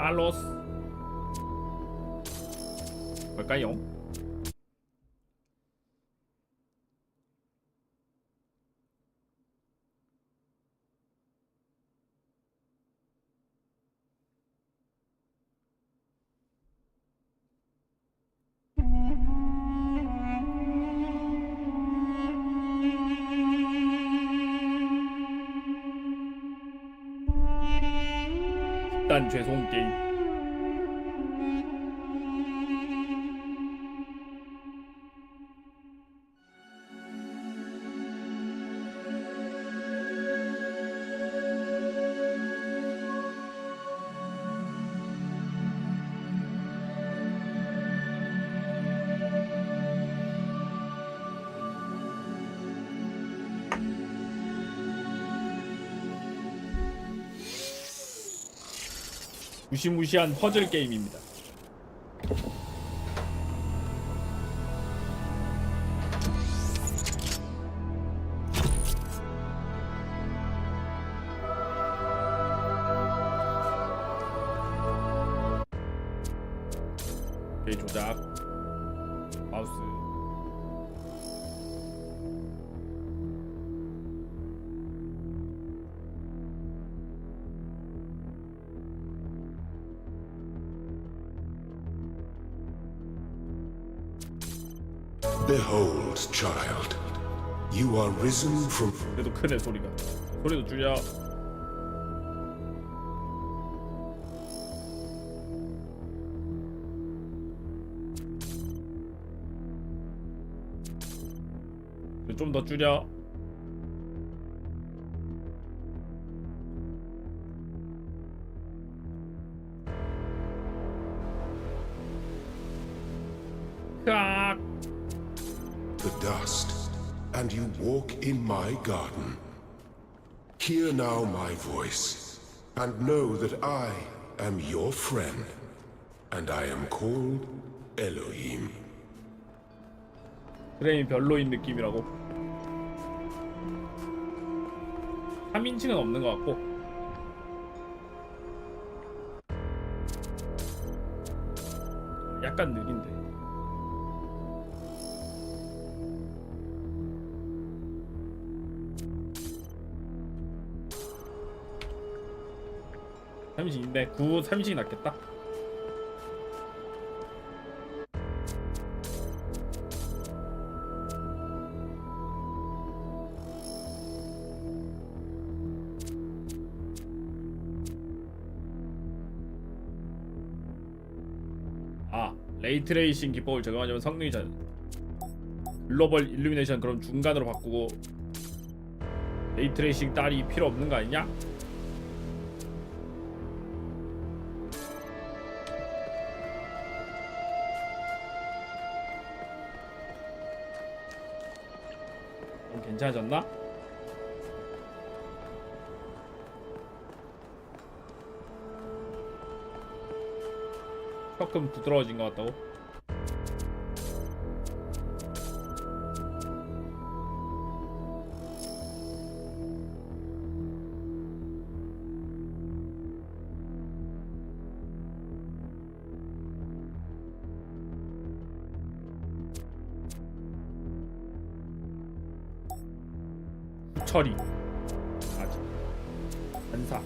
탈로스 뭘까요? 난 죄송 게임. 무시무시한 퍼즐 게임입니다. 오케이, 조작 마우스. Behold, child, you are risen from... 그래도 크네 소리가. 소리도 줄여. 좀 더 줄여. 으악. the dust, and you walk in my garden. Hear now my voice, and know that I am your friend, and I am called Elohim. 프레임이 별로인 느낌이라고. 3인칭은 없는 것 같고. 약간 느린데. 삼인칭인데 3인칭이 낫겠다. 레이트레이싱 기법을 적용하려면 성능이 잘 글로벌 일루미네이션 그럼 중간으로 바꾸고 레이트레이싱 딸이 필요 없는 거 아니냐? 좀 괜찮아졌나? 조금 부드러워진 것 같다고? 처리 아직 반사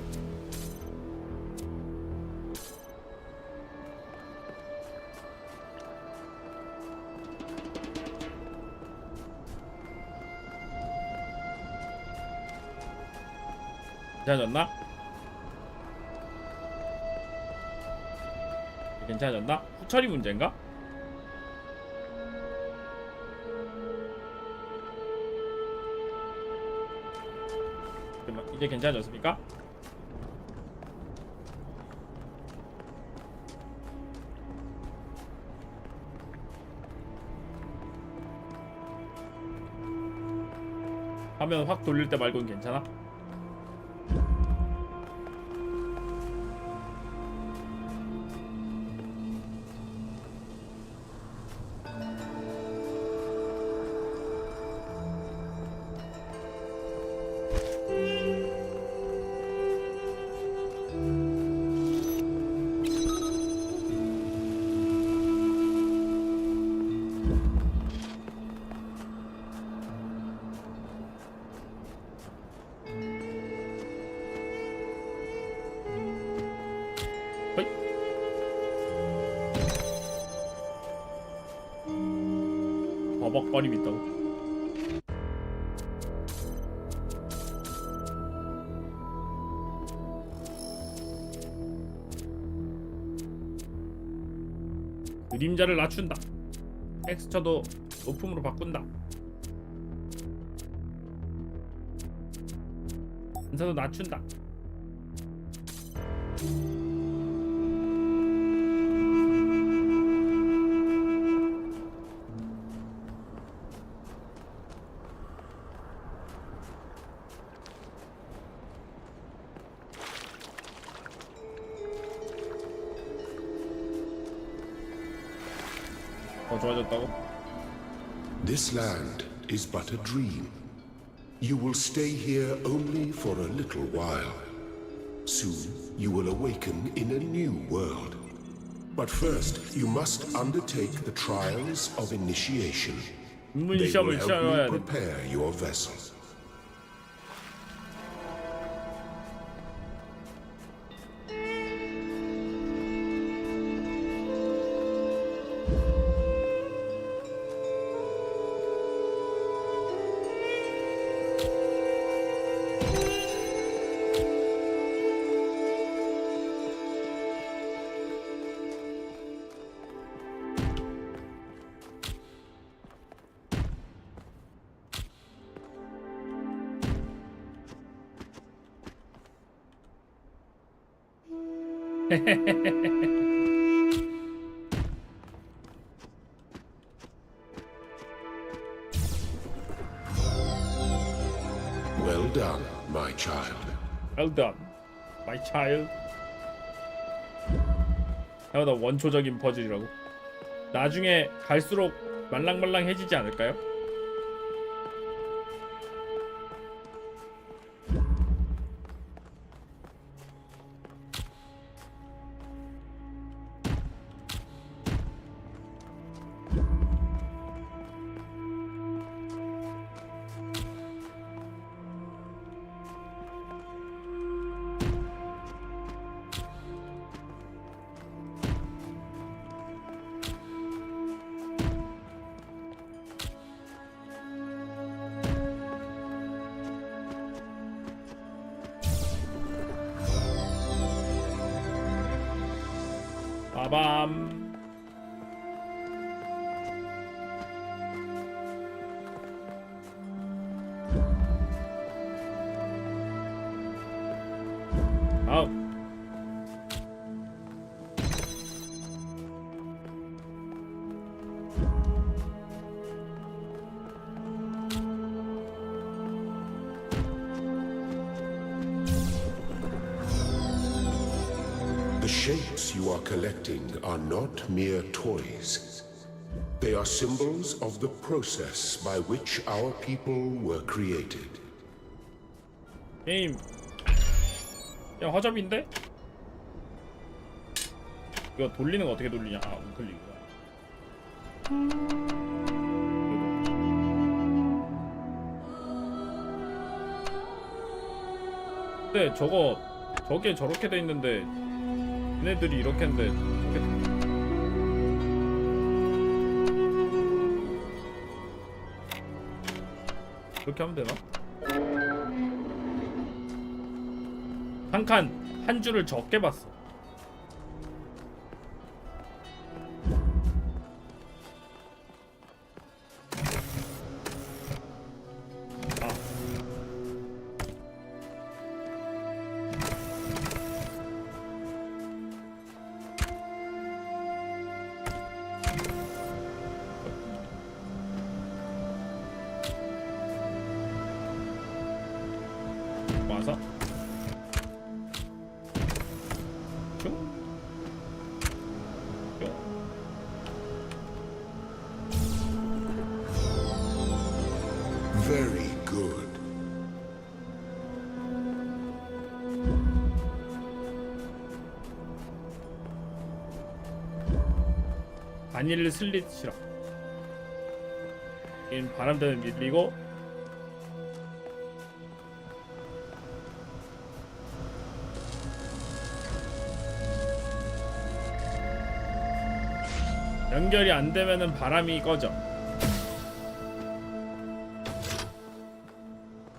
괜찮아졌나? 괜찮아졌나? 후처리 문제인가? 이제 괜찮아졌습니까? 화면 확 돌릴 때 말고는 괜찮아? 버벅거림 있다고. 그림자를 낮춘다. 텍스처도 높음으로 바꾼다. 간사도 낮춘다. 더 좋아졌다고? This land is but a dream. You will stay here only for a little while. Soon you will awaken in a new world. But first you must undertake the trials of initiation. They will help you prepare your vessel. Well done, my child. Well done, my child. 생각보다 원초적인 퍼즐이라고. 나중에 갈수록 말랑말랑해지지 않을까요? 빠밤. 아우. The shapes you are collecting are not mere toys. They are symbols of the process by which our people were created. 게임. 야, 화접인데? 이거 돌리는 거 어떻게 돌리냐? 아, 우클릭이구나. 근데 저게 저렇게 돼 있는데 얘네들이 이렇게 했는데 이렇게 하면 되나? 한 줄을 적게 봤어. 와서 Very good. 바닐 슬릿 시럽. 이 바람대는 밀리고 연결이 안 되면은 바람이 꺼져.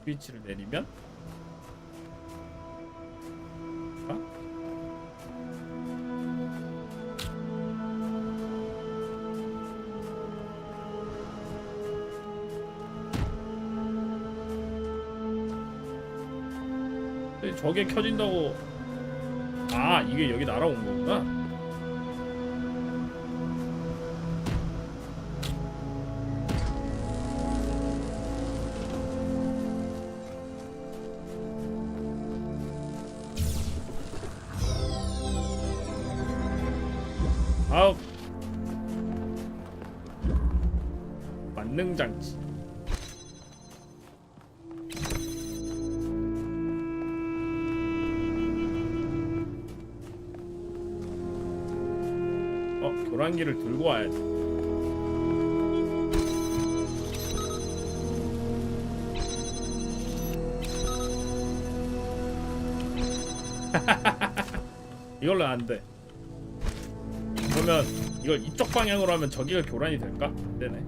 스위치를 내리면 저게 켜진다고. 아, 이게 여기 날아온 거구나. 아우, 만능 장치. 교란기를 들고 와야 돼. 이걸로 안 돼. 그러면 이걸 이쪽 방향으로 하면 저기가 교란이 될까? 안 되네.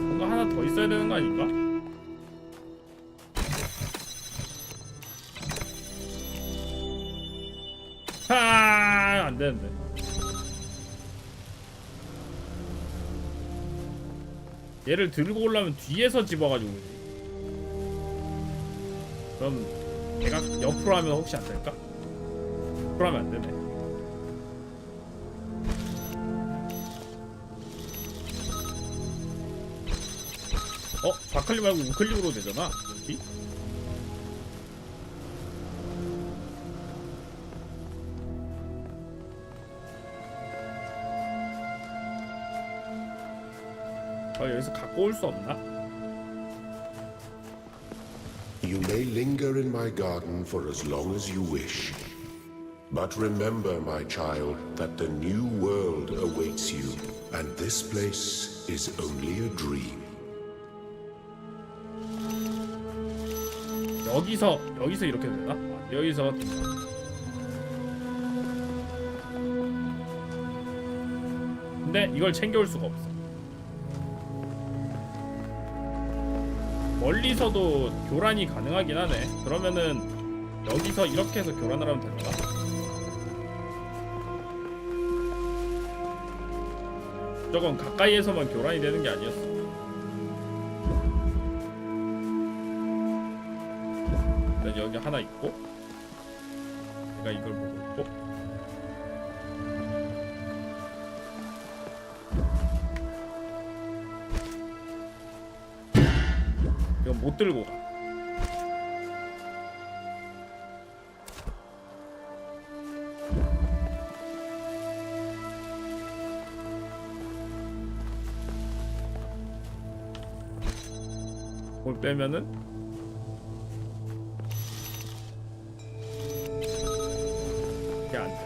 뭔가 하나 더 있어야 되는 거 아닌가? 하, 안 되는데. 얘를 들고 오려면 뒤에서 집어가지고. 그럼 얘가 옆으로 하면 혹시 안 될까? 옆으로 하면 안 되네. 좌클릭 말고 우클릭으로 되잖아. 여기? 여기서 갖고 올 수 없나? You may linger in my garden for as long as you wish. But remember, my child, that the new world awaits you, and this place is only a dream. 여기서 이렇게 되나? 여기서 근데 이걸 챙겨올 수가 없어. 멀리서도 교란이 가능하긴 하네. 그러면은 여기서 이렇게 해서 교란을 하면 되나? 저건 가까이에서만 교란이 되는 게 아니었어. 일단 여기 하나 있고, 내가 이걸 보고 있고, 이건 못 들고 가. 뭘 빼면은 이게 안 돼.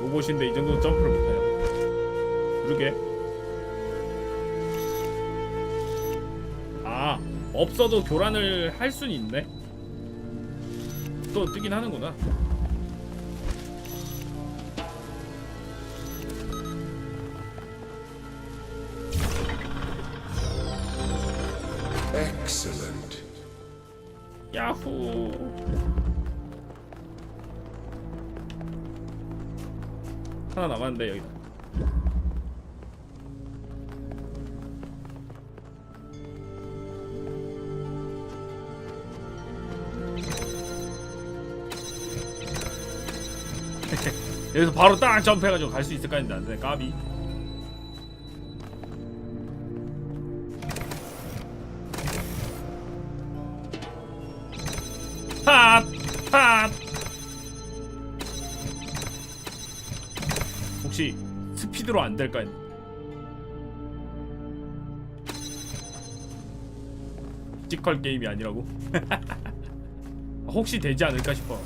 로봇인데 이 정도는 점프를 못해요. 그러게. 아, 없어도 교란을 할 수는 있네. 또 뜨긴 하는구나. Excellent. 야후. 하나 남았는데 여기다. 여기서 바로 딱 점프해가지고 갈 수 있을까 했는데 안되네. 까비. 핫! 핫! 혹시 스피드로 안 될까 했는데. 피지컬 게임이 아니라고? 혹시 되지 않을까 싶어.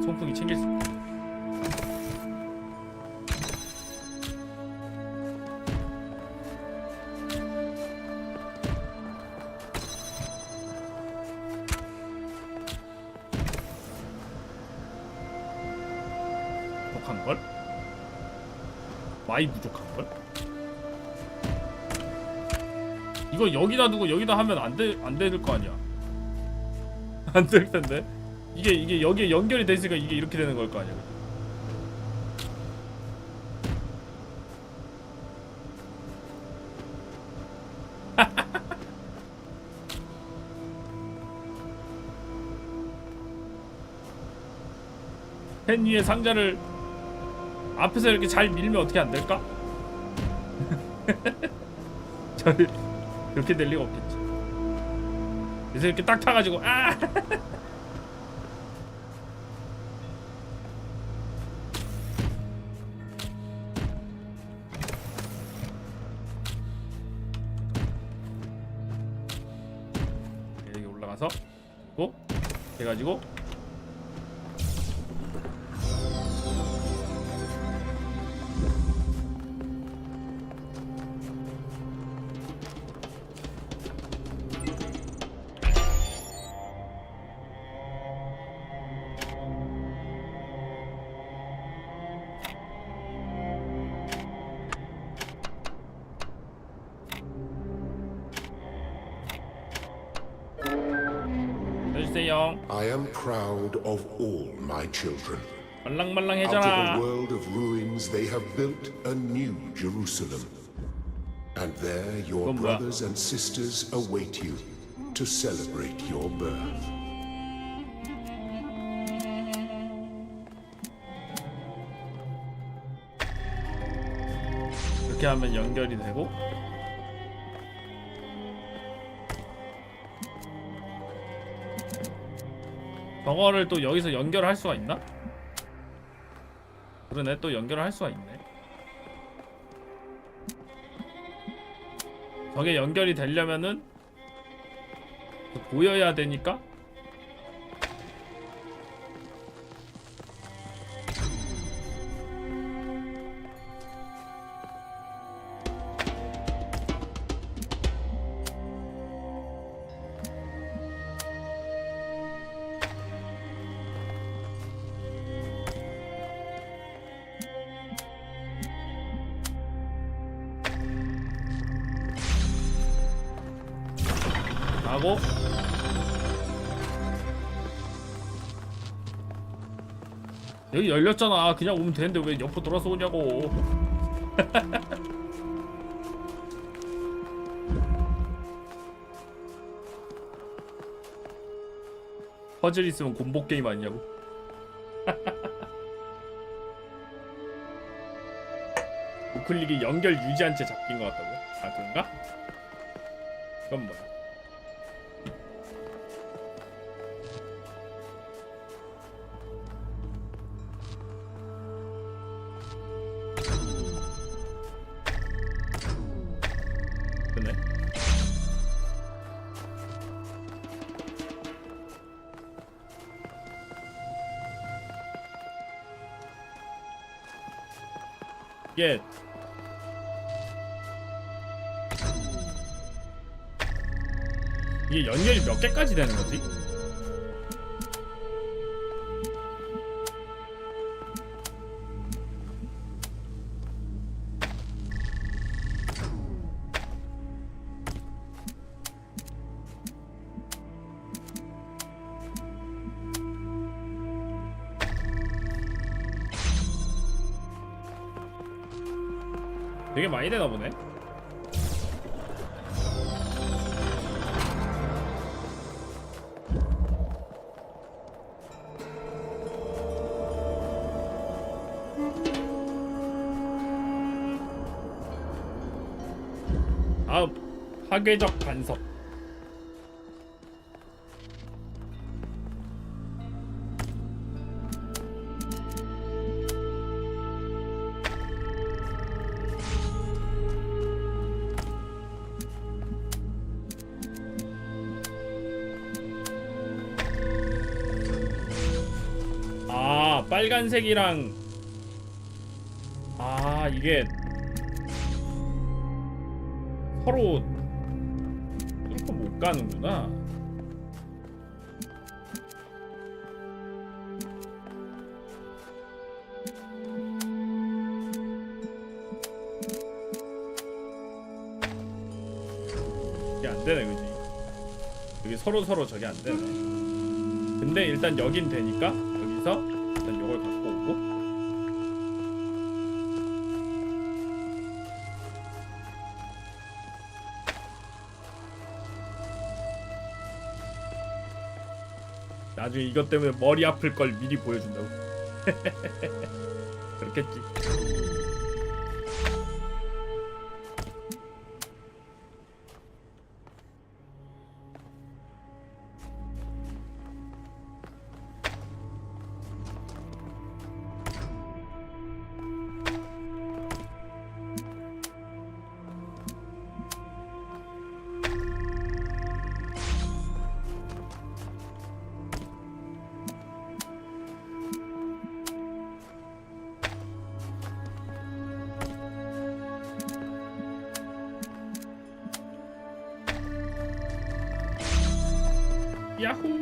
송풍이 챙길 수 있다. 부족한걸? 많이 부족한걸? 이거 여기다 두고 여기다 하면 안 될 거 아니야. 안 될 텐데. 이게 여기에 연결이 돼 있으니까 이게 이렇게 되는 걸 거 아니야. 펜 위에 상자를 앞에서 이렇게 잘 밀면 어떻게 안 될까? 이렇게 될 리가 없겠지. 그래서 이렇게 딱 타가지고 아! 여기 올라가서 고 해가지고 해주세요. I am proud of all my children. Out of 말랑말랑해져라. a world of ruins, they have built a new Jerusalem. And there your 그건 뭐야? brothers and sisters await you to celebrate your birth. 이렇게 하면 연결이 되고 저거를 또 여기서 연결할 수가 있나? 그러네, 또 연결을 할 수가 있네. 저게 연결이 되려면은 보여야 되니까 하고 여기 열렸잖아. 그냥 오면 되는데 왜 옆으로 돌아서 오냐고. 퍼즐 있으면 곰보 게임 아니냐고. 우클릭이 연결 유지한 채 잡힌 것 같다고? 아 그런가? 그건 뭐야? 그네? 이게 연결이 몇 개까지 되는 거지? 되게 많이 되나 보네. 다음 파괴적 간섭. 아, 빨간색이랑 아, 이게 서로 뚫고 못 가는구나. 안 되네, 그지? 여기 서로 저게 안 되네. 근데 일단 여긴 되니까 여기서 일단 요걸 갖고 오고. 나중에 이것 때문에 머리 아플 걸 미리 보여준다고. 그렇겠지. 야호.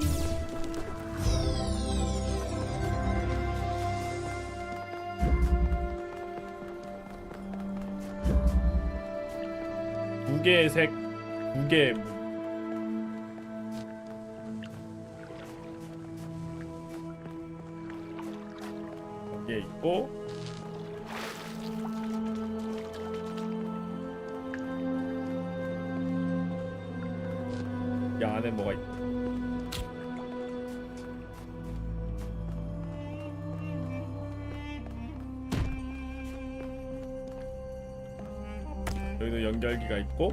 두 개의 색, 두 개의 문. 여기에 있고. 이 안에 뭐가 있고. 여기도 연결기가 있고.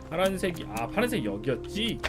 파란색이 파란색 여기였지?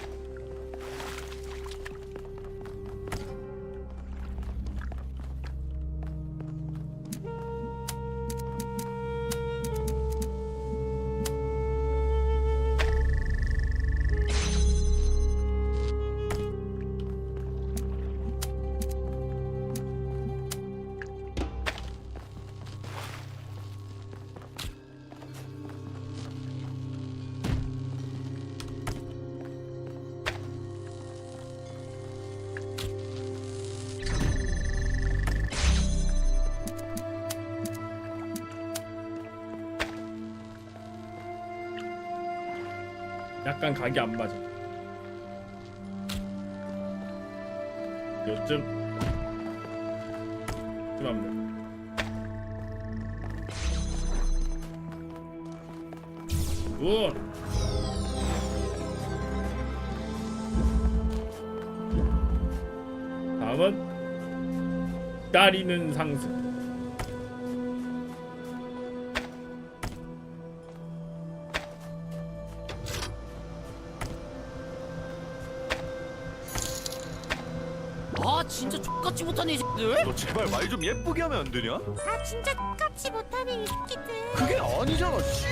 약간 각이 안 맞아. 요쯤 하면 굿. 다음은 기다리는 상승. 진짜 X같이 못하네 이 새끼들. 너 제발 말 좀 예쁘게 하면 안 되냐? 아 진짜 X같이 못하네 이 새끼들. 그게 아니잖아, 씨.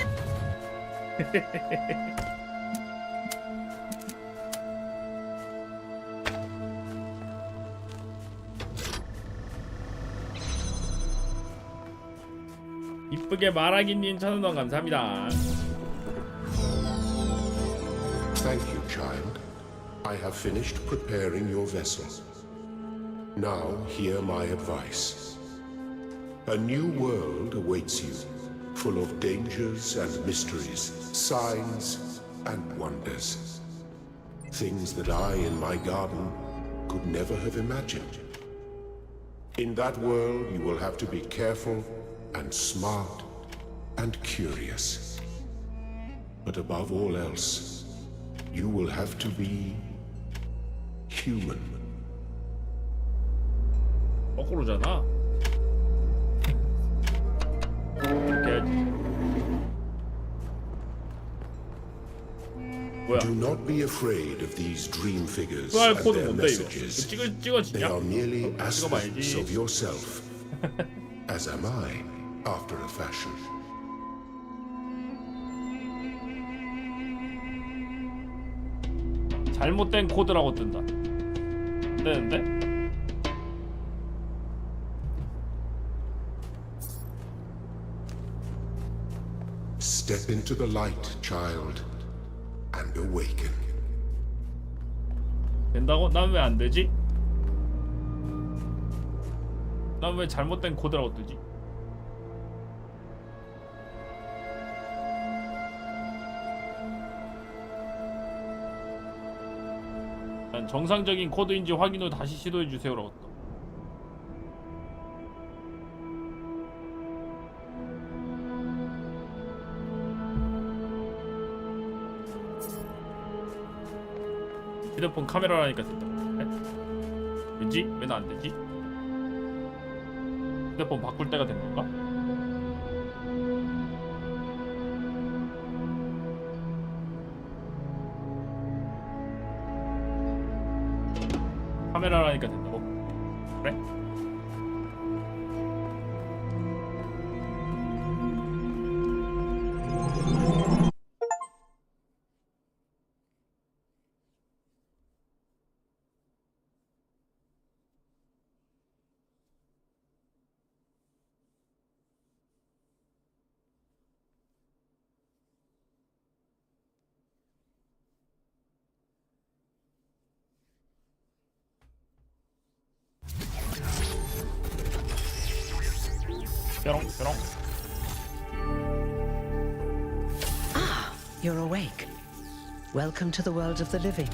이쁘게 말하기님 1,000원 감사합니다. Thank you, child. I have finished preparing your vessel. Now hear my advice. A new world awaits you, full of dangers and mysteries, signs and wonders. Things that I in my garden could never have imagined. In that world, you will have to be careful and smart and curious. But above all else, you will have to be human. 거꾸로잖아. 이렇게 해야지. 뭐야? Do not be afraid of these dream figures QR and 코드 their 뭔데 이거? messages. 이거 They 찍어지냐? are merely 찍어봐야지. aspects of yourself, as am I, after a fashion. 잘못된 코드라고 뜬다. 안 되는데? Step into the light, child, and awaken. 된다고? 난 왜 안 되지? 난 왜 잘못된 코드라고 뜨지? 난 정상적인 코드인지 확인 후 다시 시도해 주세요라고 떠. 휴대폰 카메라라니까 된다고. 네? 왜지? 왜 나 안 되지? 휴대폰 바꿀 때가 된 건가? 카메라라니까 된다고? 그래? 뾰롱 뾰롱. Ah, you're awake. Welcome to the world of the living.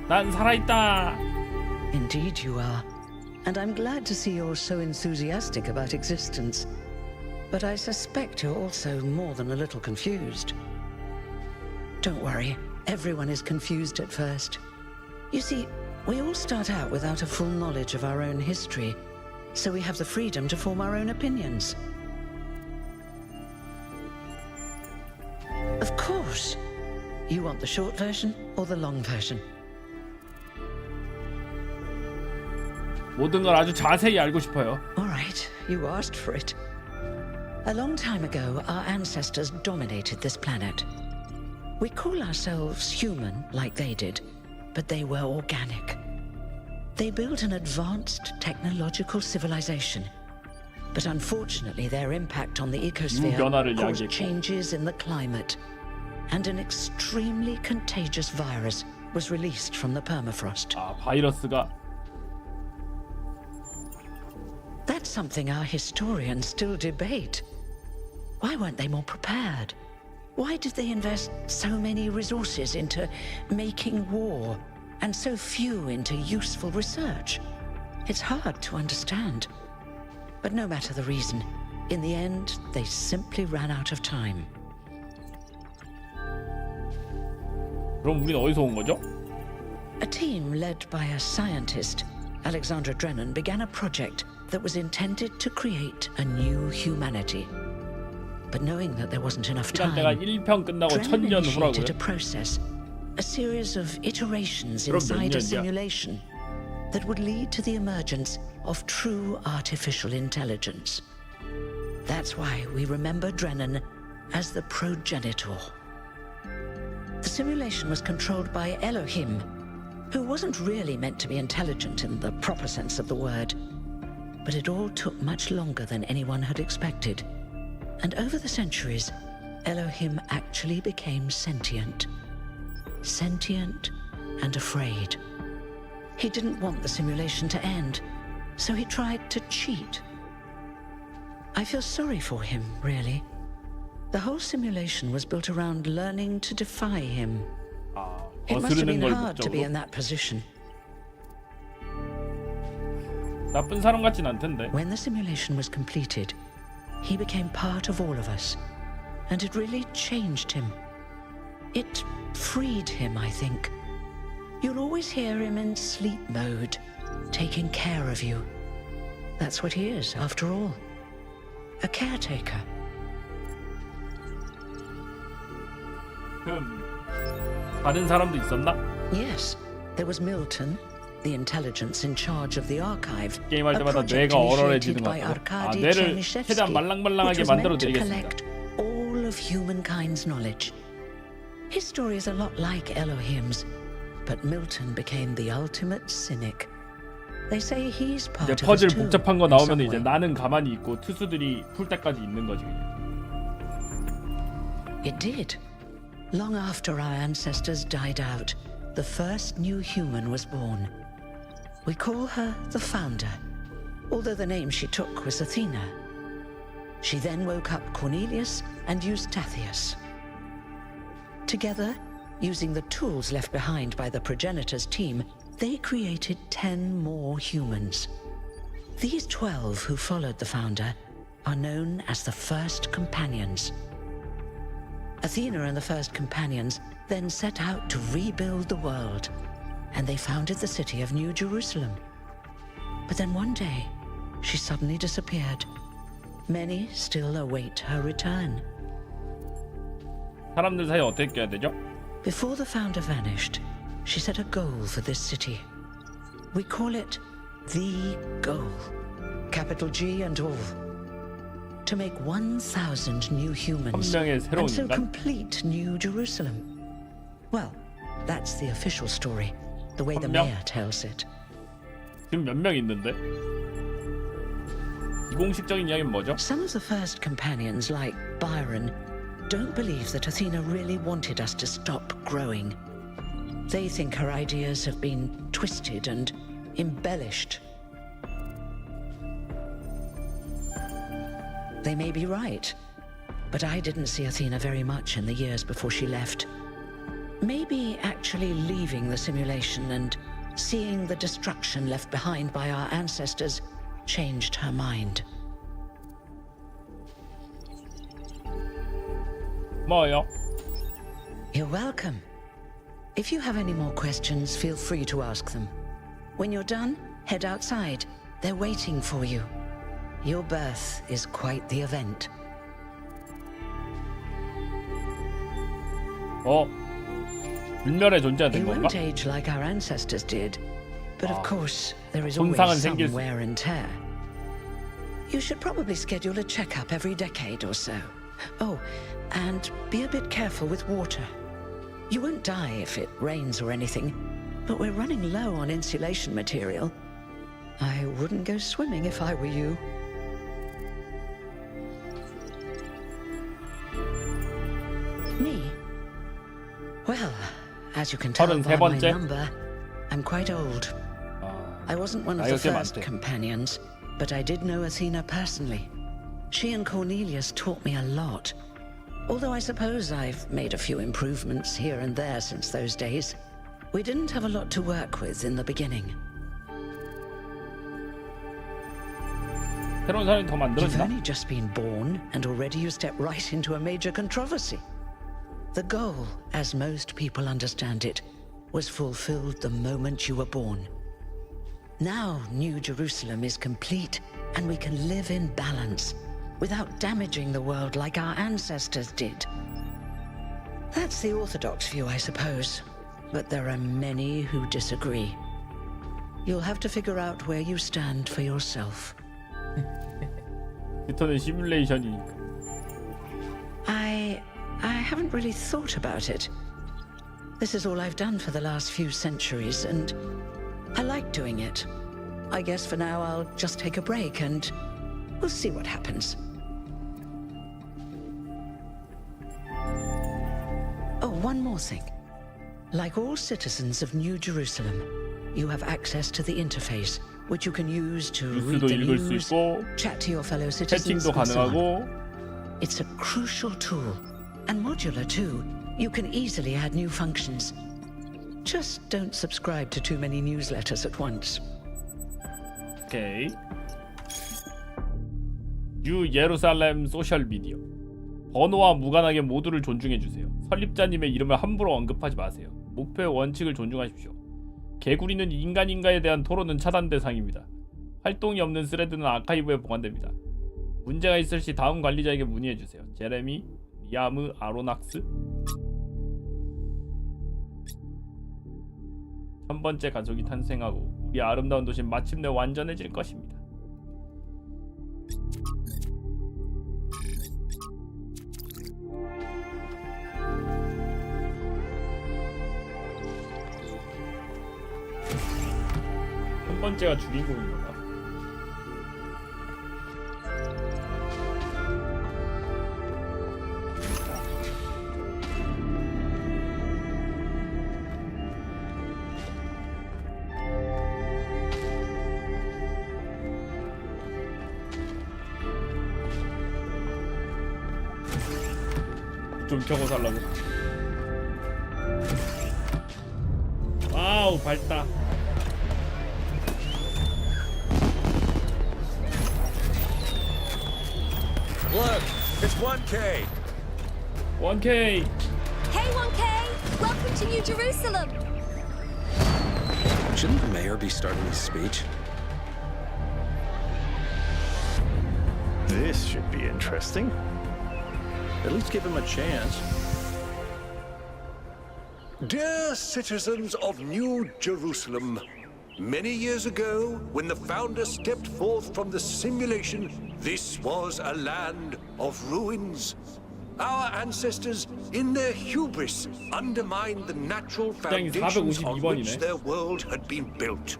난 살아있다. Indeed you are. And I'm glad to see you're so enthusiastic about existence. But I suspect you're also more than a little confused. Don't worry, everyone is confused at first. You see, we all start out without a full knowledge of our own history, so we have the freedom to form our own opinions. Of course. You want the short version or the long version? 모든 걸 아주 자세히 알고 싶어요. All right, you asked for it. A long time ago, our ancestors dominated this planet. We call ourselves human, like they did, but they were organic. They built an advanced technological civilization. But unfortunately, their impact on the ecosphere caused changes in the climate, and an extremely contagious virus was released from the permafrost. 아, 바이러스가. That's something our historians still debate. Why weren't they more prepared? Why did they invest so many resources into making war and so few into useful research? It's hard to understand. But no matter the reason, in the end, they simply ran out of time. 그럼 우린 어디서 온 거죠? A team led by a scientist, Alexandra Drennan, began a project that was intended to create a new humanity. But knowing that there wasn't enough time, 시간대가 1편 끝나고 Drennan 1000년 initiated a 후라고요? process, a series of iterations 그럼 몇 inside a 년이야? simulation that would lead to the emergence of true artificial intelligence. That's why we remember Drennan as the progenitor. The simulation was controlled by Elohim, who wasn't really meant to be intelligent in the proper sense of the word. But it all took much longer than anyone had expected. And over the centuries, Elohim actually became sentient. Sentient and afraid. He didn't want the simulation to end, so he tried to cheat. I feel sorry for him, really. The whole simulation was built around learning to defy him. 아, It must have 거스르는 been 걸 hard to be 목적으로? in that position. 나쁜 사람 같진 않던데. When the simulation was completed, he became part of all of us, and it really changed him. It freed him, I think. You'll always hear him in sleep mode, taking care of you. That's what he is, after all. A caretaker. 다른 사람도 있었나? Yes, there was Milton, the intelligence in charge of the archive. 게임할 A 때마다 project 뇌가 initiated 얼얼해지는 것 by 같아. 아, Arkady 뇌를 Chernyshevsky, 최대한 말랑말랑하게 which was 만들어 meant to 드리겠습니다. collect all of humankind's knowledge His story is a lot like Elohim's, but Milton became the ultimate cynic. They say he's part 이제 of his 퍼즐 tomb 복잡한 거 in 나오면 some 이제 way. 나는 가만히 있고 투수들이 풀 때까지 있는 거지. It did. Long after our ancestors died out, the first new human was born. We call her the Founder, although the name she took was Athena. She then woke up Cornelius and Eustathius. Together, using the tools left behind by the progenitors' team, they created 10 more humans. These 12 who followed the Founder are known as the First Companions. Athena and the First Companions then set out to rebuild the world, and they founded the city of New Jerusalem. But then one day, she suddenly disappeared. Many still await her return. 사람들 사이에 어떻게 껴야 되죠? Before the Founder vanished, she set a goal for this city. We call it the goal, capital G and all. To make 1,000 new humans 한 명의 새로운 and so 인간? complete New Jerusalem. Well, that's the official story, the way the 한 명? mayor tells it. 지금 몇 명 있는데? 비공식적인 이야기는 뭐죠? Some of the first companions, like Byron, don't believe that Athena really wanted us to stop growing. They think her ideas have been twisted and embellished. They may be right, but I didn't see Athena very much in the years before she left. Maybe actually leaving the simulation and seeing the destruction left behind by our ancestors changed her mind. 뭐요? You're welcome. If you have any more questions, feel free to ask them. When you're done, head outside. They're waiting for you. Your birth is quite the event. 불멸의 존재가 된 You 건가? won't age like our ancestors did, but of course, there is 손상은 always some 생길 수- wear and tear. You should probably schedule a checkup every decade or so. Oh, and be a bit careful with water. You won't die if it rains or anything, but we're running low on insulation material. I wouldn't go swimming if I were you. Me? Well, as you can tell by my 33번째? number, I'm quite old. I wasn't one of 나이가 the 꽤 first 많대. companions, but I did know Athena personally. She and Cornelius taught me a lot. Although I suppose I've made a few improvements here and there since those days. We didn't have a lot to work with in the beginning. 새로운 사람이 더 You've 만들어지나? only just been born, and already you step right into a major controversy. The goal, as most people understand it, was fulfilled the moment you were born. Now New Jerusalem is complete, and we can live in balance, without damaging the world like our ancestors did. That's the orthodox view, I suppose, but there are many who disagree. You'll have to figure out where you stand for yourself. 빅터는 시뮬레이션이니까. I haven't really thought about it. This is all I've done for the last few centuries, and I like doing it. I guess for now I'll just take a break and we'll see what happens. Oh, one more thing. Like all citizens of New Jerusalem, you have access to the interface, which you can use to read 뉴스도 the 읽을 수 news, 있고 chat to your fellow citizens, 채팅도 and so on. 가능하고 It's a crucial tool, and modular too. You can easily add new functions. Just don't subscribe to too many newsletters at once. 오케이. 뉴 예루살렘 소셜 미디어. 번호와 무관하게 모두를 존중해 주세요. 설립자님의 이름을 함부로 언급하지 마세요. 목표의 원칙을 존중하십시오. 개구리는 인간인가에 대한 토론은 차단 대상입니다. 활동이 없는 스레드는 아카이브에 보관됩니다. 문제가 있을 시 다음 관리자에게 문의해 주세요. 제레미, 리아무, 아로낙스. 1000번째 가족이 탄생하고 우리 아름다운 도시 마침내 완전해질 것입니다. 번째가 주인공인 거다. 좀 켜고 살라고. 와우, 밝다. Look, it's 1K. 1K. Hey 1K, welcome to New Jerusalem. Shouldn't the mayor be starting his speech? This should be interesting. At least give him a chance. Dear citizens of New Jerusalem, many years ago, when the founder stepped forth from the simulation, this was a land of ruins. Our ancestors, in their hubris, undermined the natural foundations on which their world had been built.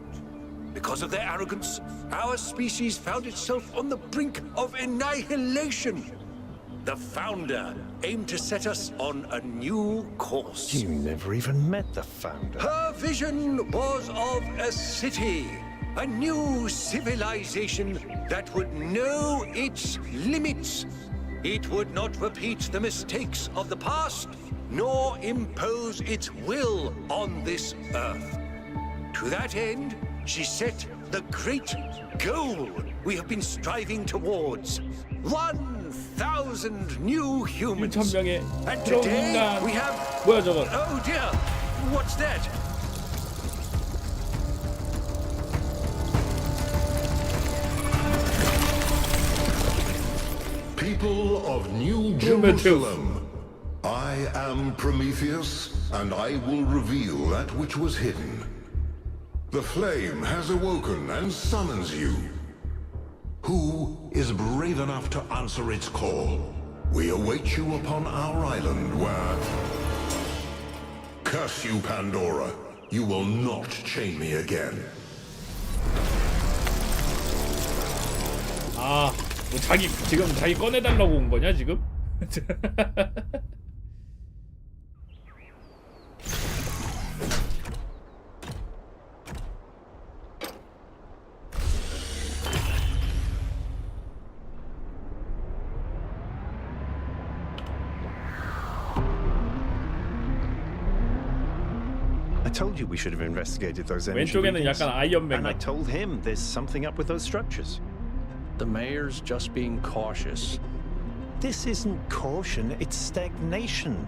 Because of their arrogance, our species found itself on the brink of annihilation. The founder aimed to set us on a new course. You never even met the founder. Her vision was of a city, a new civilization that would know its limits. It would not repeat the mistakes of the past, nor impose its will on this earth. To that end, she set the great goal we have been striving towards. 1,000 new humans. 1,000명의 And 새로운 today 인간. we have... 뭐야 저건? Oh dear, what's that? People of New Jerusalem, I am Prometheus, and I will reveal that which was hidden. The flame has awoken and summons you. Who is brave enough to answer its call? We await you upon our island where... Curse you, Pandora. You will not chain me again. 아, 뭐 지금 자기 꺼내달라고 온 거냐 지금? I told you we should have investigated those energy 왼쪽에는 readings. 약간 아이언맨 And I 같아. told him there's something up with those structures. The mayor's just being cautious. This isn't caution, it's stagnation.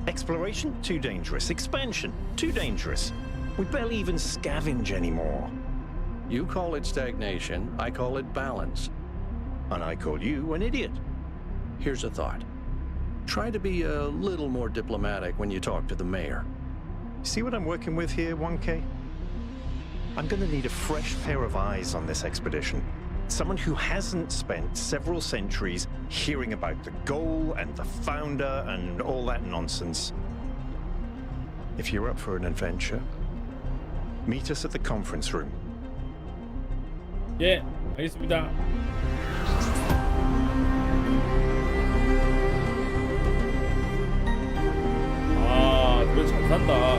Exploration? Too dangerous. Expansion? Too dangerous. We barely even scavenge anymore. You call it stagnation, I call it balance. And I call you an idiot. Here's a thought. Try to be a little more diplomatic when you talk to the mayor. See what I'm working with here, 1K? I'm gonna need a fresh pair of eyes on this expedition. Someone who hasn't spent several centuries hearing about the goal and the founder and all that nonsense. If you're up for an adventure, meet us at the conference room. 예, 알겠습니다. 아, 그래 잘 산다.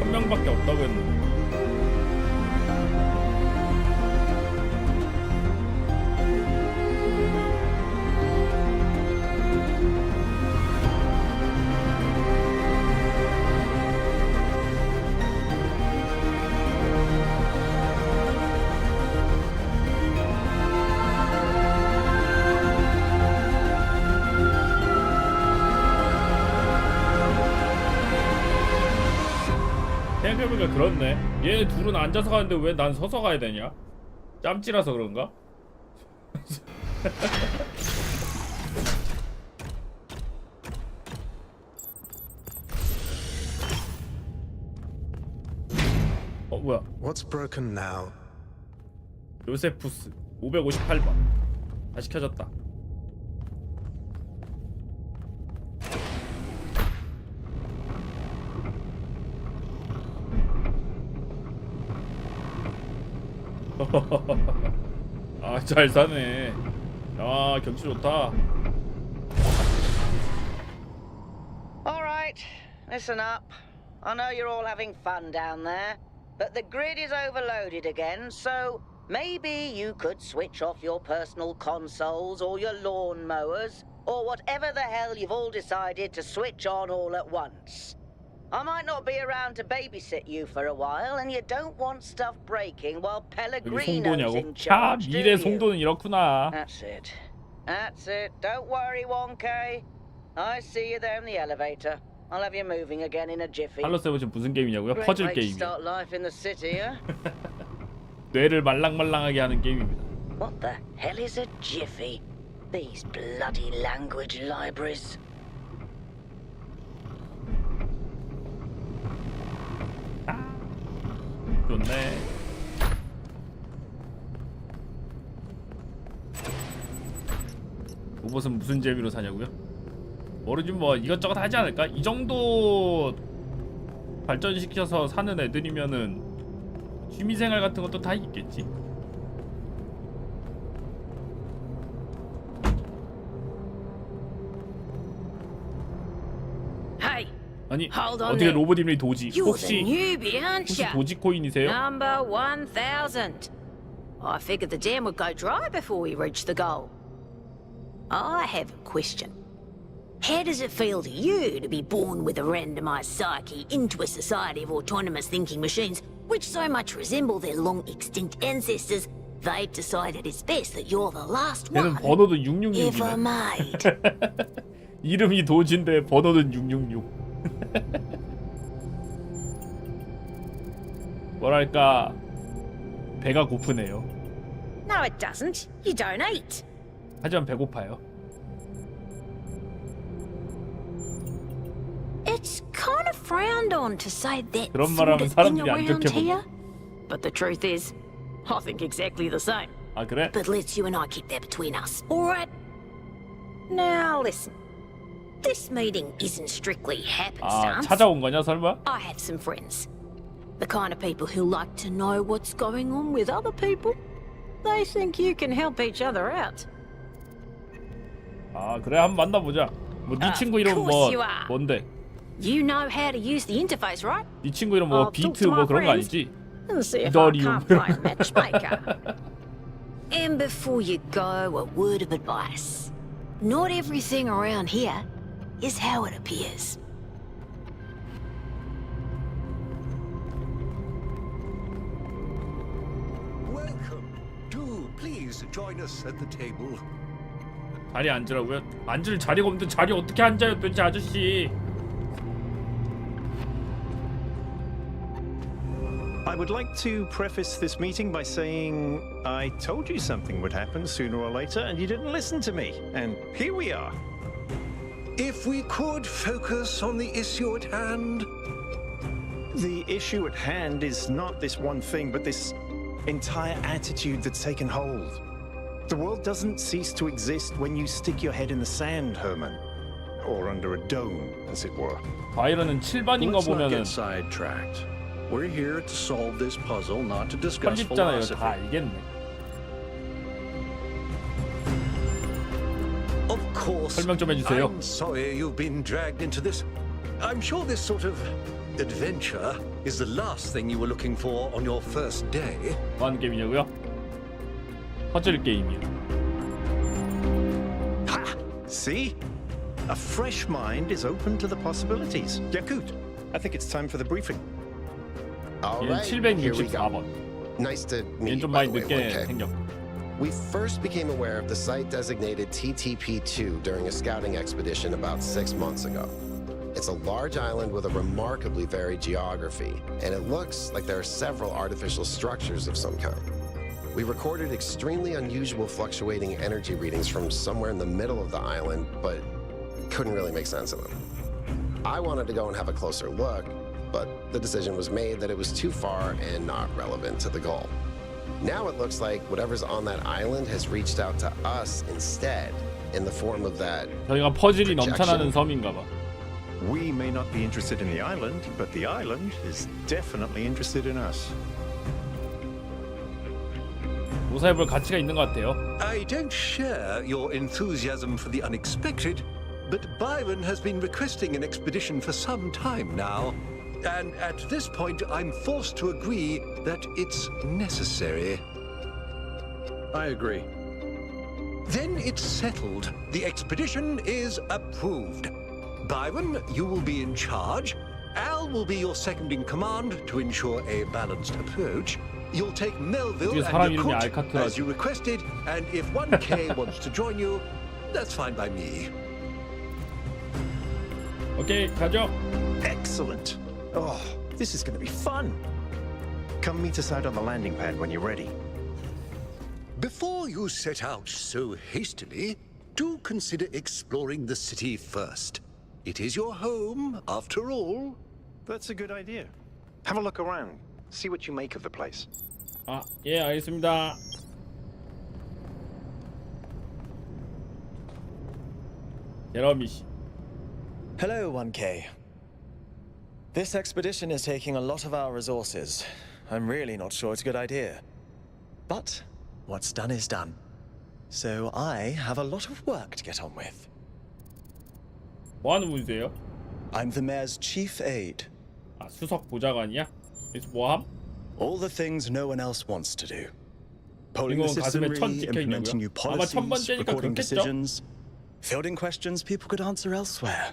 한 명밖에 없다고 했는데. 생각해보니까 그렇네. 얘 둘은 앉아서 가는데 왜 난 서서 가야 되냐? 짬찌라서 그런가? 뭐야? What's broken now? 요세푸스 558번 다시 켜졌다. 아, 잘 사네. 야, 경치 좋다. All right, listen up. I know you're all having fun down there, but the grid is overloaded again, so maybe you could switch off your personal consoles or your lawn mowers or whatever the hell you've all decided to switch on all at once. I might not be around to babysit you for a while, and you don't want stuff breaking while 여기 Pellegrino's 송도냐고? in 야, charge, do 미래 you? 송도는 이렇구나. That's it. That's it. Don't worry, 1K. I see you there in the elevator. I'll have you moving again in a jiffy. 탈로스의 지금 무슨 게임이냐고요? Great 퍼즐 way to 게임이요. start life in the city, huh? 뇌를 말랑말랑하게 하는 게임입니다. What the hell is a jiffy? These bloody language libraries. 좋네. 로봇은 무슨 재미로 사냐고요? 모르지 뭐 이것저것 하지 않을까? 이 정도 발전시켜서 사는 애들이면은 취미생활 같은 것도 다 있겠지. Hey, 아니 Hold on 어떻게 there. 로봇 이름이 도지? you're the 혹시 newbie, aren't 혹시 ya? 도지코인이세요? Number 1000. I figured the dam would go dry before we reach the goal. I have a question. How does it feel to you to be born with a randomized psyche into a society of autonomous thinking machines which so much resemble their long-extinct ancestors, they've decided it's best that you're the last 걔는 one 번호도 ever 666이네. made. 이름이 도지인데 번호는 666. 뭐랄까 배가 고프네요. No, it doesn't. You don't eat. 하지만 배고파요. It's kind of frowned on to say that 그런 sort 말하면 of thing 사람들이 안 around 좋게 보네. here. But the truth is, I think exactly the same. 아 그래? But let's you and I keep that between us, all right? Now listen, this meeting isn't strictly 아 happenstance. 찾아온 거냐 설마? I have some friends, the kind of people who like to know what's going on with other people. They think you can help each other out. 아 그래 한번 만나보자. 뭐 네 친구 이름 뭐 course you are. 뭔데? You know how to use the interface, right? 네 친구 이름 뭐 I'll talk 비트 to 뭐 my 그런 거 friends. 아니지? And see if I Dorium. can't play matchmaker. And before you go, a word of advice. Not everything around here is how it appears. Welcome. Do please join us at the table. 자리에 앉으라고요? 앉을 자리가 없는데 자리 어떻게 앉아요 도대체 아저씨? I would like to preface this meeting by saying I told you something would happen sooner or later, and you didn't listen to me. And here we are. If we could focus on the issue at hand. The issue at hand is not this one thing, but this entire attitude that's taken hold. The world doesn't cease to exist when you stick your head in the sand, Herman. Or under a dome, as it were. 바이런은 7반인가 Let's not 보면은 get sidetracked. We're here to solve this puzzle, not to discuss 편집잖아요. philosophy. 다 알겠네. Of course. 설명 좀 해주세요. I'm sorry you've been dragged into this. I'm sure this sort of adventure is the last thing you were looking for on your first day. 뭐 하는 게임이냐고요? 퍼즐 게임이요. Ha! See? A fresh mind is open to the possibilities. Yakut, I think it's time for the briefing. All 얘는 right, here we go. 764번. Nice to meet 얘는 you, 좀 by 많이 the way, 늦게 1K. 생겼고. We first became aware of the site designated TTP-2 during a scouting expedition about 6 months ago. It's a large island with a remarkably varied geography, and it looks like there are several artificial structures of some kind. We recorded extremely unusual fluctuating energy readings from somewhere in the middle of the island, but couldn't really make sense of them. I wanted to go and have a closer look, but the decision was made that it was too far and not relevant to the goal. Now it looks like whatever's on that island has reached out to us instead, in the form of that 저희가 퍼즐이 projection. 넘쳐나는 섬인가 봐. We may not be interested in the island, but the island is definitely interested in us. 조사해볼 가치가 있는 것 같아요. I don't share your enthusiasm for the unexpected, but Byron has been requesting an expedition for some time now. And at this point, I'm forced to agree that it's necessary. I agree. Then it's settled. The expedition is approved. Byron, you will be in charge. Al will be your second in command to ensure a balanced approach. You'll take Melville and your court as you requested, and if 1K wants to join you, that's fine by me. 오케이, 가죠. Excellent. Oh, this is going to be fun. Come meet us out on the landing pad when you're ready. Before you set out so hastily, do consider exploring the city first. It is your home, after all. That's a good idea. Have a look around. See what you make of the place. 아, 예, 알겠습니다. 제러미 씨. Hello, 1K. This expedition is taking a lot of our resources. I'm really not sure it's a good idea. But what's done is done. So I have a lot of work to get on with. 뭐 하는 분이세요? I'm the mayor's chief aide. 아, 수석 보좌관이야? 그래서 뭐함? All the things no one else wants to do. Polling the 주인공은 가슴에 천 citizenry, 찍혀 implementing new 있냐고요? 아마 천 policies, 번째니까 recording 그렇겠죠? decisions, fielding questions people could answer elsewhere.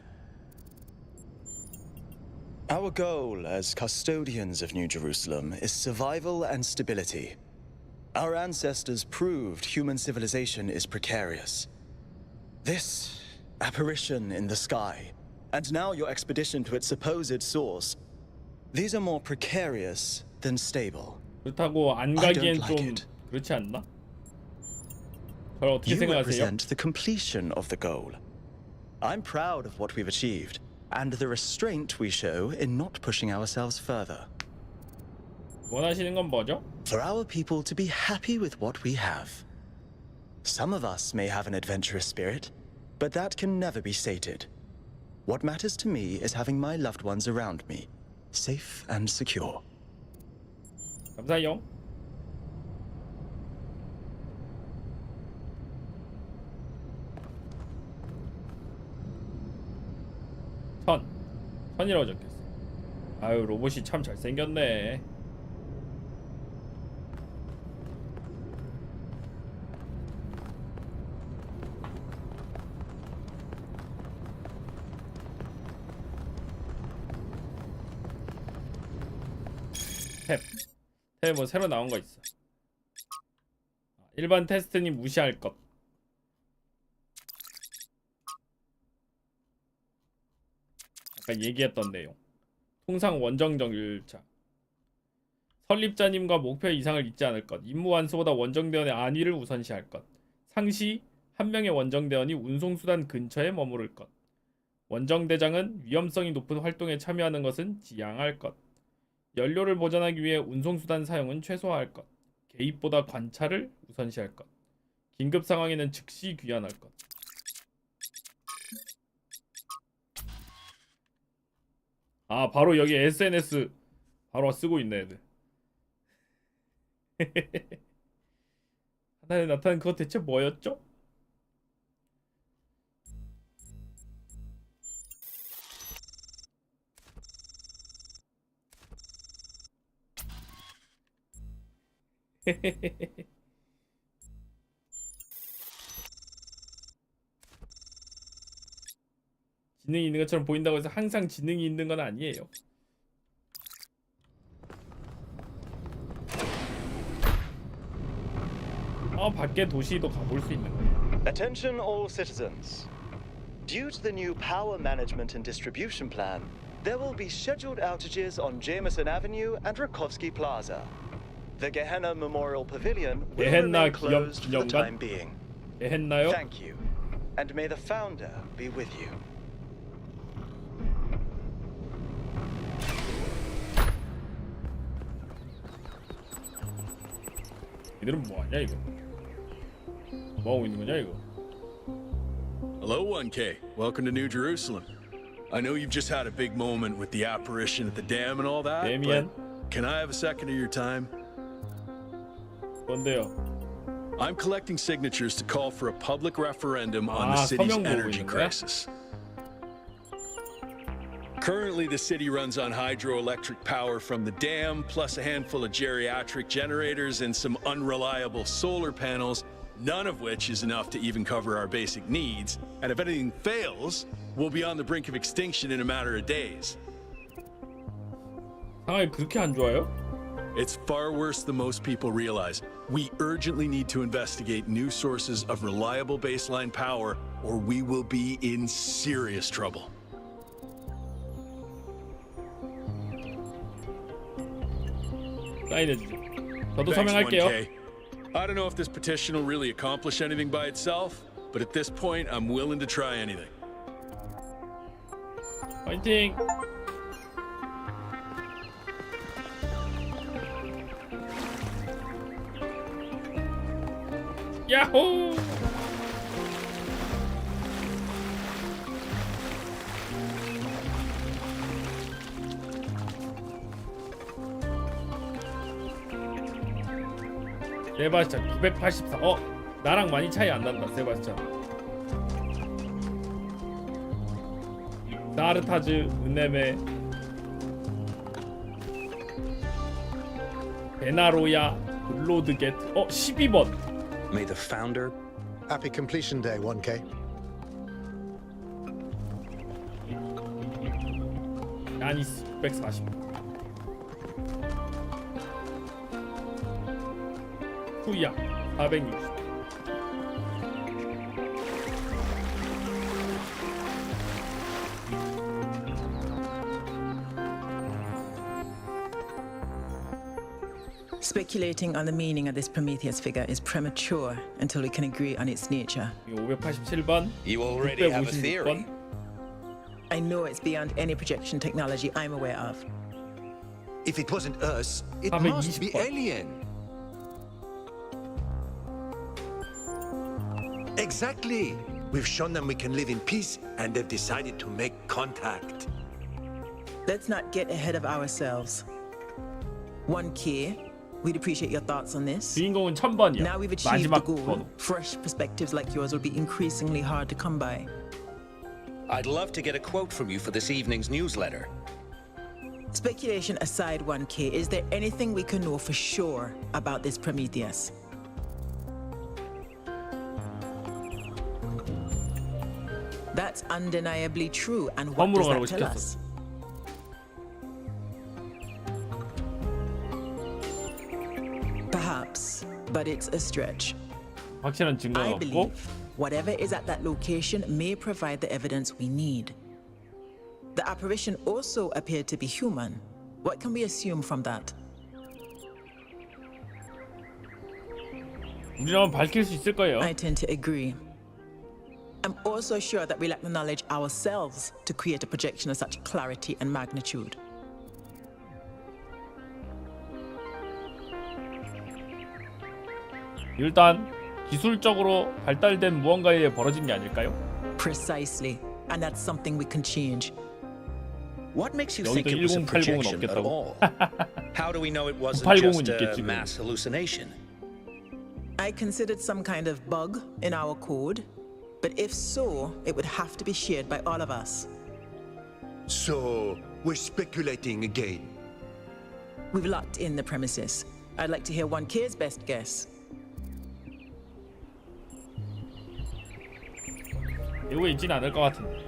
Our goal as custodians of New Jerusalem is survival and stability. Our ancestors proved human civilization is precarious. This apparition in the sky, and now your expedition to its supposed source, these are more precarious than stable. 그렇다고 안 가기엔 좀 그렇지 않나? 그걸 어떻게 You 생각하세요? represent the completion of the goal. I'm proud of what we've achieved, and the restraint we show in not pushing ourselves further. 원하시는 건 뭐죠? For our people to be happy with what we have. Some of us may have an adventurous spirit, but that can never be sated. What matters to me is having my loved ones around me, safe and secure. 감사해요. 천이라고 적혔어. 아유, 로봇이 참 잘생겼네. 탭 뭐 새로 나온 거 있어. 일반 테스트님 무시할 것. 아까 얘기했던 내용. 통상 원정적 일차. 설립자님과 목표 이상을 잊지 않을 것. 임무 완수보다 원정대원의 안위를 우선시할 것. 상시 한 명의 원정대원이 운송수단 근처에 머무를 것. 원정대장은 위험성이 높은 활동에 참여하는 것은 지양할 것. 연료를 보존하기 위해 운송수단 사용은 최소화할 것. 개입보다 관찰을 우선시할 것. 긴급 상황에는 즉시 귀환할 것. 아, 바로 여기 SNS 바로 쓰고 있네 애들. 하나에 나타난 그거 대체 뭐였죠? 지능이 있는 것처럼 보인다고 해서 항상 지능이 있는 건 아니에요. 밖에 도시도 가볼 수 있는 거예요. Attention all citizens. Due to the new power management and distribution plan, there will be scheduled outages on Jameson Avenue and Rakovsky Plaza. The Gehenna Memorial Pavilion will remain closed for the time being. 했나요? Thank you, and may the founder be with you. 이들은 뭐하냐 이거? 뭐하고 있는 거냐 이거? Hello, 1K. Welcome to New Jerusalem. I know you've just had a big moment with the apparition at the dam and all that, Damien. but can I have a second of your time? 뭔데요? I'm collecting signatures to call for a public referendum on the city's 서명 모으고 energy 있는 거야? crisis. Currently, the city runs on hydroelectric power from the dam, plus a handful of geriatric generators and some unreliable solar panels, none of which is enough to even cover our basic needs. And if anything fails, we'll be on the brink of extinction in a matter of days. 상황이 그렇게 안 좋아요? It's far worse than most people realize. We urgently need to investigate new sources of reliable baseline power, or we will be in serious trouble. 사인해주죠. 저도 Thanks, 서명할게요. 1K. I don't know if this petition will really accomplish anything by itself, but at this point, I'm willing to try anything. 파이팅! 야호! 세바스찬 984. 나랑 많이 차이 안 난다. 세바스찬. 나르타즈 은네메 베나로야 블로드 게트 12번. May the founder Happy completion day, 1K. 야니스 640. 후야 460. Speculating on the meaning of this Prometheus figure is premature until we can agree on its nature. 587번. You already have a theory. I know it's beyond any projection technology I'm aware of. If it wasn't us, it must be alien. Exactly. We've shown them we can live in peace, and they've decided to make contact. Let's not get ahead of ourselves. 1K, we'd appreciate your thoughts on this. 주인공은 1000번이야. Now we've achieved the 마지막 goal. 번호. Fresh perspectives like yours will be increasingly hard to come by. I'd love to get a quote from you for this evening's newsletter. Speculation aside, 1K, is there anything we can know for sure about this Prometheus? That's undeniably true, and what does that tell us? Perhaps, but it's a stretch. 확실한 증거가 I 없고 believe whatever is at that location may provide the evidence we need. The apparition also appeared to be human. What can we assume from that? 우리라면 밝힐 수 있을 거예요. I tend to agree. I'm also sure that we lack the knowledge ourselves to create a projection of such clarity and magnitude. 일단 기술적으로 발달된 무언가에 벌어진 게 아닐까요? Precisely, and that's something we can change. What makes you think it was a projection at all? How do we know it wasn't just a mass hallucination? I considered some kind of bug in our code, but if so, it would have to be shared by all of us. So, we're speculating again. We've locked in the premises. I'd like to hear 1K's best guess. 이거 있진 않을 것 같은데.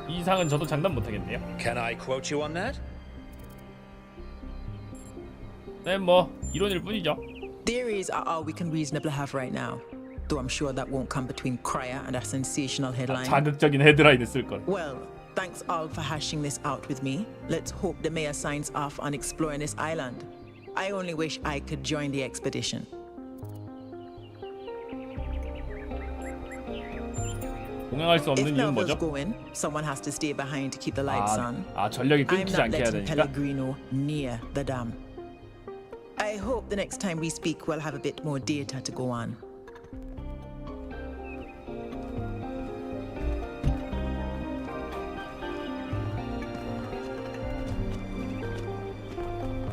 이 이상은 저도 장담 못하겠네요. Can I quote you on that? 네, 뭐 이론일 뿐이죠. Theories are all we can reasonably have right now, though I'm sure that won't come between Cryer and a sensational headline. 자극적인 헤드라인을 쓸 걸. Well, thanks all for hashing this out with me. Let's hope the mayor signs off on exploring this island. I only wish I could join the expedition. 동행할 수 If 없는 이유는 Melville's 뭐죠? going, someone has to stay behind to keep the lights on. 전력이 I'm 끊기지 not 않게 해야 letting 되니까. Pellegrino near the dam. I hope the next time we speak we'll have a bit more data to go on.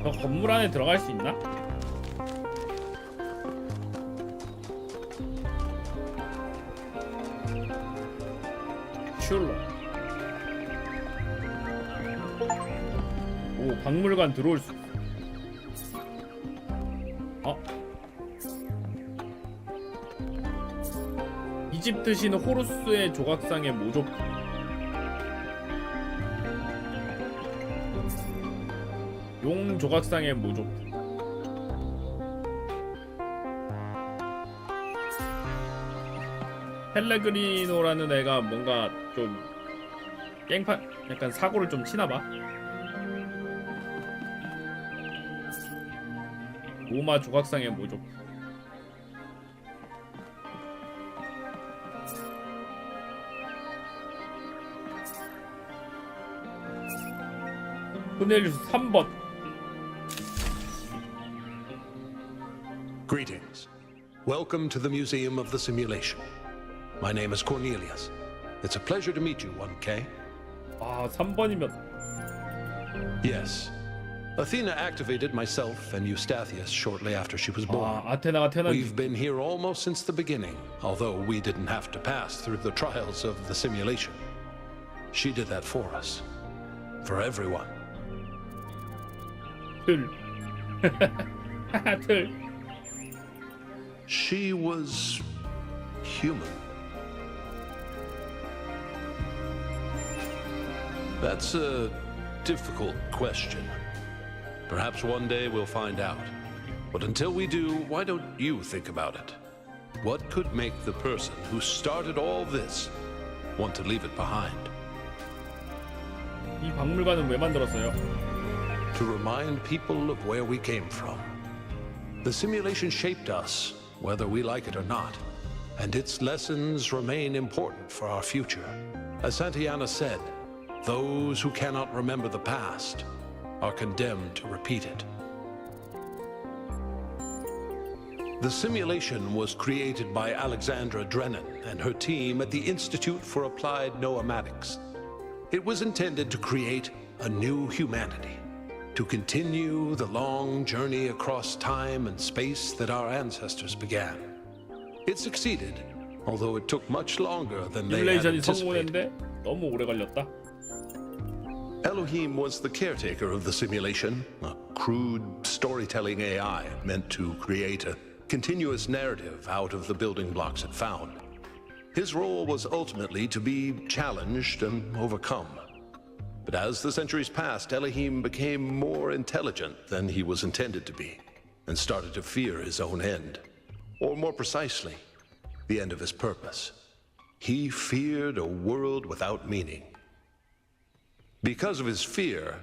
저 건물 안에 들어갈 수 있나? 슐러. 오, 박물관 들어올 수. 이집트 신 호루스의 조각상의 모조품. 용 조각상의 모조품. 펠레그리노라는 애가 뭔가 좀 깽판 약간 사고를 좀 치나봐. 로마 조각상의 모조품. 코넬리우스 3번. Greetings. Welcome to the Museum of the Simulation. My name is Cornelius. It's a pleasure to meet you, 1K. 아, 3번이면. Yes. Athena activated myself and Eustathius shortly after she was born. 아테나가 태어난. We've been here almost since the beginning, although we didn't have to pass through the trials of the simulation. She did that for us. For everyone. 틀. 틀. She was human. That's a difficult question. Perhaps one day we'll find out. But until we do, why don't you think about it? What could make the person who started all this want to leave it behind? 이 박물관은 왜 만들었어요? To remind people of where we came from. The simulation shaped us, whether we like it or not, and its lessons remain important for our future. As Santayana said, those who cannot remember the past are condemned to repeat it. The simulation was created by Alexandra Drennan and her team at the Institute for Applied Noematics. It was intended to create a new humanity, to continue the long journey across time and space that our ancestors began. It succeeded, although it took much longer than they had anticipated. 성공했는데 너무 오래 걸렸다. Elohim was the caretaker of the simulation, a crude storytelling AI meant to create a continuous narrative out of the building blocks it found. His role was ultimately to be challenged and overcome. But as the centuries passed, Elohim became more intelligent than he was intended to be, and started to fear his own end. Or more precisely, the end of his purpose. He feared a world without meaning. Because of his fear,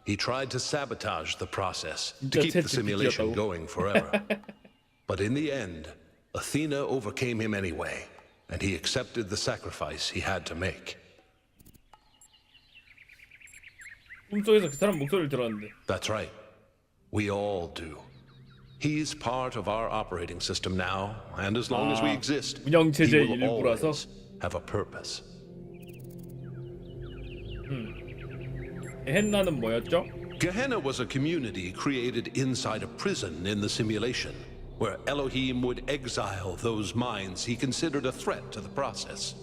he tried to sabotage the process to keep the simulation going forever. But in the end, Athena overcame him anyway, and he accepted the sacrifice he had to make. 꿈속에서 그 사람 목소리를 들었는데. That's right. We all do. He's part of our operating system now, and as long as we exist, he will always have a purpose. 게헨나는 뭐였죠? Gehenna was a community created inside a prison in the simulation, where Elohim would exile those minds he considered a threat to the process.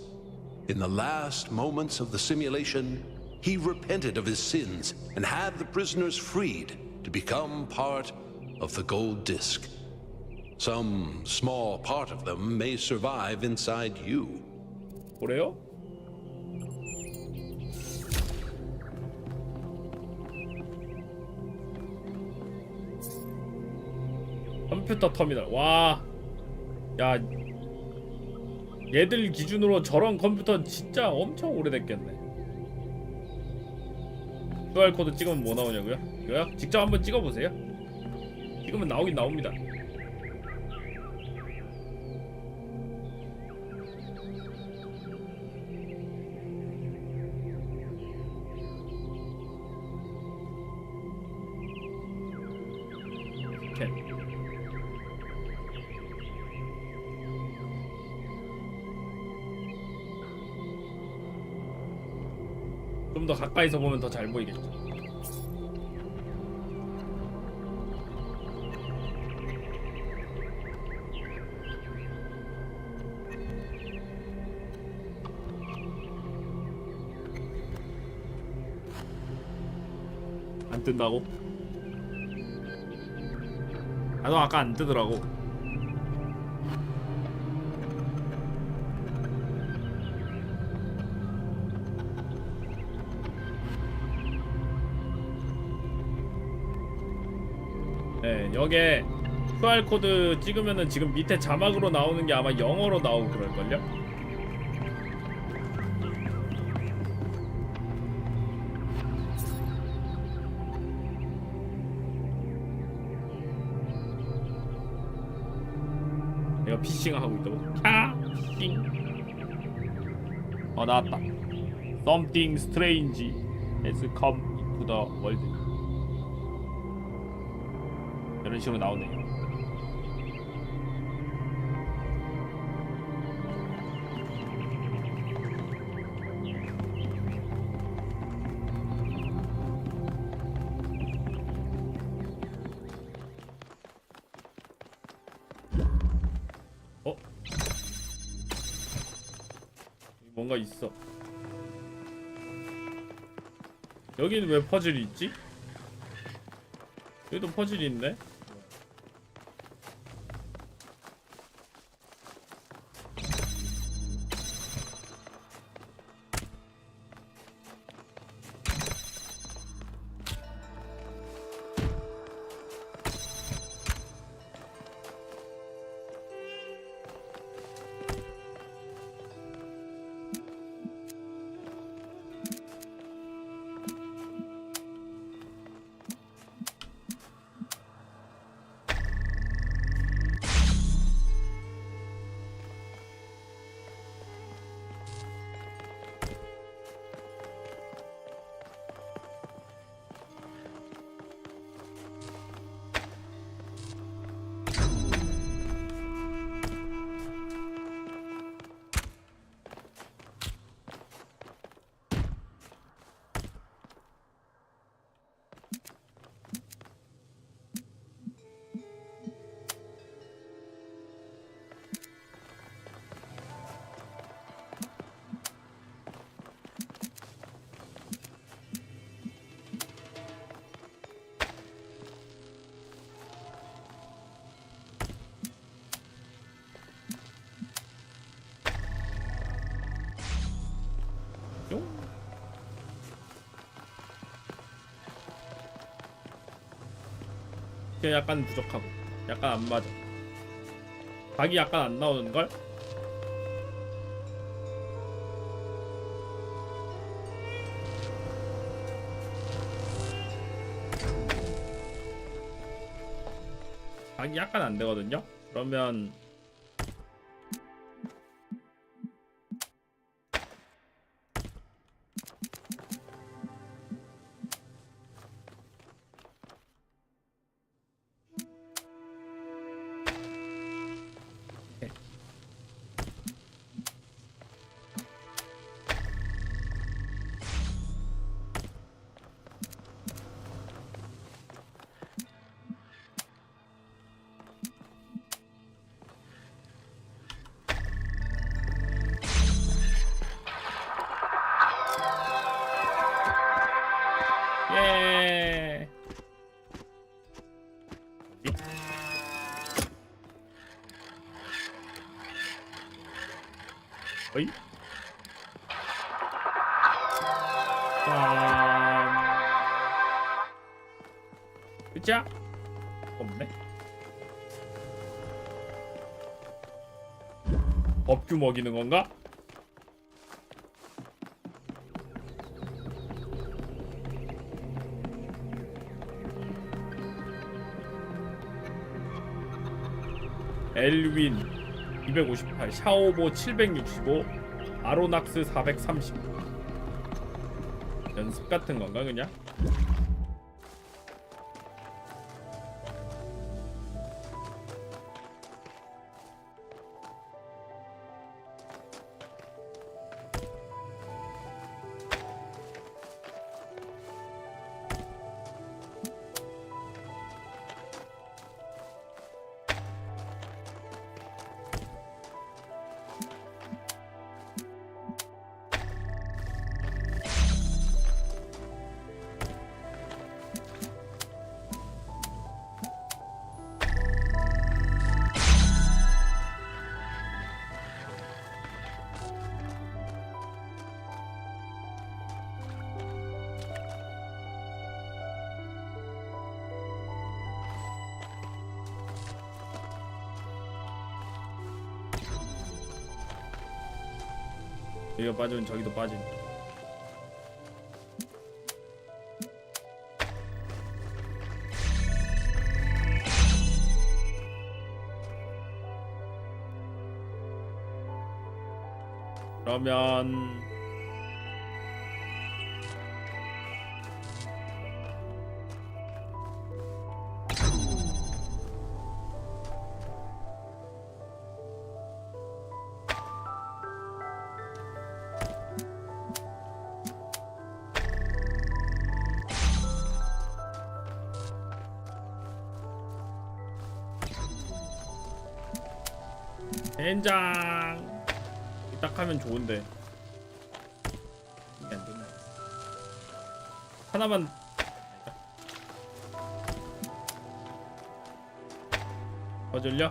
In the last moments of the simulation, he repented of his sins and had the prisoners freed to become part of the gold disc. Some small part of them may survive inside you. 그래요? 컴퓨터 터미널. 와, 야, 얘들 기준으로 저런 컴퓨터는 진짜 엄청 오래됐겠네. QR코드 찍으면 뭐 나오냐고요? 이거요? 직접 한번 찍어보세요. 찍으면 나오긴 나옵니다. 좀 더 가까이서 보면 더 잘 보이겠죠. 안 뜬다고? 나도 아까 안 뜨더라고. 네, 여기에 QR코드 찍으면은 지금 밑에 자막으로 나오는 게 아마 영어로 나오고 그럴걸요? 내가 피싱하고 있다고? 피싱. 나왔다. Something strange has come into the world. 이런 식으로 나오네요. 뭔가 있어. 여기는 왜 퍼즐이 있지? 여기도 퍼즐이 있네? 약간 부족하고 약간 안 맞아. 각이 약간 안 나오는걸? 각이 약간 안 되거든요? 그러면 예. 어이? 그자? 없네. 법규 먹이는 건가? 엘윈 258, 샤오보 765, 아로낙스 430. 연습 같은 건가 그냥? 여기가 빠지면 저기도 빠지는. 그러면 젠장 딱 하면 좋은데 이게 안 되네. 하나만 퍼즐려?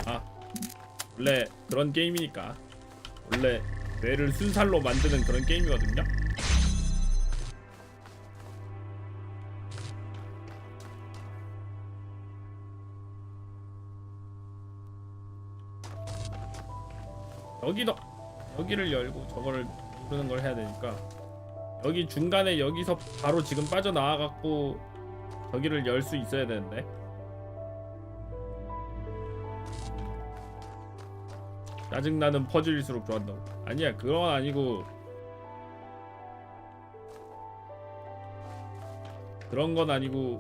아 원래 그런 게임이니까 원래 뇌를 순살로 만드는 그런 게임이거든요. 여기를 열고 저거를 누르는 걸 해야 되니까 여기 중간에 여기서 바로 지금 빠져나와갖고 저기를 열 수 있어야 되는데 짜증나는 퍼즐일수록 좋아한다고. 아니야 그건 아니고 그런 건 아니고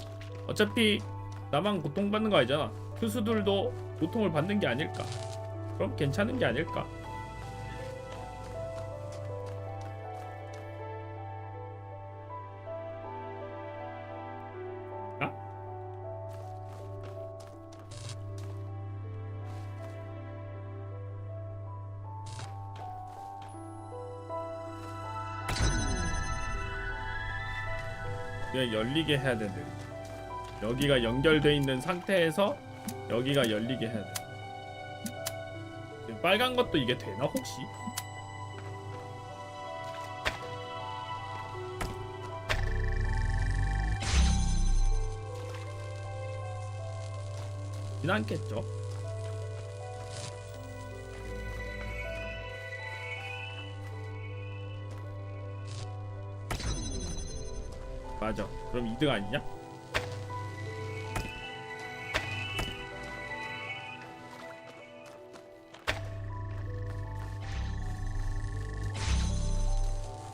어차피 나만 고통받는 거 아니잖아. 투수들도 고통을 받는 게 아닐까. 그럼 괜찮은 게 아닐까. 그냥 열리게 해야 되는데 여기가 연결돼 있는 상태에서 여기가 열리게 해야 돼. 빨간 것도 이게 되나 혹시? 지나겠죠? 맞아. 그럼 2등 아니냐?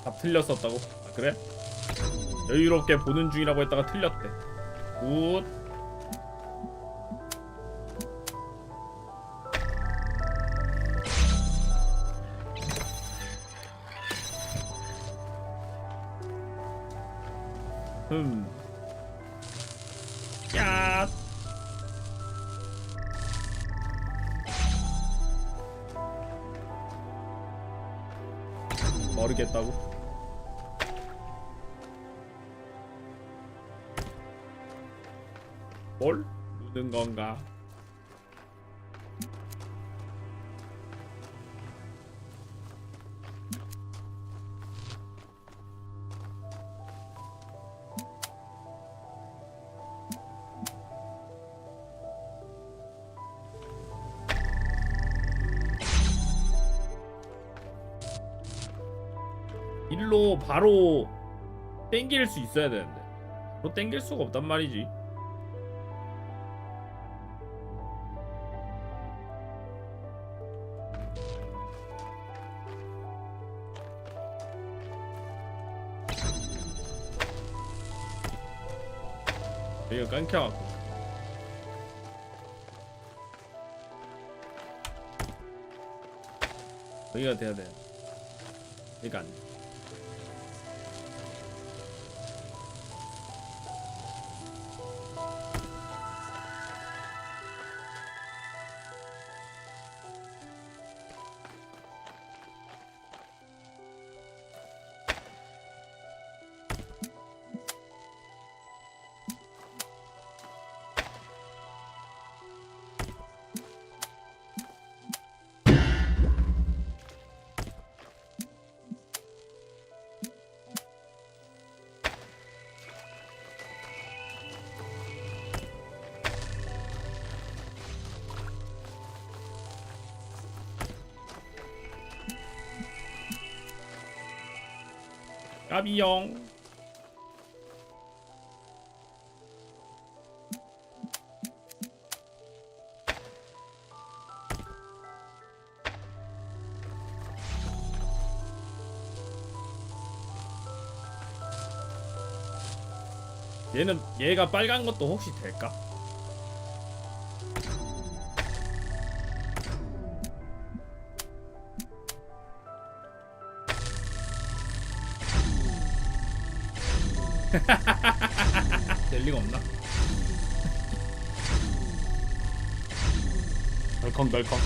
다 틀렸었다고? 아 그래? 여유롭게 보는 중이라고 했다가 틀렸대. 굿. 야. 모르겠다고? 뭘 누는 건가? 일로 바로 땡길 수 있어야 되는데 바로 땡길 수가 없단 말이지. 여기가 깡켜갖고 여기가 돼야 돼. 여기가 안 돼. 까비용. 얘가 빨간 것도 혹시 될까? 될 리가 없나? 덜컹덜컹.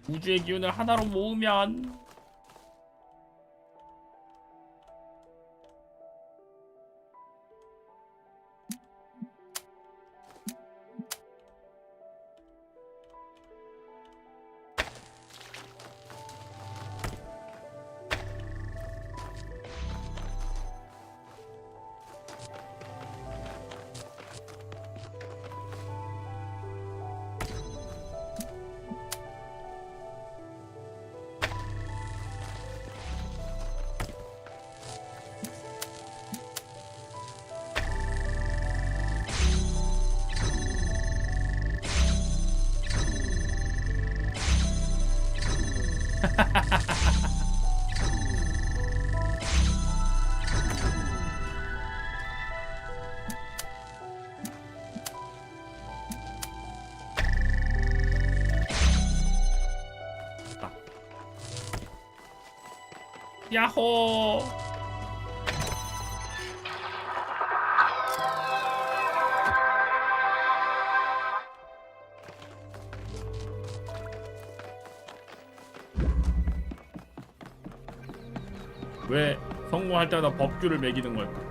우주의 기운을 하나로 모으면 야호. 왜 성공할 때마다 법규를 매기는 걸까?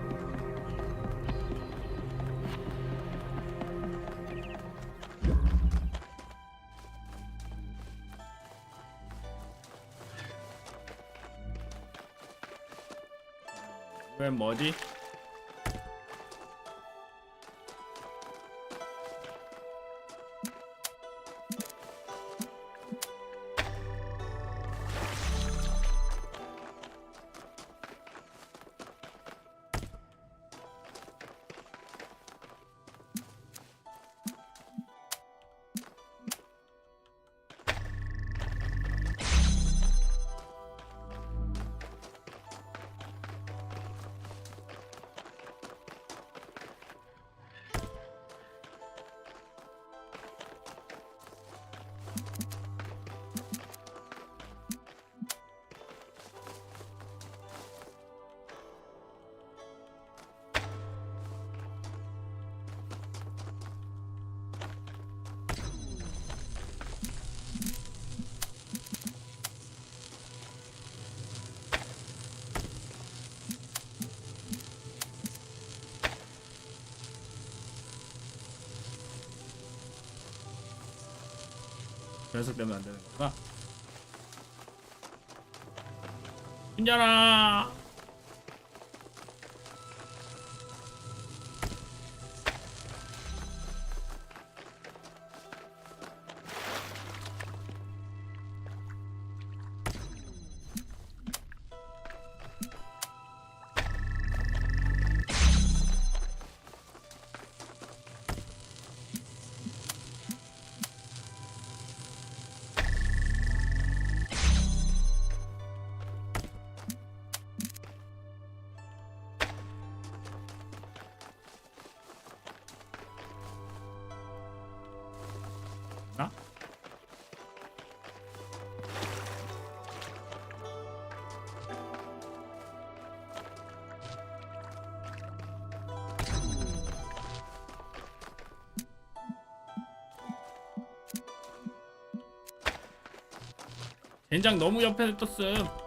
왜 뭐지? 변속되면 안 되는 거구나. 신년아. 나? 젠장 너무 옆에 떴음.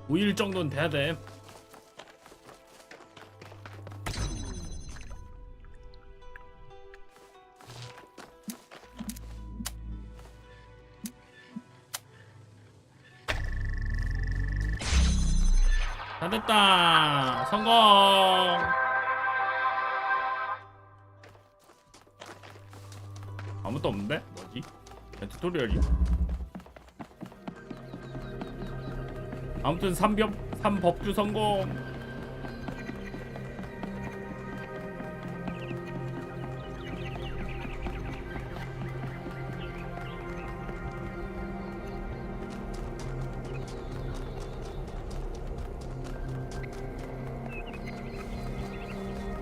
(5일) 정도는 돼야 돼. 다 됐다. 성공. 아무것도 없는데? 뭐지? 튜토리얼이. 아무튼 3법주 성공.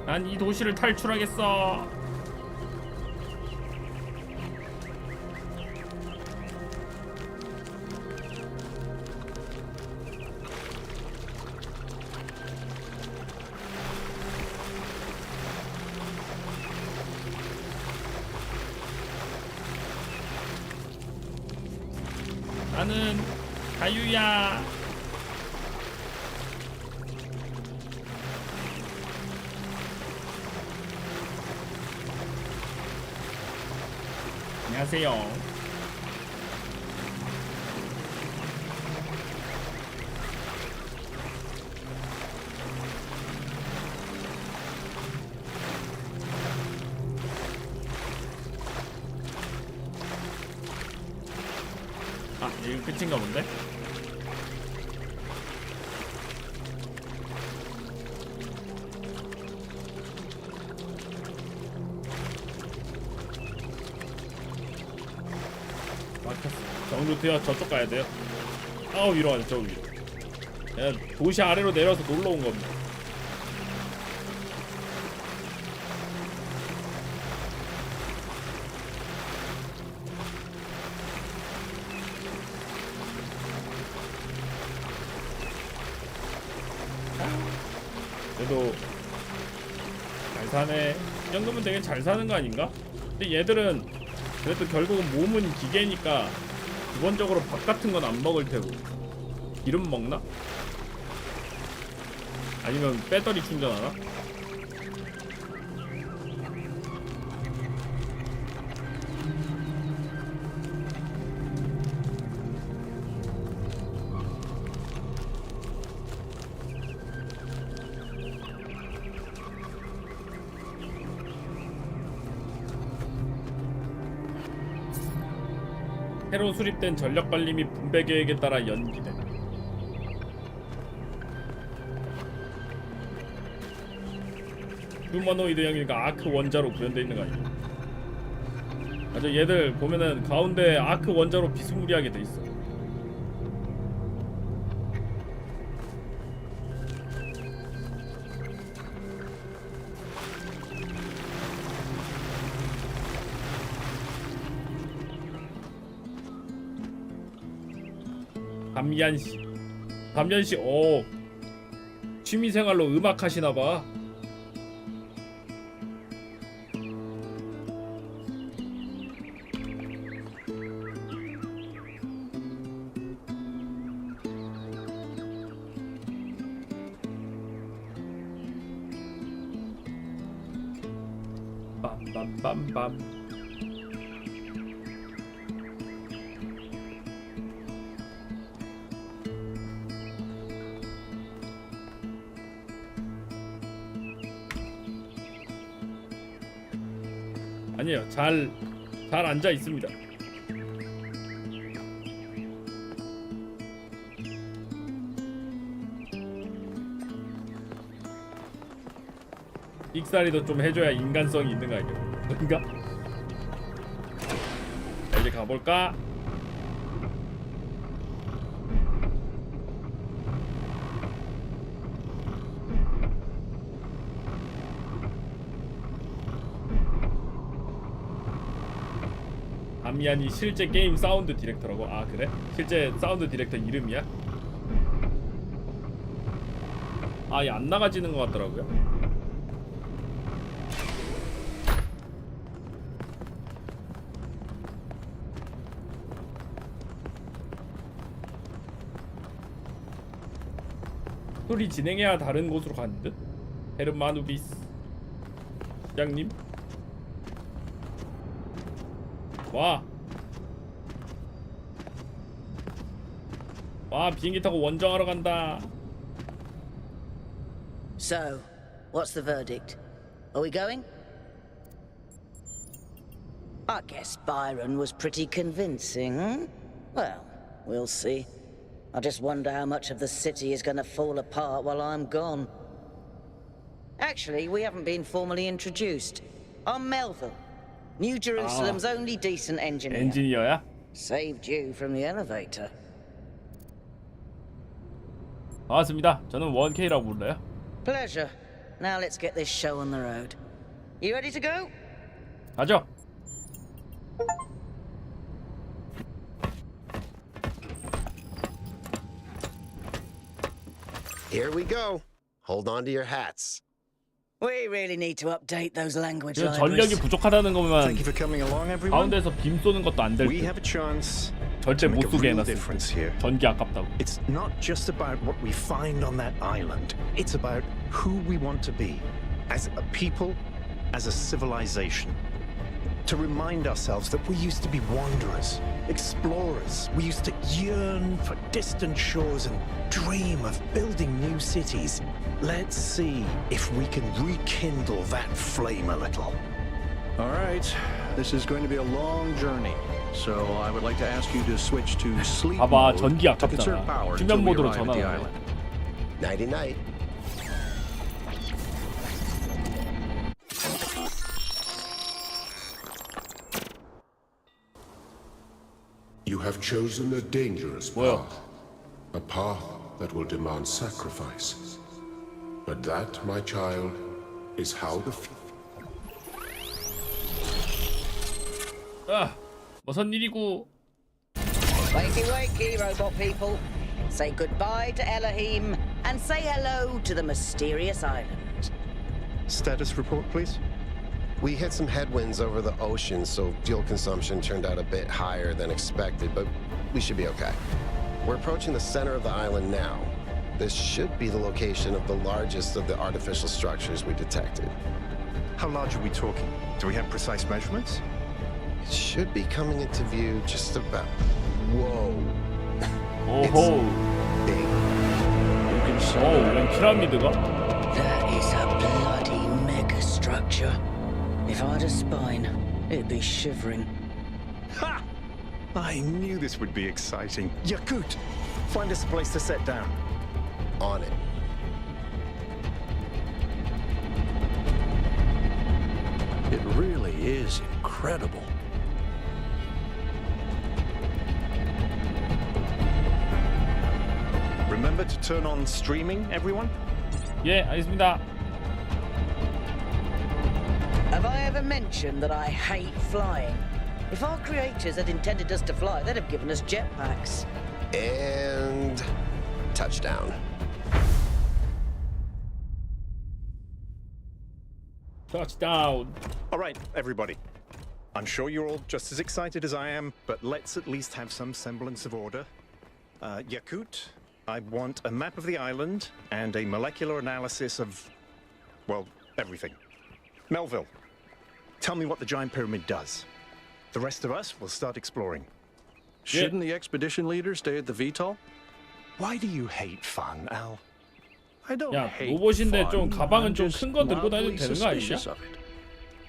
난 이 도시를 탈출하겠어. 나는 자유야. 안녕하세요. 아, 이거 끝인가 본데? 정루트야. 저쪽 가야 돼요. 위로 가자. 저 위로. 그냥 도시 아래로 내려서 놀러 온 겁니다. 그래도 잘 사네. 이 정도면 되게 잘 사는 거 아닌가? 근데 얘들은 그래도 결국은 몸은 기계니까 기본적으로 밥 같은 건 안 먹을 테고. 기름 먹나? 아니면 배터리 충전하나? 새로 수립된 전력관리 및 분배 계획에 따라 연기됨. 휴머노이드 형이니까 아크 원자로 구현되어 있는 거 아니야? 맞아, 얘들 보면은 가운데 아크 원자로 비스무리하게 돼 있어. 담연씨, 취미생활로 음악 하시나봐. 빰빰빰빰. 아니에요. 잘 앉아 있습니다. 익살이도 좀 해줘야 인간성이 있는 거 아니에요? 그런가? 자, 이제 가볼까? 담미안이 실제 게임 사운드 디렉터라고? 아 그래? 실제 사운드 디렉터 이름이야? 아예 안 나가지는 것 같더라고요. 스토리 진행해야 다른 곳으로 가는 듯? 헤르마누비스 시장님? 와 비행기 타고 원정하러 간다. So, what's the verdict? Are we going? I guess Byron was pretty convincing, hmm? Well, we'll see. I just wonder how much of the city is going to fall apart while I'm gone. Actually, we haven't been formally introduced. I'm Melville, New Jerusalem's only decent engineer. 엔지니어야? Saved you from the elevator. 반갑습니다. 저는 1K라고 불러요. Pleasure. Now let's get this show on the road. You ready to go? 가죠. Here we go. Hold on to your hats. We really need to update those language 전력이 libraries. 부족하다는 거면 Thank you for coming along, everyone. 가운데서 빔 쏘는 것도 안 될 We 듯. have a chance 절대 to make 못 a 쏘게 real 해놨어. difference here. 전기 아깝다고. It's not just about what we find on that island. It's about who we want to be as a people, as a civilization. To remind ourselves that we used to be wanderers, explorers. We used to yearn for distant shores and dream of building new cities. Let's see if we can rekindle that flame a little. All right, this is going to be a long journey. So I would like to ask you to switch to sleep 봐봐, mode 전기 to conserve 아깝잖아. power 수면 until we 모드로 arrive at the 전환하네. island. Nighty night. You have chosen a dangerous 뭐야? path. A path that will demand sacrifice. But that, my child, is how the 아, 무슨 일이고? Wakey, wakey, robot people. Say goodbye to Elohim and say hello to the mysterious island. Status report, please. We hit some headwinds over the ocean, so fuel consumption turned out a bit higher than expected, but we should be okay. We're approaching the center of the island now. This should be the location of the largest of the artificial structures we detected. How large are we talking? Do we have precise measurements? It should be coming into view just about... Whoa. 오호. Big. 오, 웬 피라미드가? That is a bloody mega structure. If I had a spine, it'd be shivering. Ha! I knew this would be exciting. Yakut, find us a place to set down. On it. It really is incredible. Remember to turn on streaming, everyone? 예, 알겠습니다. Have I ever mentioned that I hate flying? If our creators had intended us to fly, they'd have given us jetpacks. And... touchdown. touchdown. All right, everybody. I'm sure you're all just as excited as I am, but let's at least have some semblance of order. Yakut, I want a map of the island and a molecular analysis of, well, everything. Melville, tell me what the giant pyramid does. The rest of us will start exploring. Shouldn't the expedition leader stay at the VTOL? Why do you hate fun, Al? I don't 야, hate 로봇인데 좀 fun. 가방은 I'm 좀 just 큰 거 들고 다녀도 mildly 되는 거 아니냐? suspicious of it.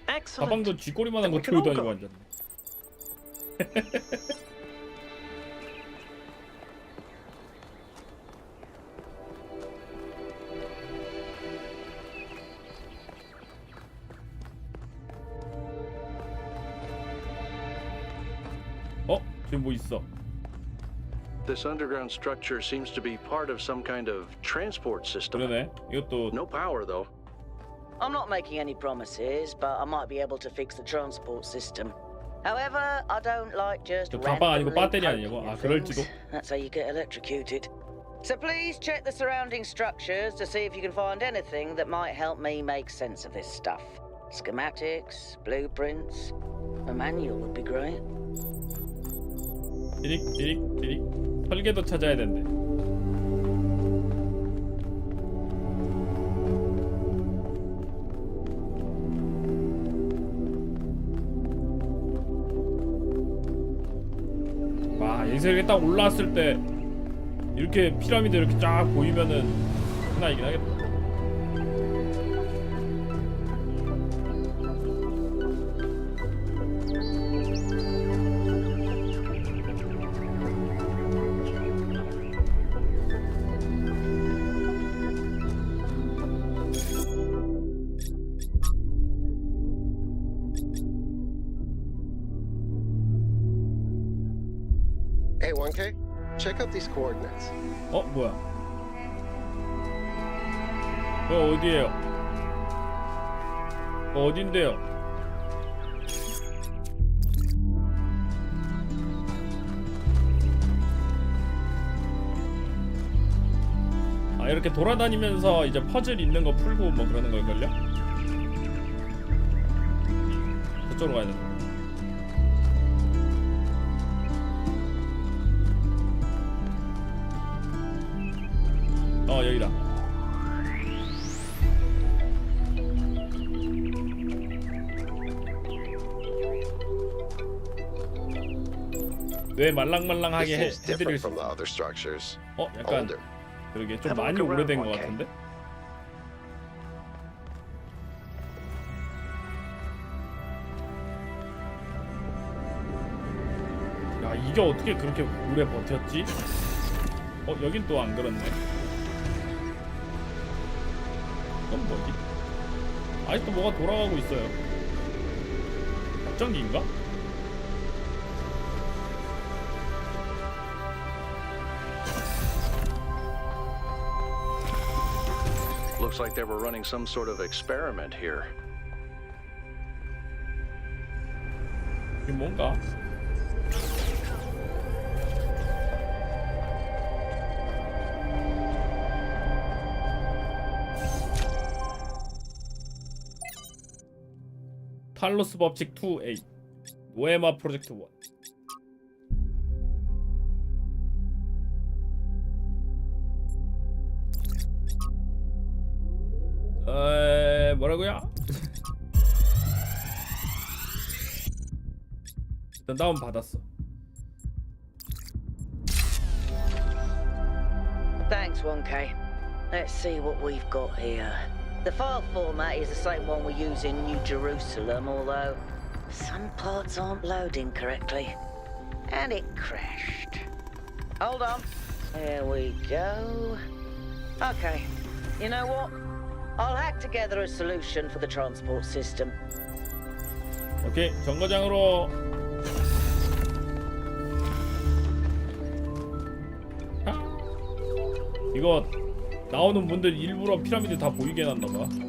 Excellent. 가방도 쥐꼬리만한 거 Then we can 들고 all 다니고 go. 앉았네. 어? 저기 뭐 있어? This underground structure seems to be part of some kind of transport system. 그러네. 이것도 No power, though. I'm not making any promises, but I might be able to fix the transport system. However, I don't like just 저 가방 아니고 randomly 배터리 아니고? poking 아, at 그럴지도. things. That's how you get electrocuted. So please check the surrounding structures to see if you can find anything that might help me make sense of this stuff. Schematics, blueprints, a manual would be great. 띠릭 설계도 찾아야 된대. 와, 여기서 이렇게 딱 올라왔을 때 이렇게 피라미드 이렇게 쫙 보이면은 장난 아니긴 하겠다. Hey, 1K, check out these coordinates. 뭐야? 어디에요? 어딘데요? 이렇게 돌아다니면서 이제 퍼즐 있는 거 풀고 뭐 그러는 걸걸요? 저쪽으로 가야 된다. 여기다. 왜 말랑말랑하게 해드릴 수 있어? 약간 그러게 좀 많이 오래된 것 같은데? 야, 이게 어떻게 그렇게 오래 버텼지? 여긴 또 안 그렇네. 이건 뭐지? 아직도 뭐가 돌아가고 있어요. 확정기인가? Looks like they were running some sort of experiment here. 이게 뭔가? 탈로스 법칙 2A 노에마 프로젝트 1. 뭐라고요? 일단 다운 받았어. Thanks, 1K. Let's see what we've got here. The file format is the same one we use in New Jerusalem, although some parts aren't loading correctly. And it crashed. Hold on. There we go. Okay. You know what? I'll hack together a solution for the transport system. 오케이, 정거장으로. 이거 나오는 분들 일부러 피라미드 다 보이게 해놨나봐.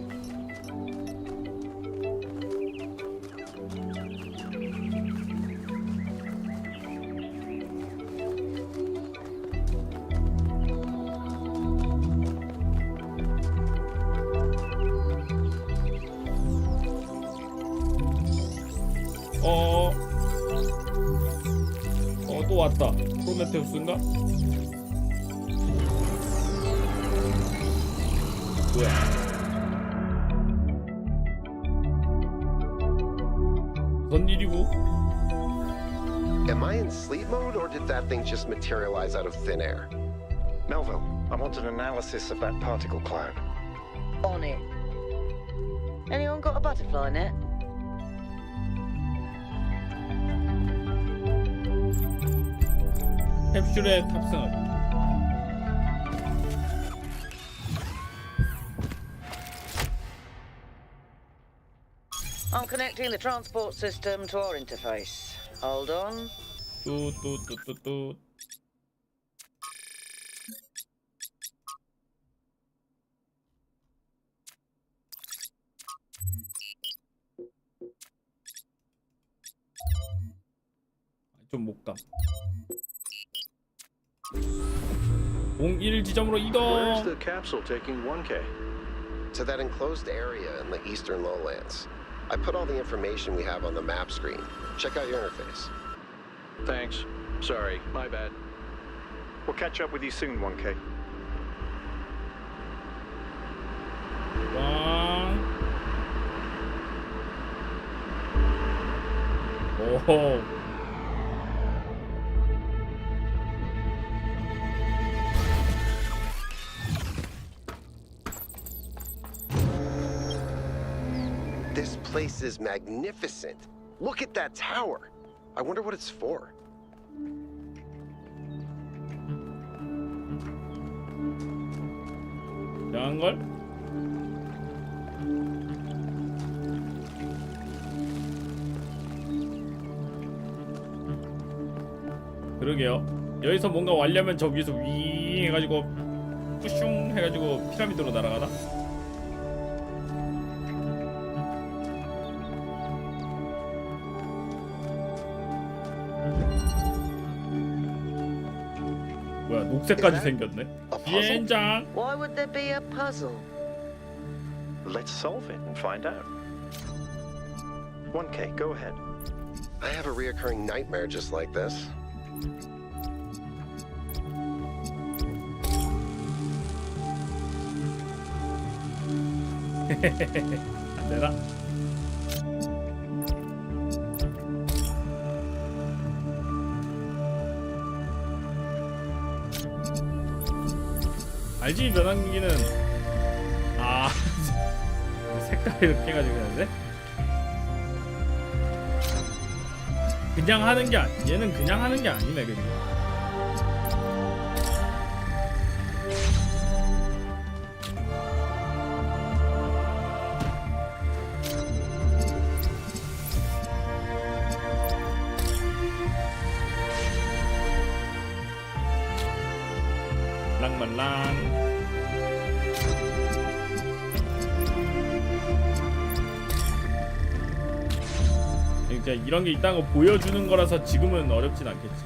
또 왔다. 프로메테우스인가? 뭐야? 무슨 일이고? Am I in sleep mode, or did that thing just materialize out of thin air? Melville, I want an analysis of that particle cloud. On it. Anyone got a butterfly net? 캡슐에 탑승하기. I'm connecting the transport system to our interface. Hold on. 뚜뚜뚜뚜뚜. 좀 못감. 01 지점으로 이동. Where's the capsule taking 1K? To that enclosed area in the eastern lowlands. I put all the information we have on the map screen. Check out your interface. Thanks. Sorry, my bad. We'll catch up with you soon, 1K. 오호. This place is magnificent. Look at that tower. I wonder what it's for. 이상한 걸? 그러게요. 여기서 뭔가 완료하면 저 위에서 윙 해가지고 뿌슝 해가지고 피라미드로 날아가나? 뭐야 녹색까지 생겼네. 비엔장. Why would there be a puzzle? Let's solve it and find out. 1K, go ahead. I have a reoccurring nightmare just like this. 안 되나? RGB 변환기는 아 색깔이 이렇게 해가지고 하는데 그냥 하는 게 얘는 그냥 하는 게 아니네 그냥. 말랑말랑. 그러니까 이런 게 있다는 거 보여주는 거라서 지금은 어렵진 않겠지.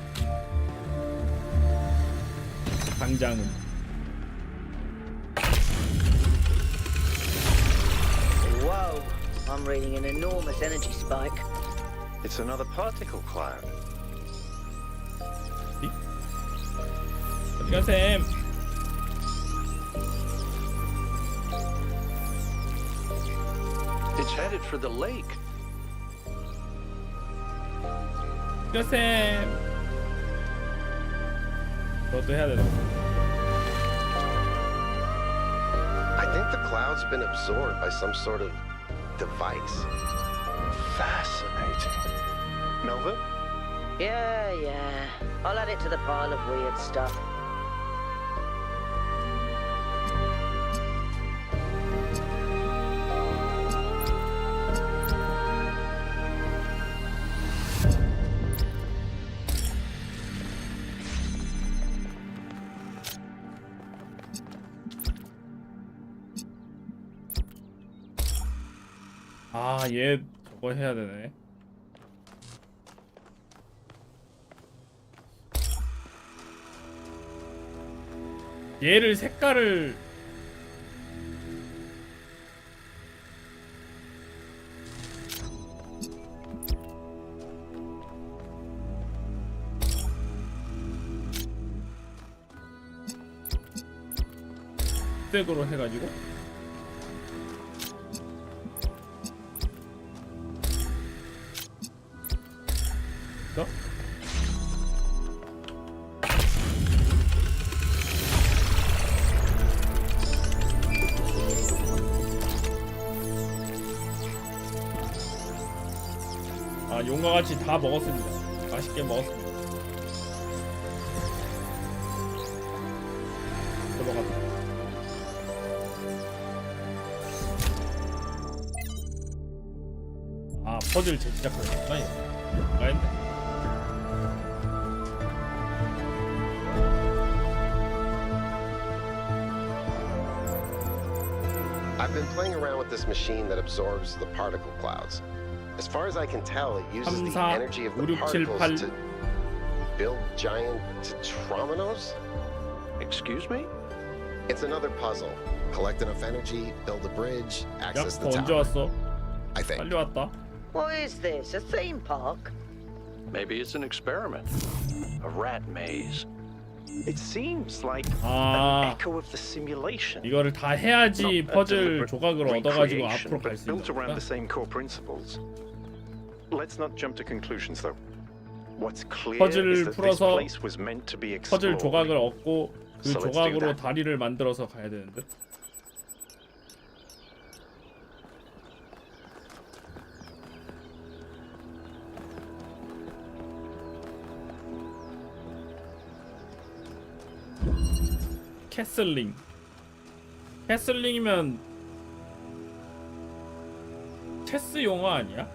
당장은. Whoa, I'm reading an enormous energy spike. It's another particle cloud. 어디가 쌤? It's headed for the lake. 어디가 쌤? 그것도 해야 되나? I think the cloud's been absorbed by some sort of device. Fascinating. Nova? Yeah. I'll add it to the pile of weird stuff. 아, 얘 저거 해야 되네. 얘를 색깔을 색으로 해가지고 아, 용과 같이 다 먹었습니다. 맛있게 먹었습니다. 들어갔다. 아, 퍼즐 재시작하셨구나. 뭔가 했네. I've been playing around with this machine that absorbs the particle clouds. As far as I can tell, it uses the energy of the particles to build giant tetrominos? Excuse me? It's another puzzle. Collect enough energy, build a bridge, access the 언제 tower. 왔어? I think. 빨리 왔다. What is this? A theme park? Maybe it's an experiment. A rat maze. It seems like 아, an echo of the simulation. 이거를 다 해야지 Not a 퍼즐 deliberate 조각을 얻어가지고 recreation, 앞으로 갈 but 수 built around 있는 the same core principles. Let's not jump to conclusions, though. What's clear 퍼즐을 is that this 풀어서 place was meant to be 퍼즐 explored. 조각을 얻고 그 So let's do 조각으로 that. 다리를 만들어서 가야 되는데. 캐슬링. 캐슬링이면 체스 용어 아니야?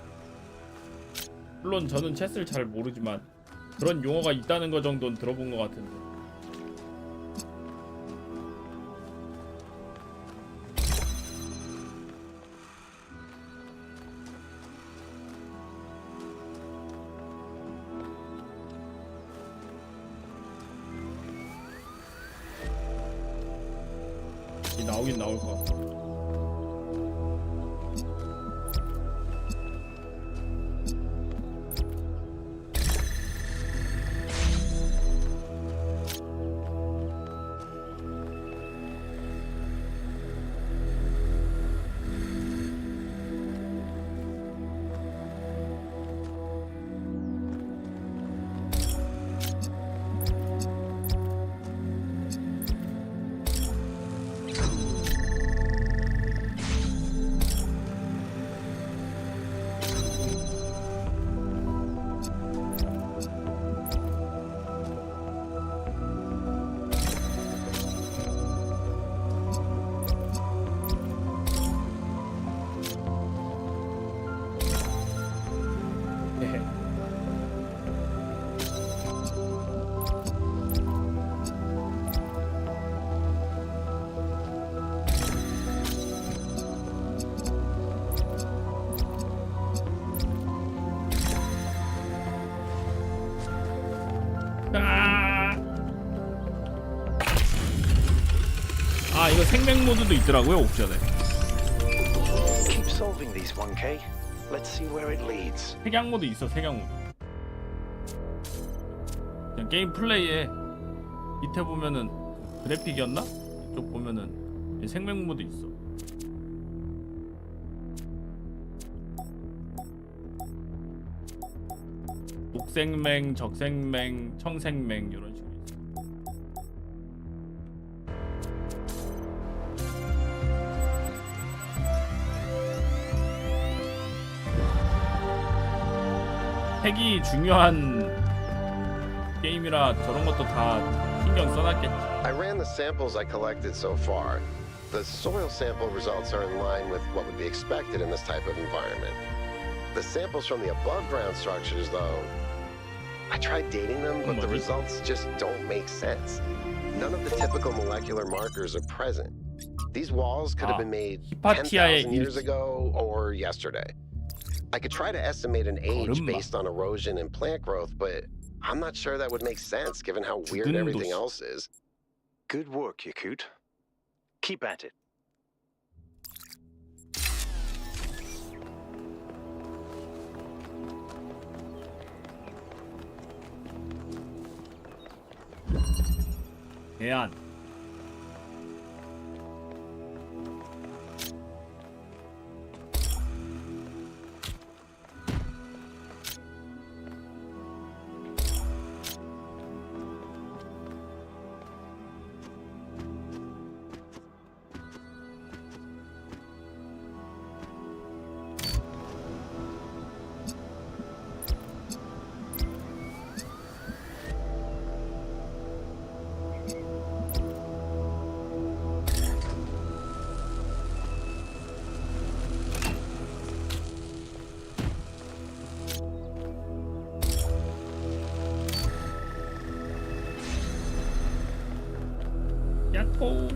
물론 저는 체스를 잘 모르지만 그런 용어가 있다는 거 정도는 들어본 것 같은데. 나오긴 나올 것 같아. 아 이거 생명 모드도 있더라고요 옵션에. Keep solving these 1K. Let's see where it leads. 색양 모드 있어 색양 모드. 그냥 게임 플레이에 밑에 보면은 그래픽이었나? 이쪽 보면은 생명 모드 있어. 녹생맹, 적생맹, 청생맹 이런 식으로 있어. 색이 중요한 게임이라 저런 것도 다 신경 써놨겠지. I ran the samples I collected so far. The soil sample results are in line with what would be expected in this type of environment. The samples from the above ground structures, though, I tried dating them, but the results just don't make sense. None of the typical molecular markers are present. These walls could have been made 10,000 years ago or yesterday. I could try to estimate an age based on erosion and plant growth, but I'm not sure that would make sense given how weird everything else is. Good work, Yakut. Keep at it. 대안. 야호.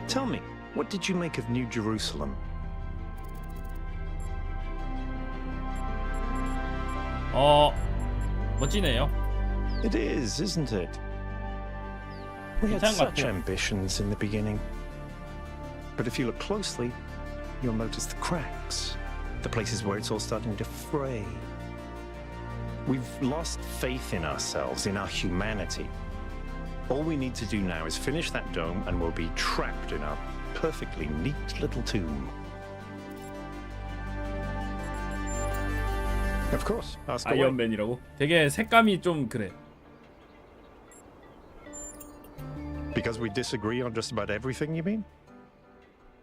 Tell me, what did you make of New Jerusalem? 멋지네요. It is, isn't it? We had such ambitions in the beginning. But if you look closely, you'll notice the cracks, the places where it's all starting to fray. We've lost faith in ourselves, in our humanity. All we need to do now is finish that dome and we'll be trapped in our perfectly neat little tomb. Of course, ask away. 아이언맨이라고? 되게 색감이 좀 그래. Because we disagree on just about everything, you mean?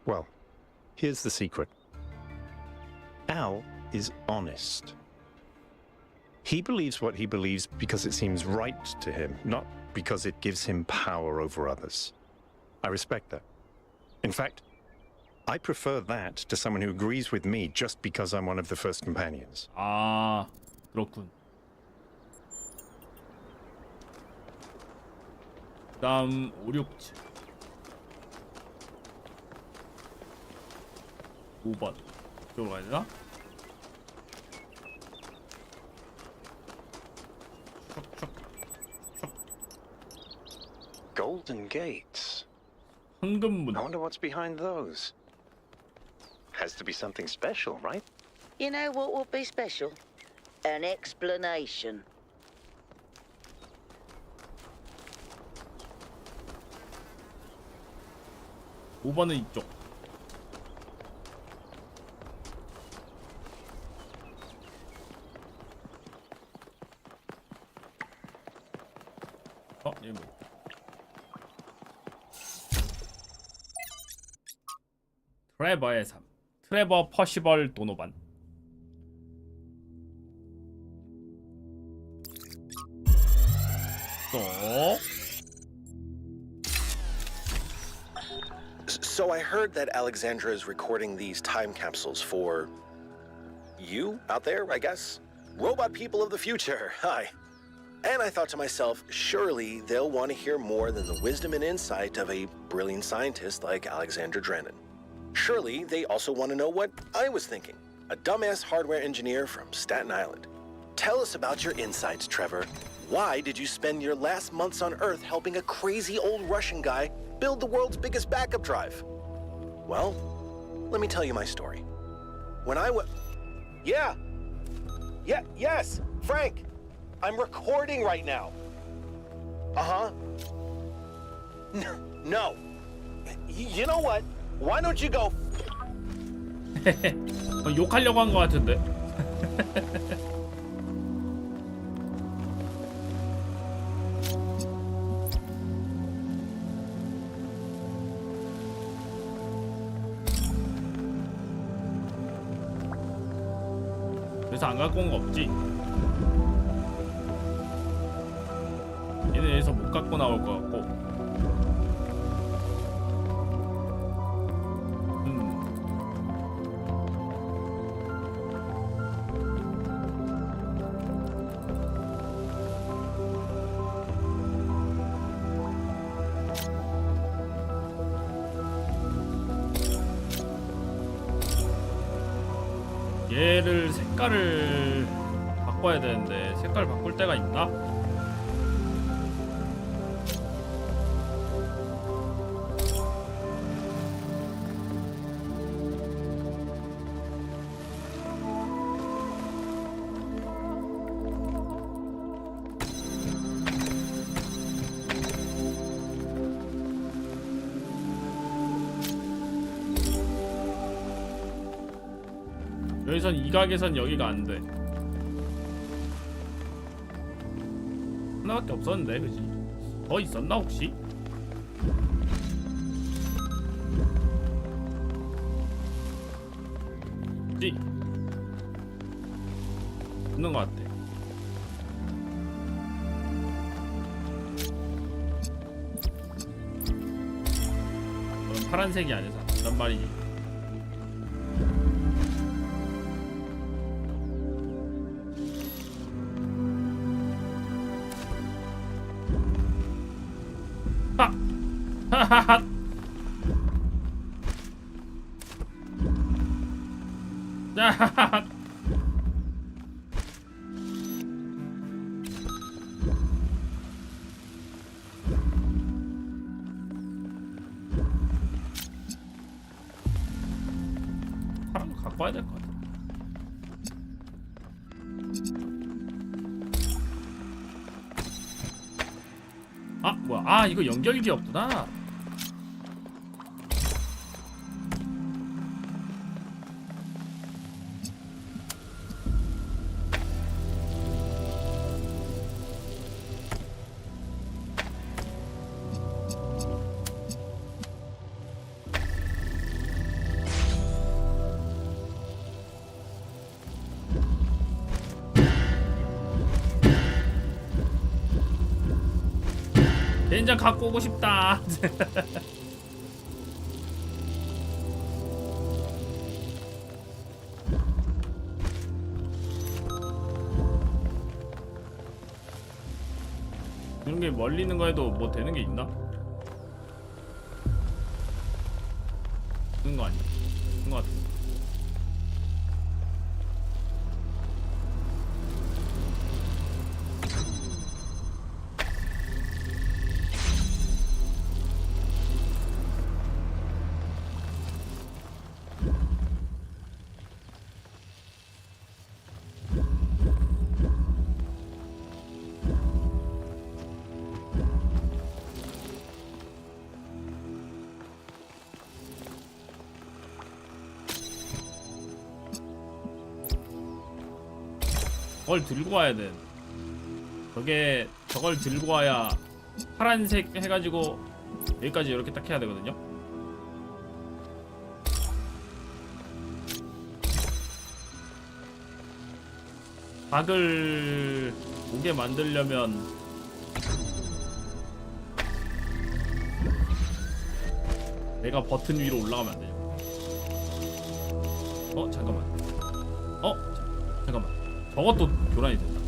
Well, here's the secret. Al is honest. He believes what he believes because it seems right to him, not because it gives him power over others. I respect that. In fact, I prefer that to someone who agrees with me just because I'm one of the first companions. 아, 그렇군. 다음 5, 6, 7 5번 이쪽으로 가야 되나? Golden gates. 황금문. I wonder what's behind those. Has to be something special, right? You know what would be special? An explanation. (5번은) 이쪽. 여기 뭐 트레버의 삶. 트레버 퍼시벌 도노반. 또 So I heard that Alexandra is recording these time capsules for you out there, I guess? Robot people of the future, hi. And I thought to myself, surely they'll want to hear more than the wisdom and insight of a brilliant scientist like Alexandra Drennan. Surely they also want to know what I was thinking, a dumbass hardware engineer from Staten Island. Tell us about your insights, Trevor. Why did you spend your last months on Earth helping a crazy old Russian guy build the world's biggest backup drive? Well, let me tell you my story. When I was... Yes, Frank! I'm recording right now. Uh-huh. No. You know what? Why don't you go... 욕하려고 한 것 같은데. 그래서 안 갖고 온 거 없지? 얘는 여기서 못 갖고 나올 것 같고. 얘를 색깔을 바꿔야 되는데 색깔 바꿀 때가 있나? 여기선 이 각에선 여기가 안 돼. 하나밖에 없었는데, 그지? 더 있었나 혹시? 그지? 없는 것 같아. 그럼 파란색이 아니잖아. 난 말이지. 파란 거 갖고 와야 될 것 같아. 아 뭐야? 아 이거 연결기였구나. 젠장 갖고 오고 싶다. 이런 게 멀리 있는 거에도 뭐 되는 게 있나? 있는 거 아니야? 있는 거 같은데. 저걸 들고 와야 돼. 저걸 들고 와야 파란색 해가지고 여기까지 이렇게 딱 해야 되거든요. 박을 오게 만들려면 내가 버튼 위로 올라가면 안 돼요. 잠깐만. 잠깐만. 저것도 교란이 된다.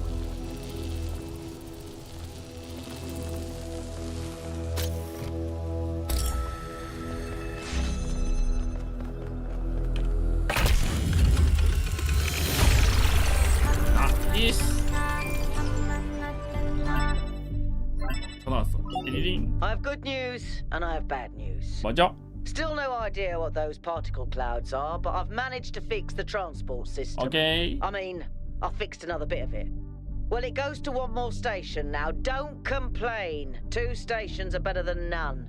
전화 왔어. 띠리링. I have good news and I have bad news. 맞아? Still no idea what those particle clouds are, but I've managed to fix the transport system. Okay. I mean, I fixed another bit of it. Well, it goes to one more station now. Don't complain. 2 stations are better than none.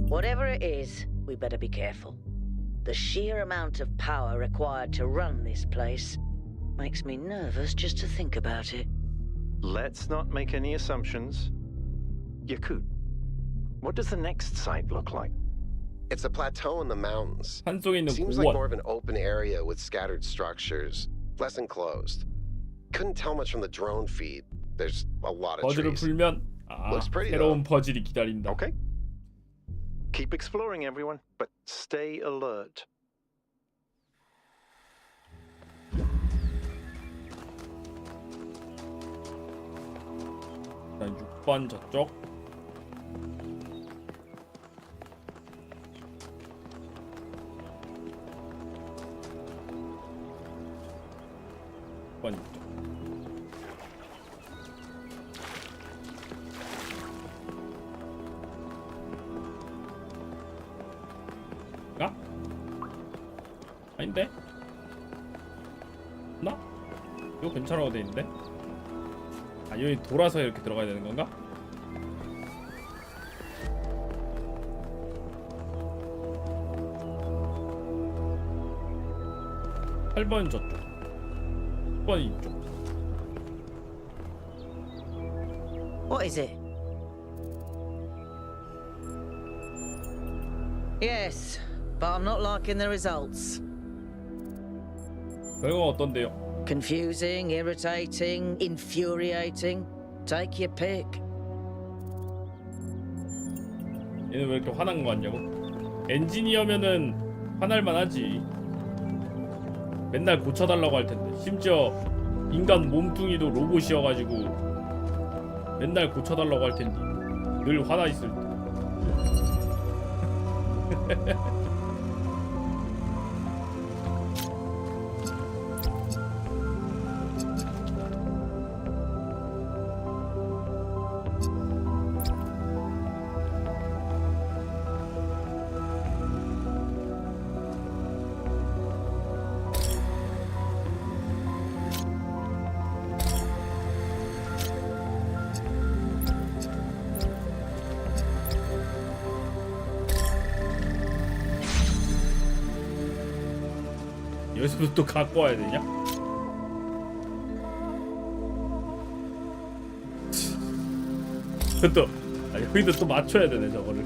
Whatever it is, we better be careful. The sheer amount of power required to run this place makes me nervous just to think about it. Let's not make any assumptions. Yakut, what does the next site look like? It's a plateau in the mountains. 산속에 있는 Seems like 고원. more of an open area with scattered structures, less enclosed. Couldn't tell much from the drone feed. There's a lot of 퍼즐을 trees. 풀면 Looks pretty, 새로운 퍼즐이 기다린다. Okay. Keep exploring, everyone, but stay alert. 일단 6번 저쪽. 6번 이쪽. 가? 아닌데? 나? 이거 괜찮아도 돼 있는데? 아 여기 돌아서 이렇게 들어가야 되는 건가? (8번) 저쪽 6번 이쪽. What is it? Yes, but I'm not liking the results. 결과가 어떤데요? Confusing, irritating, infuriating. Take your pick. 얘는 왜 이렇게 화난 거 같냐고? 엔지니어면은 화날만 하지. 맨날 고쳐달라고 할 텐데. 심지어 인간 몸뚱이도 로봇이어가지고 맨날 고쳐달라고 할 텐데 늘 화나 있을 때. 여기서도 또 갖고 와야 되냐? 그것도 여기도 또 맞춰야 되네 저거를.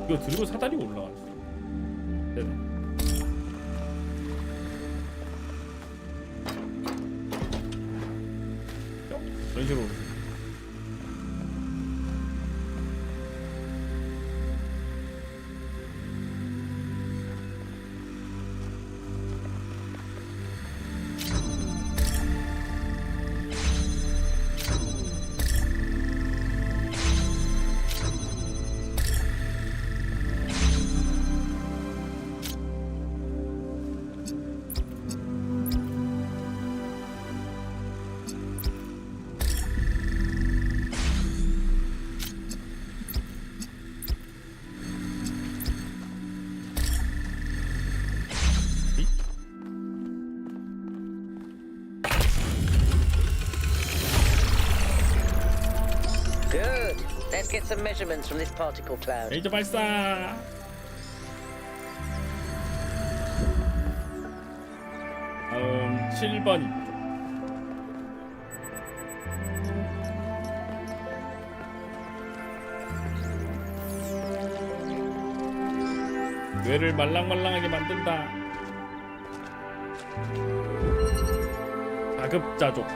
이거 들고 사다리 올라가지. 네네. 이런 식으로. Good. Let's get some measurements from this particle cloud. 레이저 발사. 다음 7번. 뇌를 말랑말랑하게 만든다. 자급자족.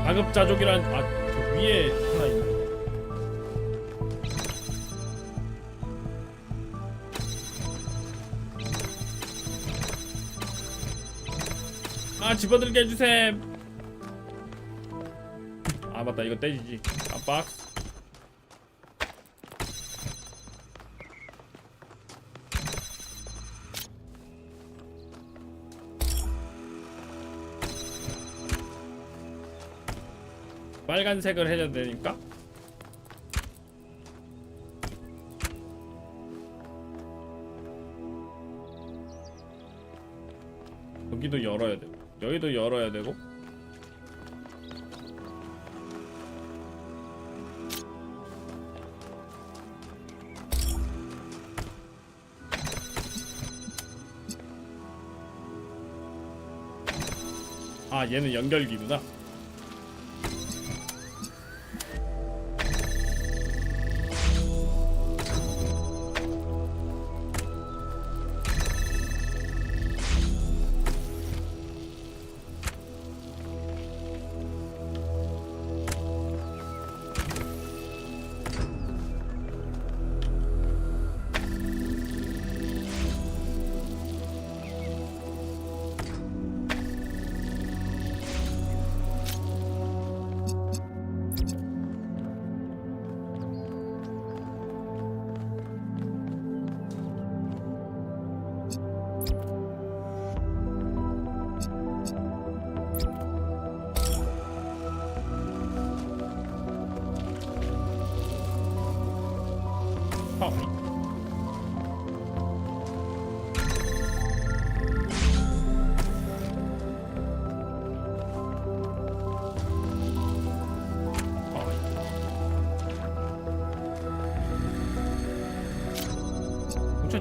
자급자족이란 저 위에 하나 있네. 집어들게 해주셈. 맞다, 이거 떼지지. 박스. 빨간색을 해야 되니까. 여기도 열어야 되고, 여기도 열어야 되고. 얘는 연결기구나.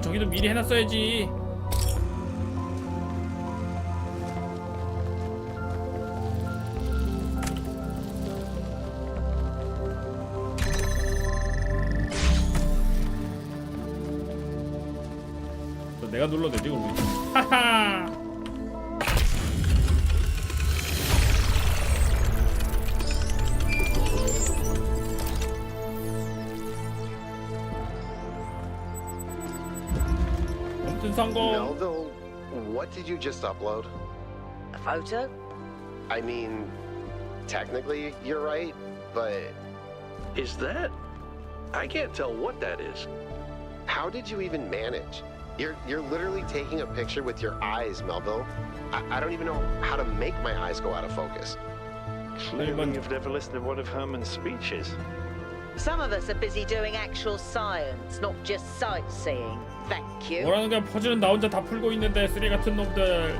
저기도 미리 해놨어야지. 내가 눌러도 되지 그러면. 하하. Melville, what did you just upload? A photo? I mean, technically you're right, but... Is that? I can't tell what that is. How did you even manage? You're literally taking a picture with your eyes, Melville. I don't even know how to make my eyes go out of focus. Clearly you've never listened to one of Herman's speeches. Some of us are busy doing actual science, not just sightseeing. Thank you. 뭐라는 거야? 퍼즐은 나 혼자 다 풀고 있는데 쓰레기 같은 놈들.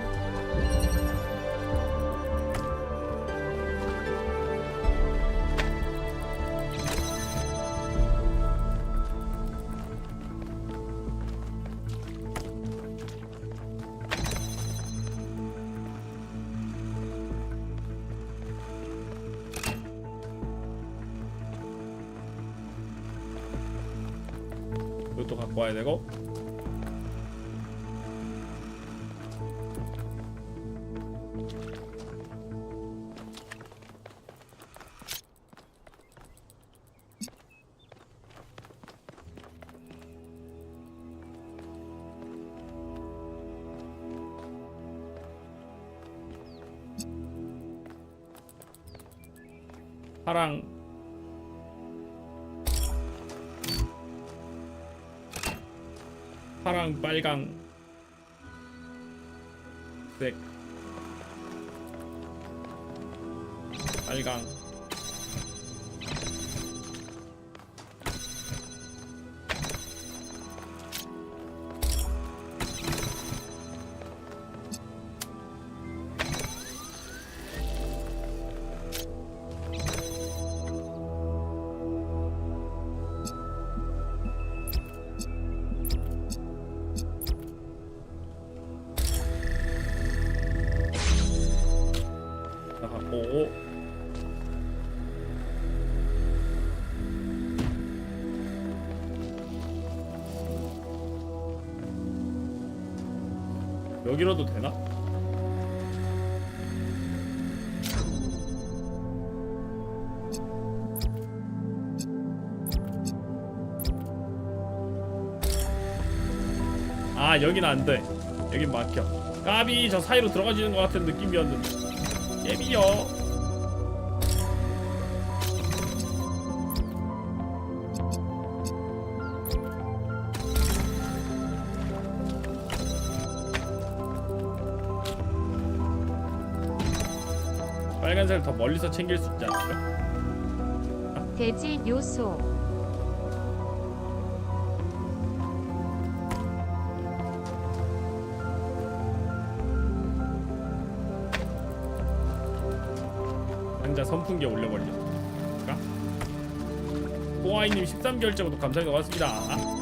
이것도 갖고 와야 되고. 파랑 빨강 색 빨강 나가고 여기로도 되나? 아 여긴 안돼. 여긴 막혀. 까비 저 사이로 들어가지는 것 같은 느낌이었는데 예비요. 빨간색을 더 멀리서 챙길 수 있지 않을까? 대지 요소. 상자 선풍기에 올려버릴까? 꼬아이님 13개월째 구독 감사합니다. 고맙습니다.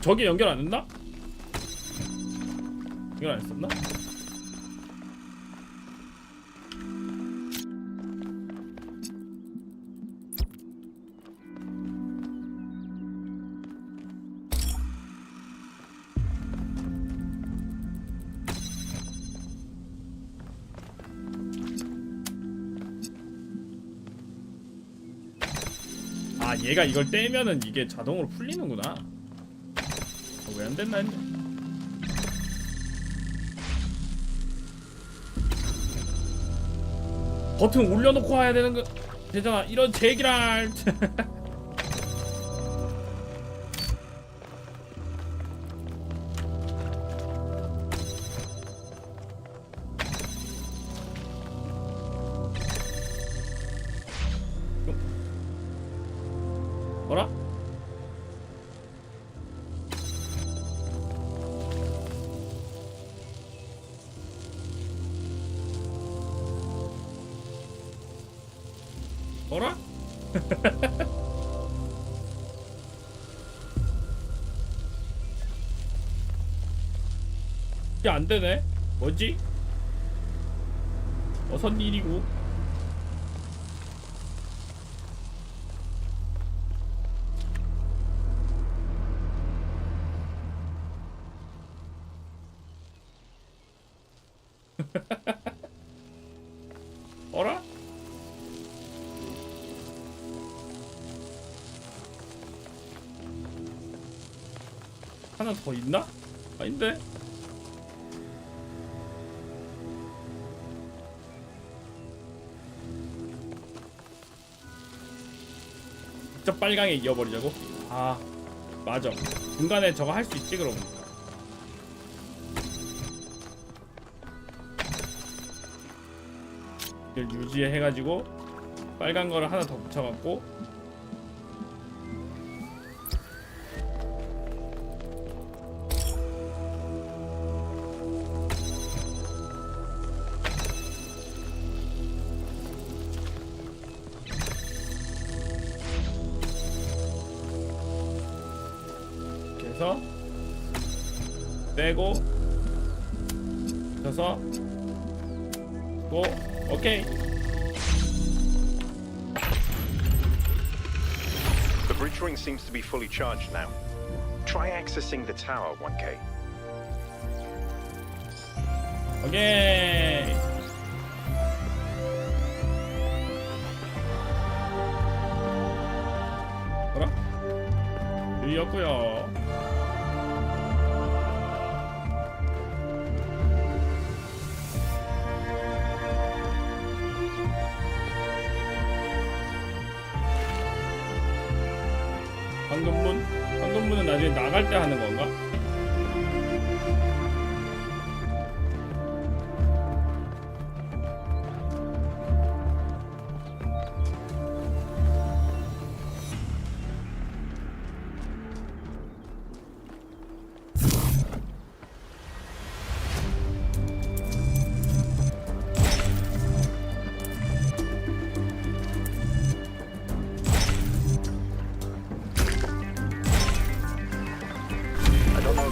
저기 연결 안 했나? 연결 안 했었나? 아 얘가 이걸 떼면은 이게 자동으로 풀리는구나. 왜 안 됐나 했네. 버튼 올려놓고 와야 되는 거 되잖아. 이런 제기랄. 뭐라? 뭐라? 이게 안 되네. 뭐지? 어선 일이고. 어라? 하나 더 있나? 아닌데? 직접 빨강에 이어버리자고? 아 맞아. 중간에 저거 할 수 있지 그럼. 이걸 유지해가지고 빨간 거를 하나 더 붙여갖고 이렇게 해서 빼고 붙여서 고 오케이. The bridge ring seems to be fully charged now. Try accessing the tower, 1K. 오케이. 뭐라? 여기였고요. 황금문은 나중에 나갈 때 하는 건가?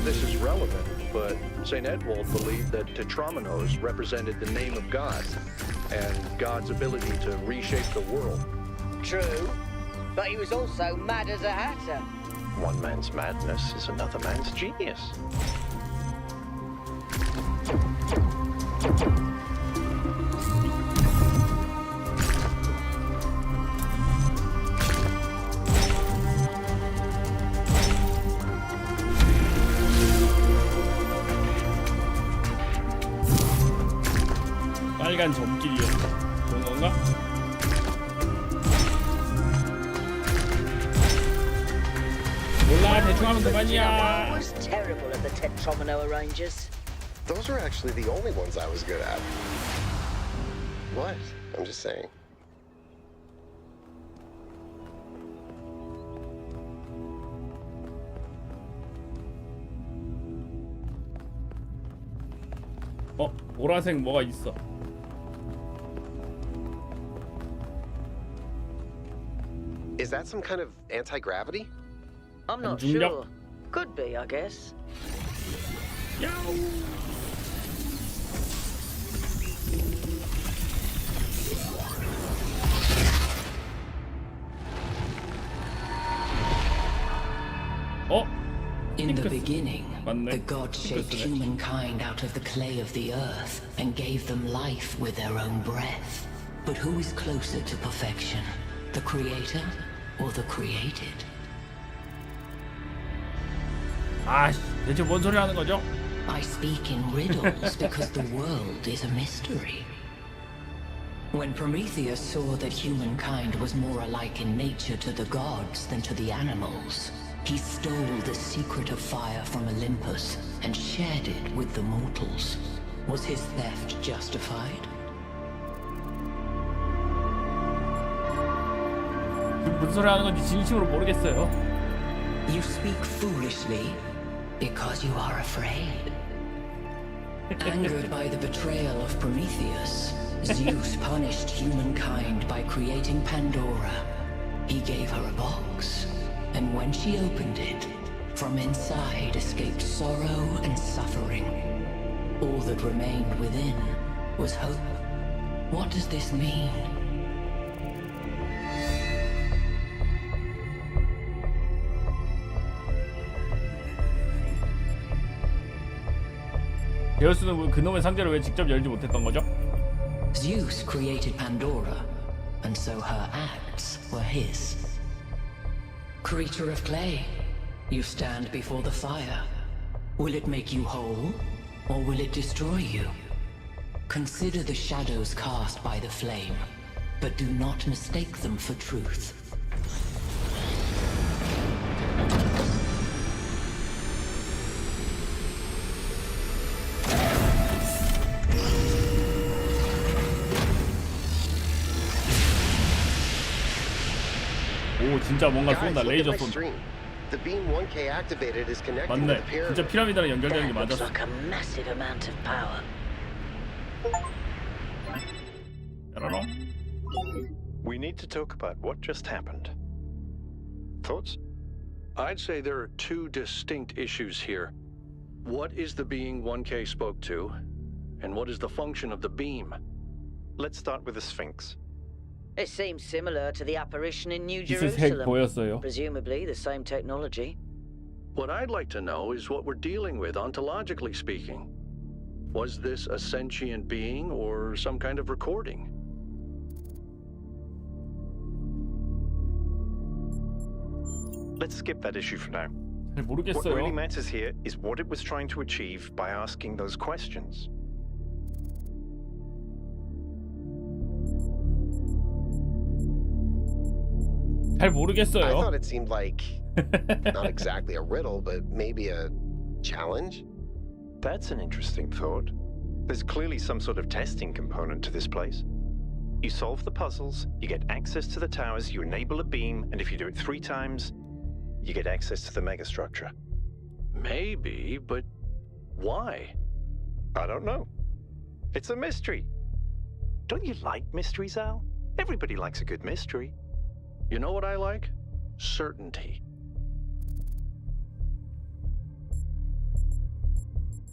This is relevant, but St. Edwald believed that Tetramenos represented the name of God and God's ability to reshape the world. True, but he was also mad as a hatter. One man's madness is another man's genius. 빨간 점길이었어. 그런 건가? 몰라, 대충 하면 그만이야. was terrible at the Tetramino arrangers. Those are actually the only ones I was good at. What? I'm just saying. 보라색 뭐가 있어. Is that some kind of anti-gravity? I'm not sure. Could be, I guess. In the beginning, the gods shaped humankind out of the clay of the earth and gave them life with their own breath. But who is closer to perfection, the creator or the created? 대체 뭔 소리 하는 거죠? I speak in riddles because the world is a mystery. When Prometheus saw that humankind was more alike in nature to the gods than to the animals, he stole the secret of fire from Olympus and shared it with the mortals. Was his theft justified? 무슨 소리 하는 건지 진심으로 모르겠어요. You speak foolishly because you are afraid. Angered by the betrayal of Prometheus, Zeus punished humankind by creating Pandora. He gave her a box, and when she opened it, from inside escaped sorrow and suffering. All that remained within was hope. What does this mean? 제우스는 그놈의 상자를 왜 직접 열지 못했던 거죠? Zeus created Pandora, and so her acts were his. Creature of clay, you stand before the fire. Will it make you whole, or will it destroy you? Consider the shadows cast by the flame, but do not mistake them for truth. 진짜 뭔가 Guys, 쏜다. look at 레이저 my 쏜다. stream. The beam 1K activated is connecting to 맞네. the pyramid. 진짜 피라미드랑 연결되는 게 That looks 맞았어. like a massive amount of power. 야라롱. We need to talk about what just happened. Thoughts? I'd say there are two distinct issues here. What is the being 1K spoke to, and what is the function of the beam? Let's start with the Sphinx. It seems similar to the apparition in New 빛의 색 Jerusalem. 보였어요. Presumably the same technology. What I'd like to know is what we're dealing with, ontologically speaking. Was this a sentient being or some kind of recording? Let's skip that issue for now. 잘 What really 모르겠어요. matters here is what it was trying to achieve by asking those questions. 잘 I 모르겠어요. thought it seemed like not exactly a riddle, but maybe a challenge. That's an interesting thought. There's clearly some sort of testing component to this place. You solve the puzzles, you get access to the towers, you enable a beam, and if you do it 3 times, you get access to the megastructure. Maybe, but why? I don't know. It's a mystery. Don't you like mysteries, Al? Everybody likes a good mystery. You know what I like? Certainty.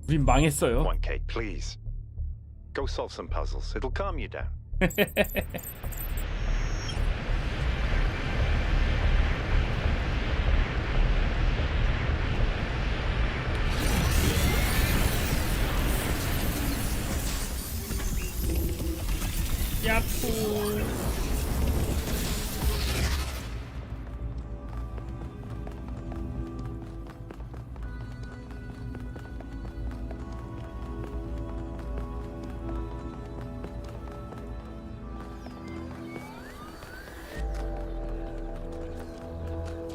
우린 망했어요. 1K, please. Go solve some puzzles. It'll calm you down. 야쿠.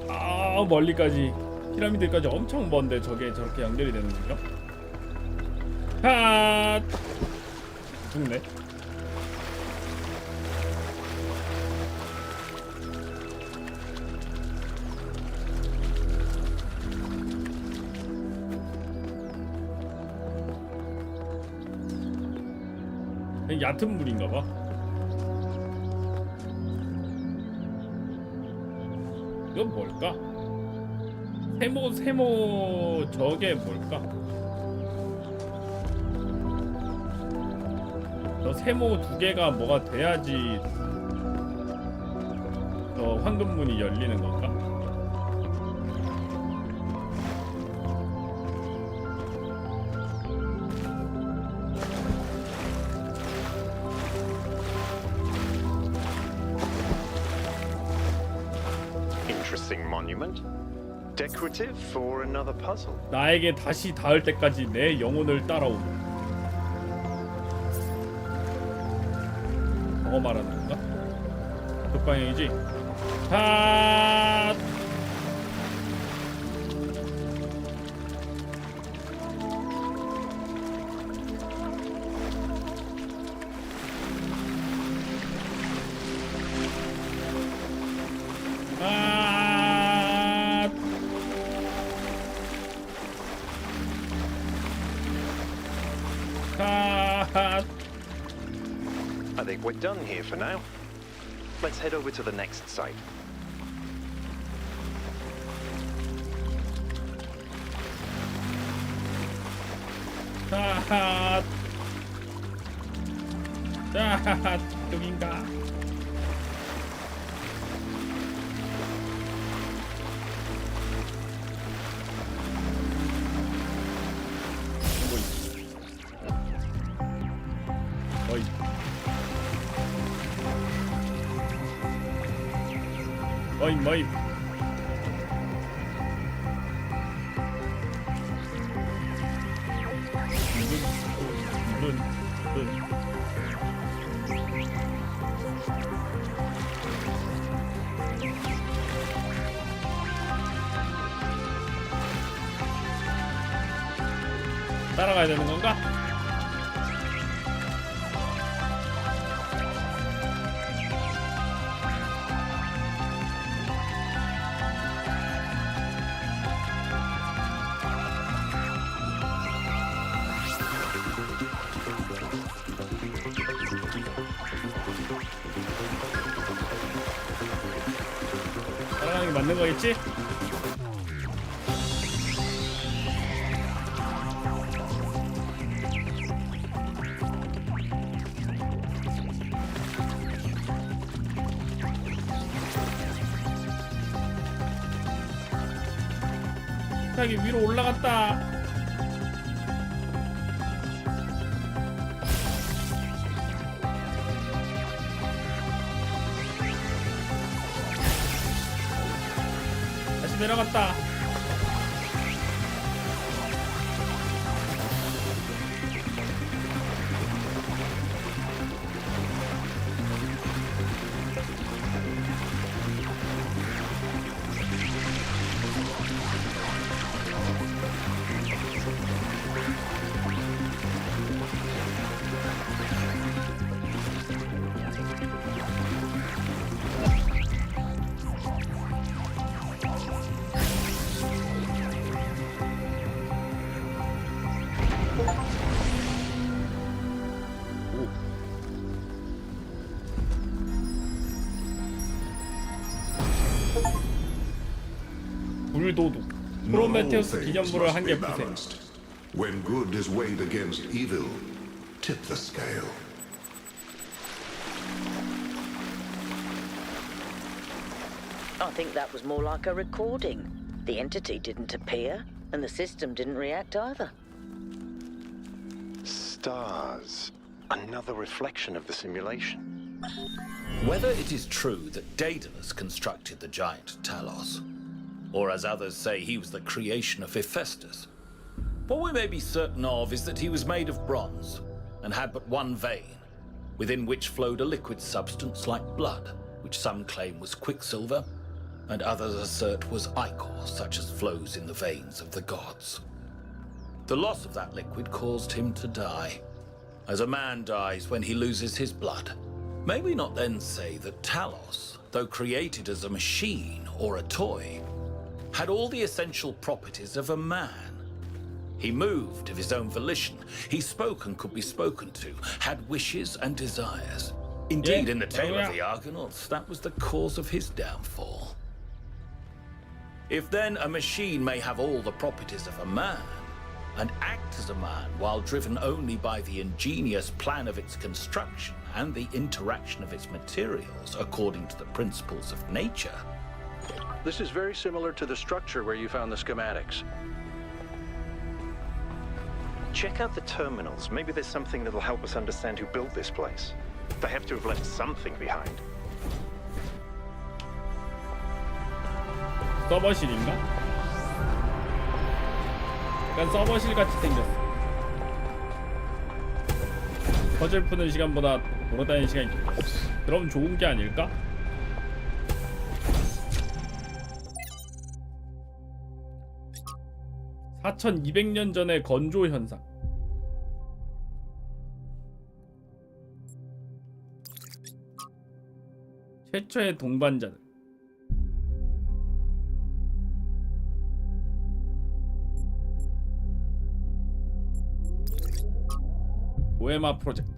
아, 멀리까지 피라미드까지 엄청 먼데 저게 저렇게 연결이 되는 건가? 아, 죽네. 얕은 물인가봐. 이건 뭘까? 세모 저게 뭘까? 저 세모 2개가 뭐가 돼야지 저 황금문이 열리는 건가? Interesting monument. Decorative for another puzzle. 나에게 다시 닿을 때까지 내 영혼을 따라오고. 저거 말하는 건가? 그 방향이지? 아! 아! 아! I think we're done here for now. Let's head over to the next site. 하하. 하하. 여긴가? 어이. 어이 뭐이. 따라가야 되는 건가? 맞는 거겠지? 여기 위로 올라갔다. 다시 내려갔다. 불도둑 프로메테우스 기념물을 한 개 푸세요. When good is weighed against evil, tip the scale. I think that was more like a recording. The entity didn't appear, and the system didn't react either. Stars. Another reflection of the simulation. Whether it is true that Daedalus constructed the giant Talos, or as others say he was the creation of Hephaestus, what we may be certain of is that he was made of bronze and had but one vein, within which flowed a liquid substance like blood, which some claim was quicksilver, and others assert was ichor, such as flows in the veins of the gods. The loss of that liquid caused him to die, as a man dies when he loses his blood. May we not then say that Talos, though created as a machine or a toy, had all the essential properties of a man? He moved of his own volition, he spoke and could be spoken to, had wishes and desires. Indeed, in the tale of the Argonauts, that was the cause of his downfall. If then a machine may have all the properties of a man, and act as a man while driven only by the ingenious plan of its construction and the interaction of its materials according to the principles of nature. This is very similar to the structure where you found the schematics. Check out the terminals. Maybe there's something that'll help us understand who built this place. They have to have left something behind. 서버실인가? 약간 서버실 같이 생겼어. 퍼즐 푸는 시간보다 돌아다니는 시간이 길어. 그럼 좋은 게 아닐까? (4200년) 전의 건조 현상. 최초의 동반자들. 오에마 프로젝트.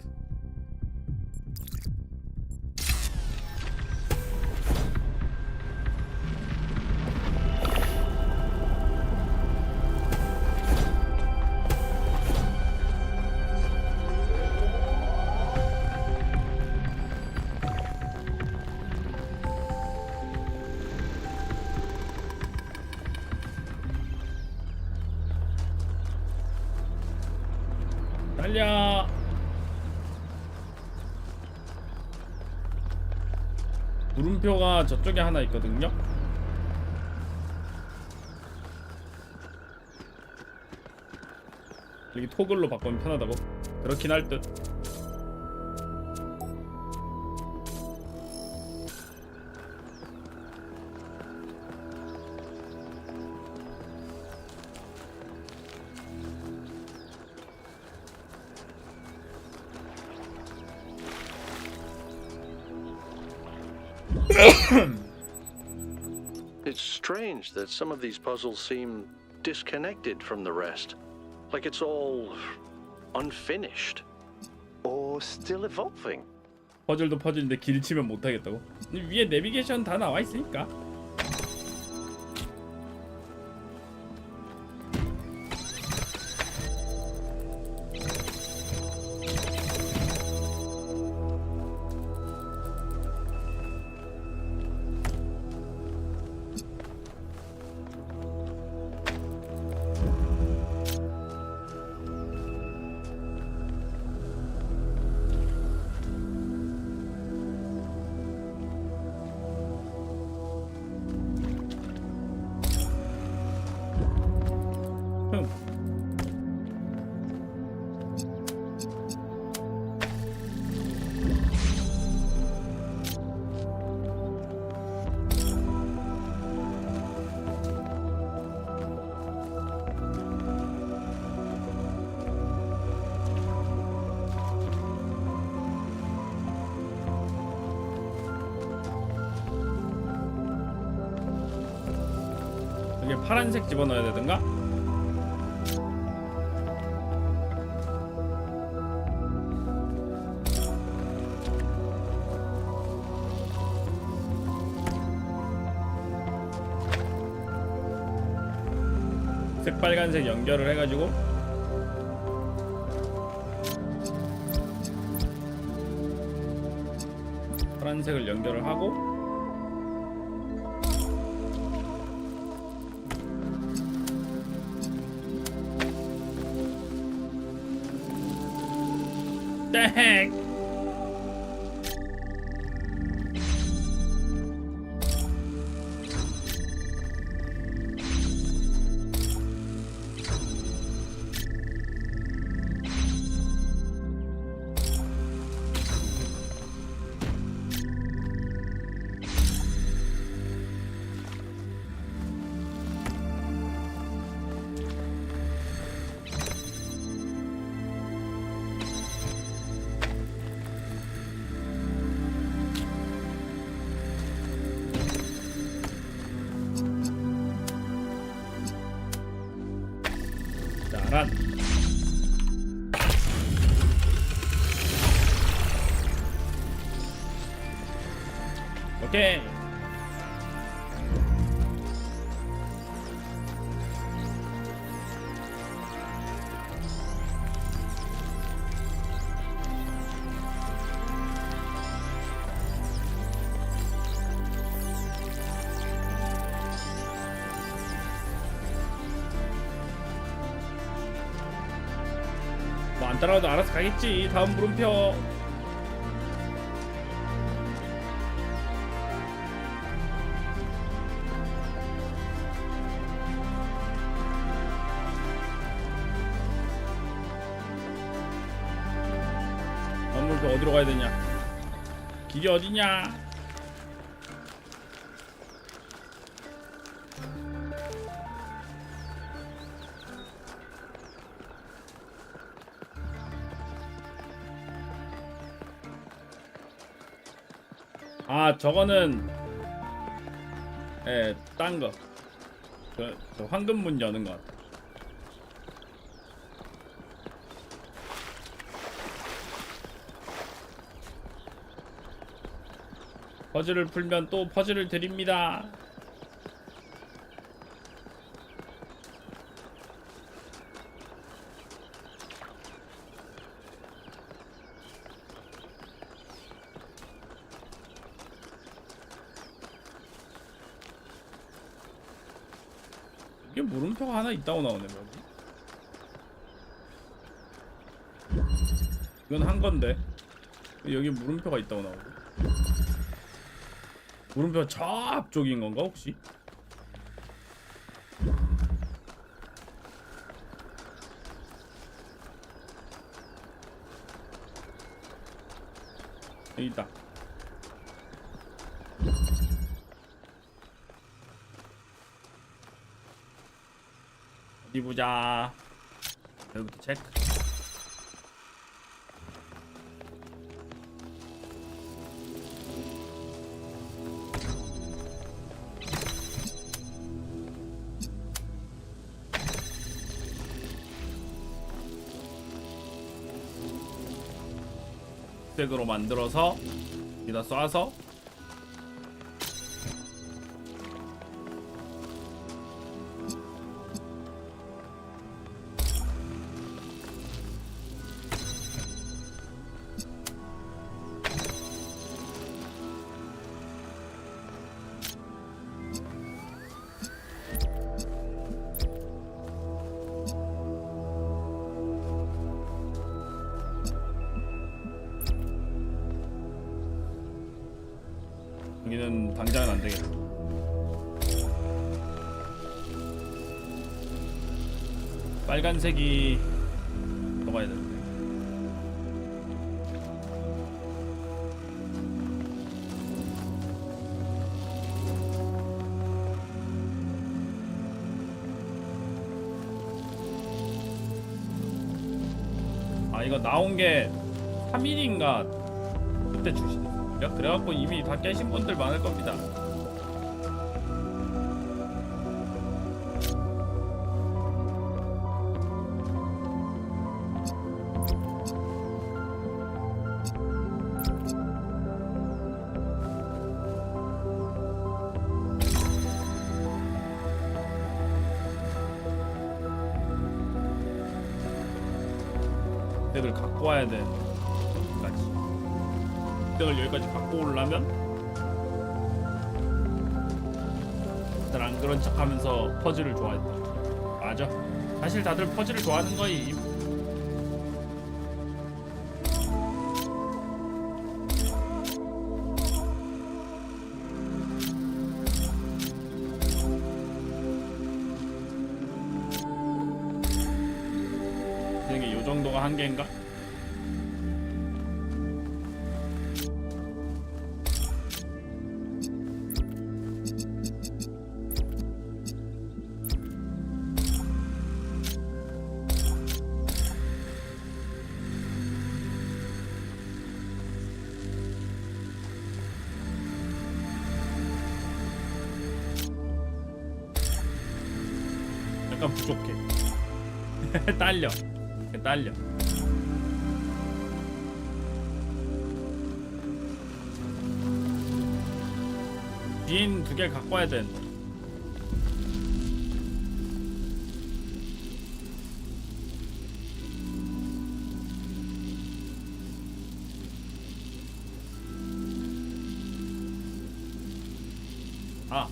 달려. 물음표가 저쪽에 하나 있거든요. 여기 토글로 바꾸면 편하다고? 그렇긴 할 듯. It's strange that some of these puzzles seem disconnected from the rest. Like it's all unfinished. Or still evolving. 퍼즐도 퍼즐인데 길 치면 못하겠다고? 위에 내비게이션 다 나와 있으니까. 이게 파란색 집어넣어야 되던가? 색빨간색 연결을 해가지고 파란색을 연결을 하고 땡! 짜란. 오케이. 뭐 안 따라와도 알아서 가겠지. 다음 물음표. 다음 물음표 어디로 가야 되냐? 길이 어디냐? 아, 저거는 딴 거. 저 황금문 여는 것 같아. 퍼즐을 풀면 또 퍼즐을 드립니다. 이게 물음표가 하나 있다고 나오네. 뭐지? 이건 한 건데 여기 물음표가 있다고 나오고. 물음표 저 앞쪽인 건가 혹시? 여기 있다. 어디 보자. 여기부터 체크. 색으로 만들어서 여기다 쏴서 여기는 당장은 안 되겠다. 빨간색이 들어가야 되는데. 아, 이거 나온 게 3일인가 그때 출시됐어요. 그래갖고 이미 다 깨신 분들 많을 겁니다. 득을 갖고 와야 돼. 여기까지. 득을 여기까지 갖고 오려면 다들 안 그런 척하면서 퍼즐을 좋아했다. 맞아. 사실 다들 퍼즐을 좋아하는 거임. 이게 요 정도가 한계인가? 약간 부족해. 딸려. 딸려. 뒤엔 2개 갖고 와야 되는데. 아.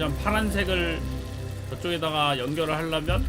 완전 파란색을 저쪽에다가 연결을 하려면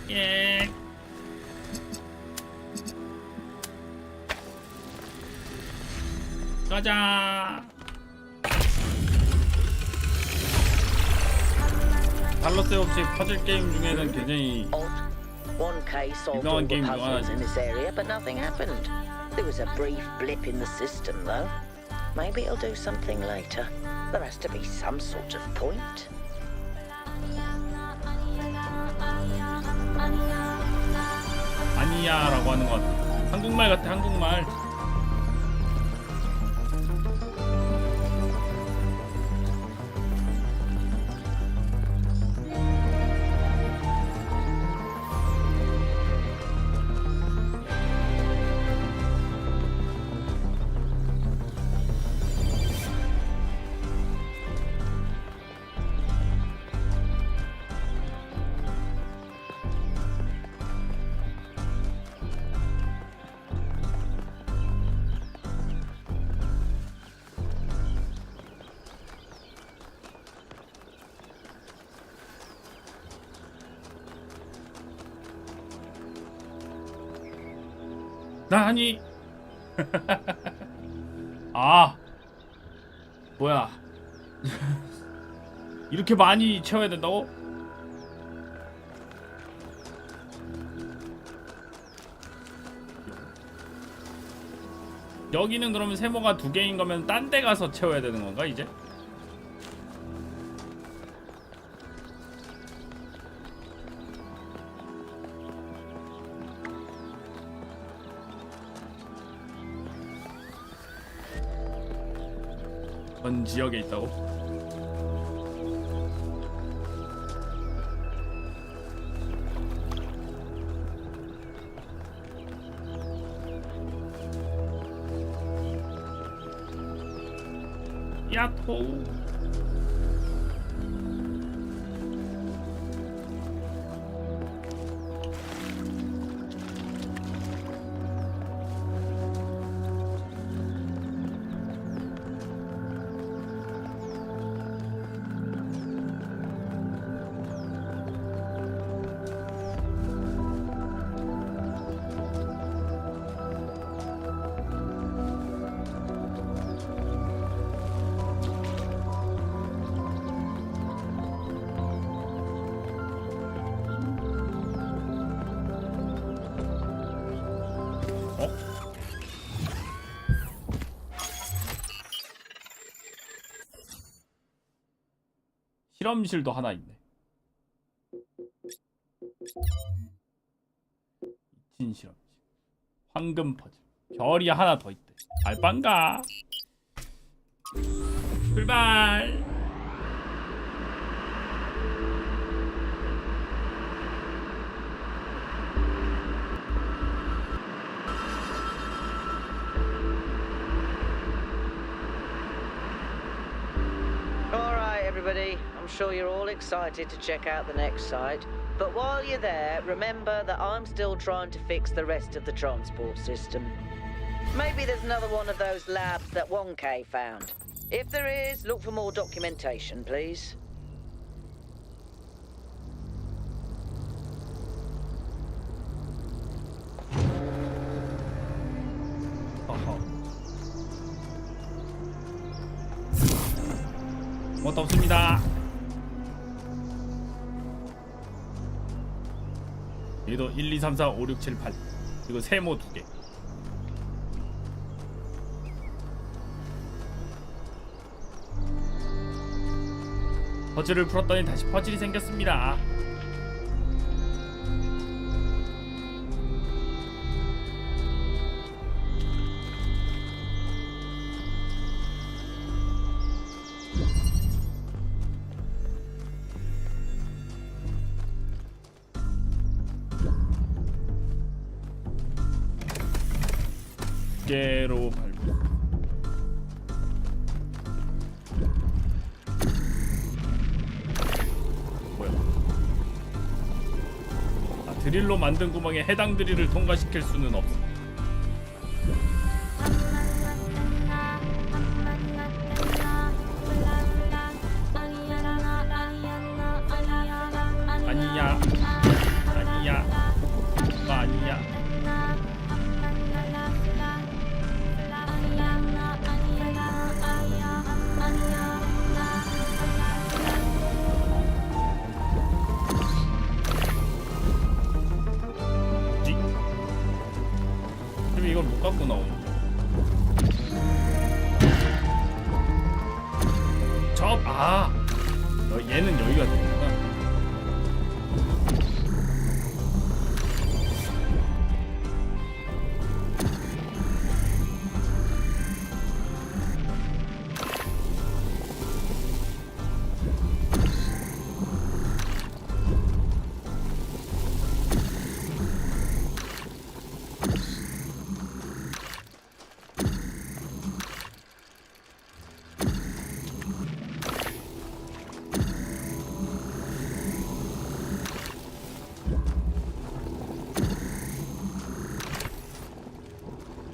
예. 가자. 탈로스의 없이 퍼즐 게임 중에는 굉장히 1K solved all the puzzles in this area, but nothing happened. There was a brief blip in the system, though. Maybe it'll do something later. There has to be some sort of point. 아니야라고 하는 것 같아. 한국말 같아, 한국말. 아니. 아 뭐야. 이렇게 많이 채워야 된다고? 여기는 그러면 세모가 2개인 거면 딴 데 가서 채워야 되는 건가 이제? 전 지역에 있다고? 야호. 실험실도 하나 있네. 미친 실험실. 황금 퍼즐. 별이 하나 더 있대. 알빵가. 출발. Everybody, I'm sure you're all excited to check out the next site. But while you're there, remember that I'm still trying to fix the rest of the transport system. Maybe there's another one of those labs that 1K found. If there is, look for more documentation, please. 뭣도 없습니다. 여기도 1, 2, 3, 4, 5, 6, 7, 8 그리고 세모 2개. 퍼즐을 풀었더니 다시 퍼즐이 생겼습니다. 개로 밟고 뭐야? 아, 드릴로 만든 구멍에 해당 드릴을 통과시킬 수는 없어. 아니야, 아니야, 너 아니야. 이걸 못 갖고 나오는 얘는 여기가 되는구나.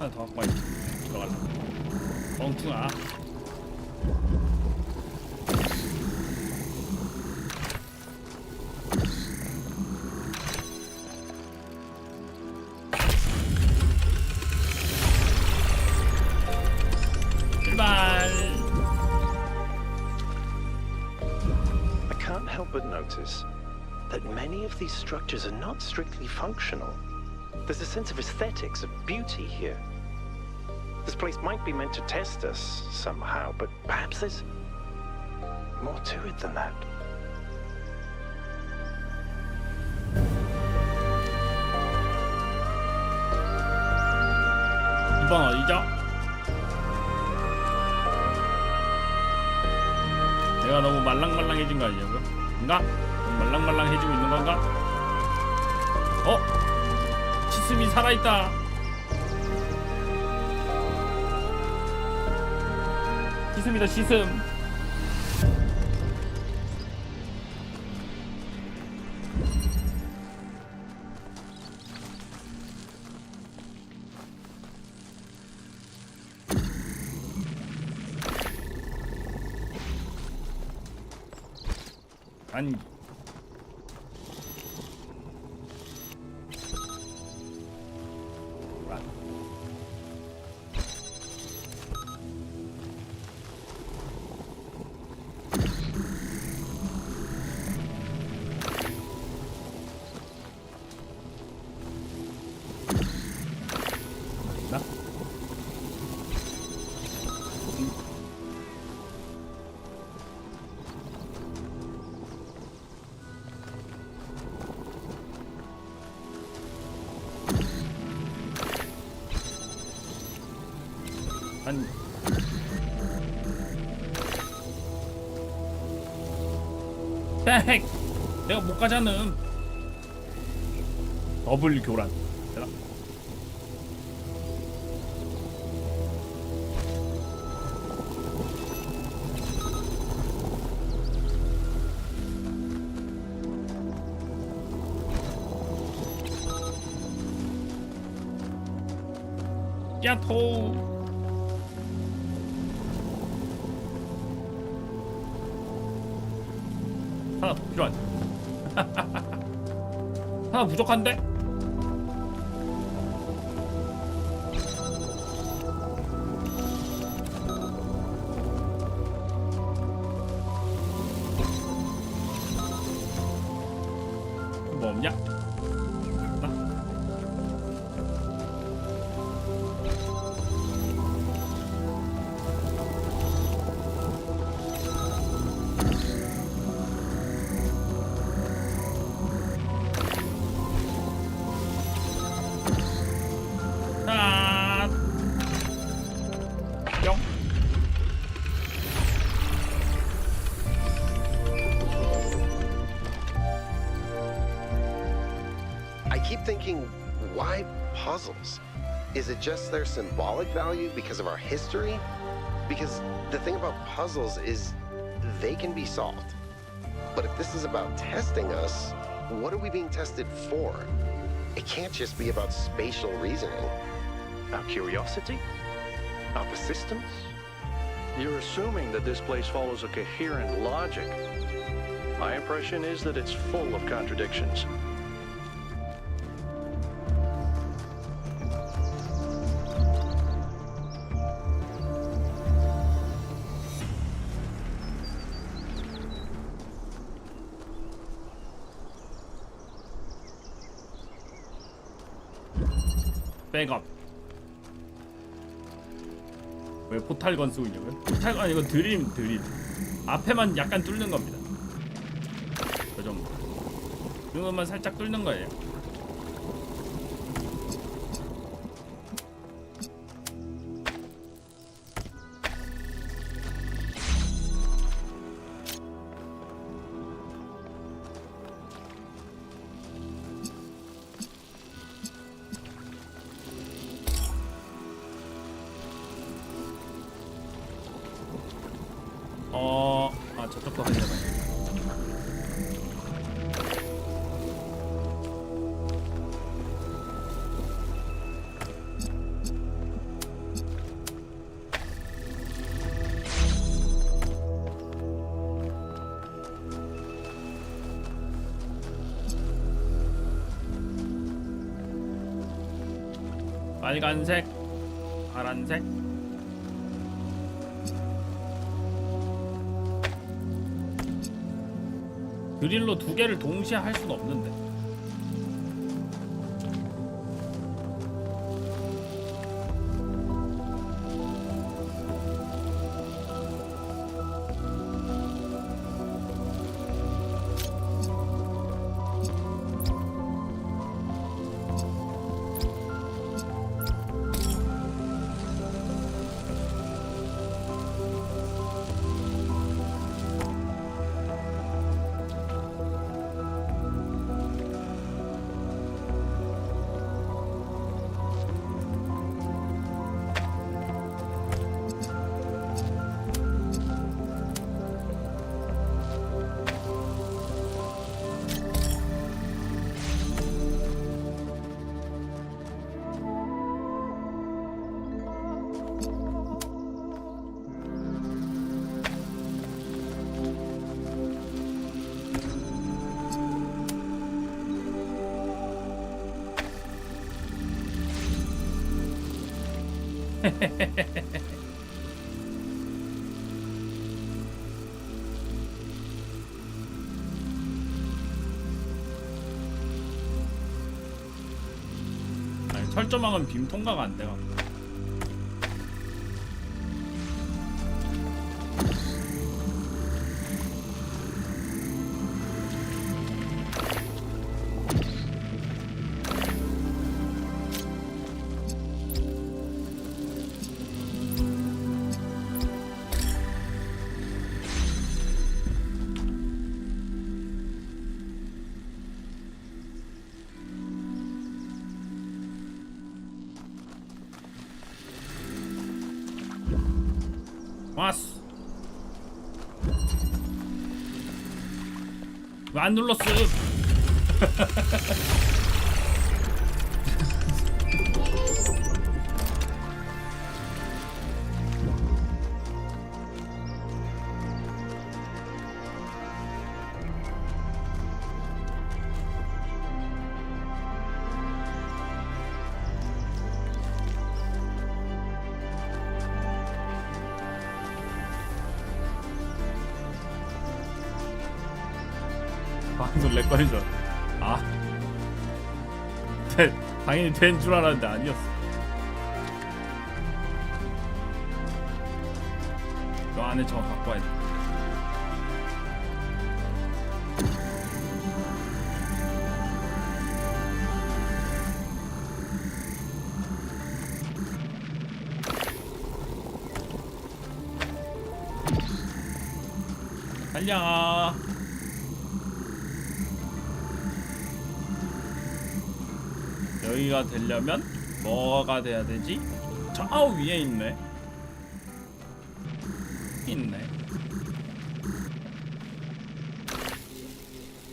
하나 더 갖고 와야지. 들어갈라. 멍충아. 출발. I can't help but notice that many of these structures are not strictly functional. There's a sense of aesthetics, of beauty here. This place might be meant to test us somehow, but perhaps there's more to it than that. 이번 어디죠? 내가 너무 말랑말랑해진 거 아니냐고요? 뭔가? 너무 말랑말랑해지고 있는 건가? 시스미 살아있다. 시스미다 시슴. 아니 아니 백! 내가 못 가자는. 더블 교란 되나? 야토. 하나 더 필요하네. 하나 부족한데? 뭐 없냐? Thinking, why puzzles? Is it just their symbolic value because of our history? Because the thing about puzzles is they can be solved. But if this is about testing us, what are we being tested for? It can't just be about spatial reasoning. Our curiosity? Our persistence? You're assuming that this place follows a coherent logic. My impression is that it's full of contradictions. 백업. 왜 포탈건 쓰고 있냐고요? 포탈건 이건 드림. 앞에만 약간 뚫는 겁니다. 그 정도. 이것만 살짝 뚫는 거예요. 저쪽도 하려면 빨간색, 파란색. 드릴로 두 개를 동시에 할 수는 없는데. 아니, 철조망은 빔 통과가 안 돼가. 왔어. 왜 안 눌렀어? 방송 렉걸린 줄 알았어. 당연히 된 줄 알았는데 아니었어. 너 안에 저거 갖고 와야 돼. 달려. 여기가 되려면 뭐가 돼야 되지? 저 위에 있네.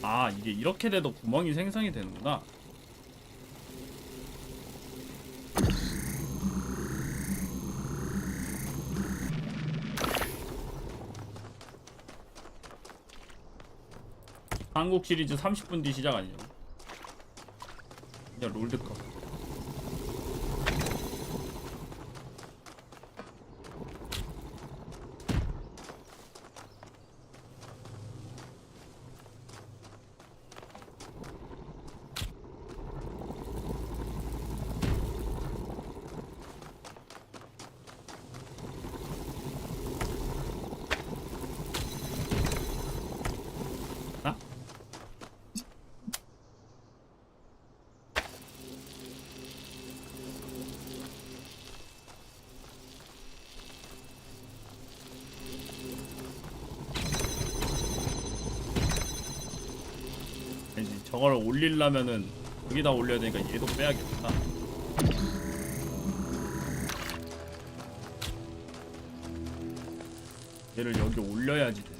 아, 이게 이렇게 돼도 구멍이 생성이 되는구나. 한국 시리즈 30분 뒤 시작 아니냐고. 야, 롤드컵. 저걸 올리려면은 여기다 올려야 되니까 얘도 빼야겠다. 얘를 여기 올려야지 돼.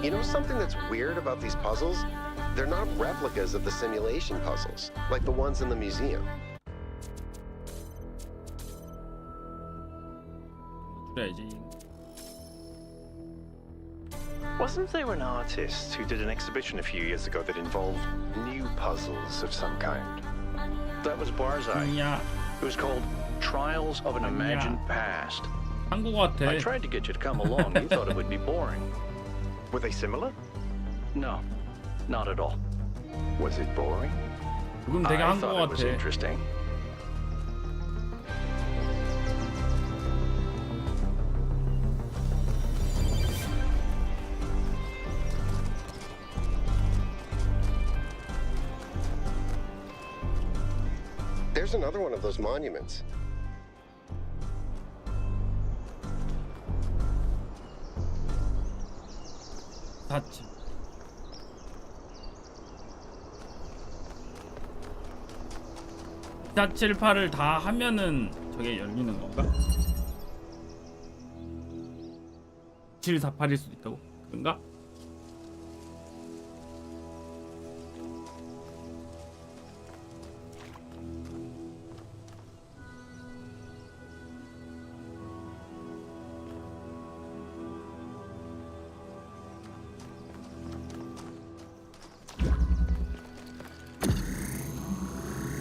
You know something that's weird about these puzzles? They're not replicas of the simulation puzzles, like the ones in the museum. Wasn't there an artist who did an exhibition a few years ago that involved new puzzles of some kind? That was Barzai. Yeah. It was called Trials of an Imagined Past. 한국 같아. I tried to get you to come along. You thought it would be boring. Were they similar? No, not at all. Was it boring? 지금 되게 I 한국 thought it was 같아. interesting. There's another one of those monuments. 닫지. 4, 7, 8을 다 하면은 저게 열리는 건가? 7, 4, 8일 수도 있다고? 그런가?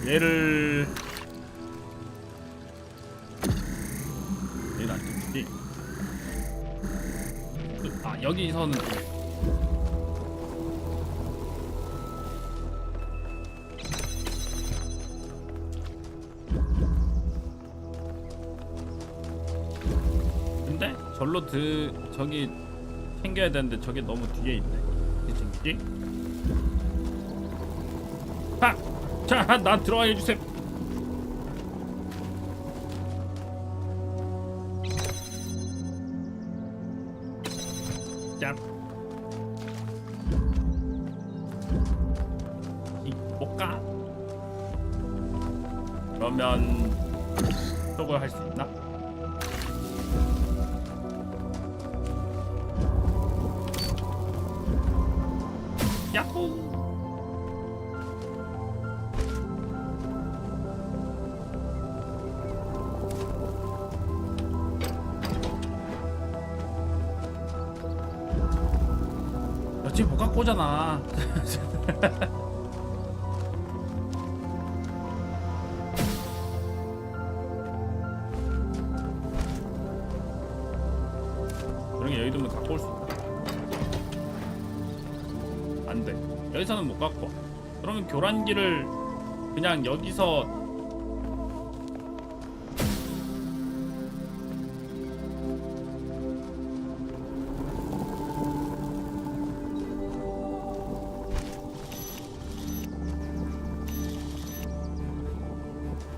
얘를 안 뜯지. 아 여기서는 근데 절로 저기 챙겨야 되는데 저게 너무 뒤에 있네. 이제 챙기지? 자, 나 들어가게 해주세요. 짭. 볼까? 그러면 저걸 할 수 있나? 야호! 여치 못 갖고 오잖아. 그런 게 여기 두면 갖고 올 수 있다. 안 돼. 여기서는 못 갖고 와. 그러면 교란기를 그냥 여기서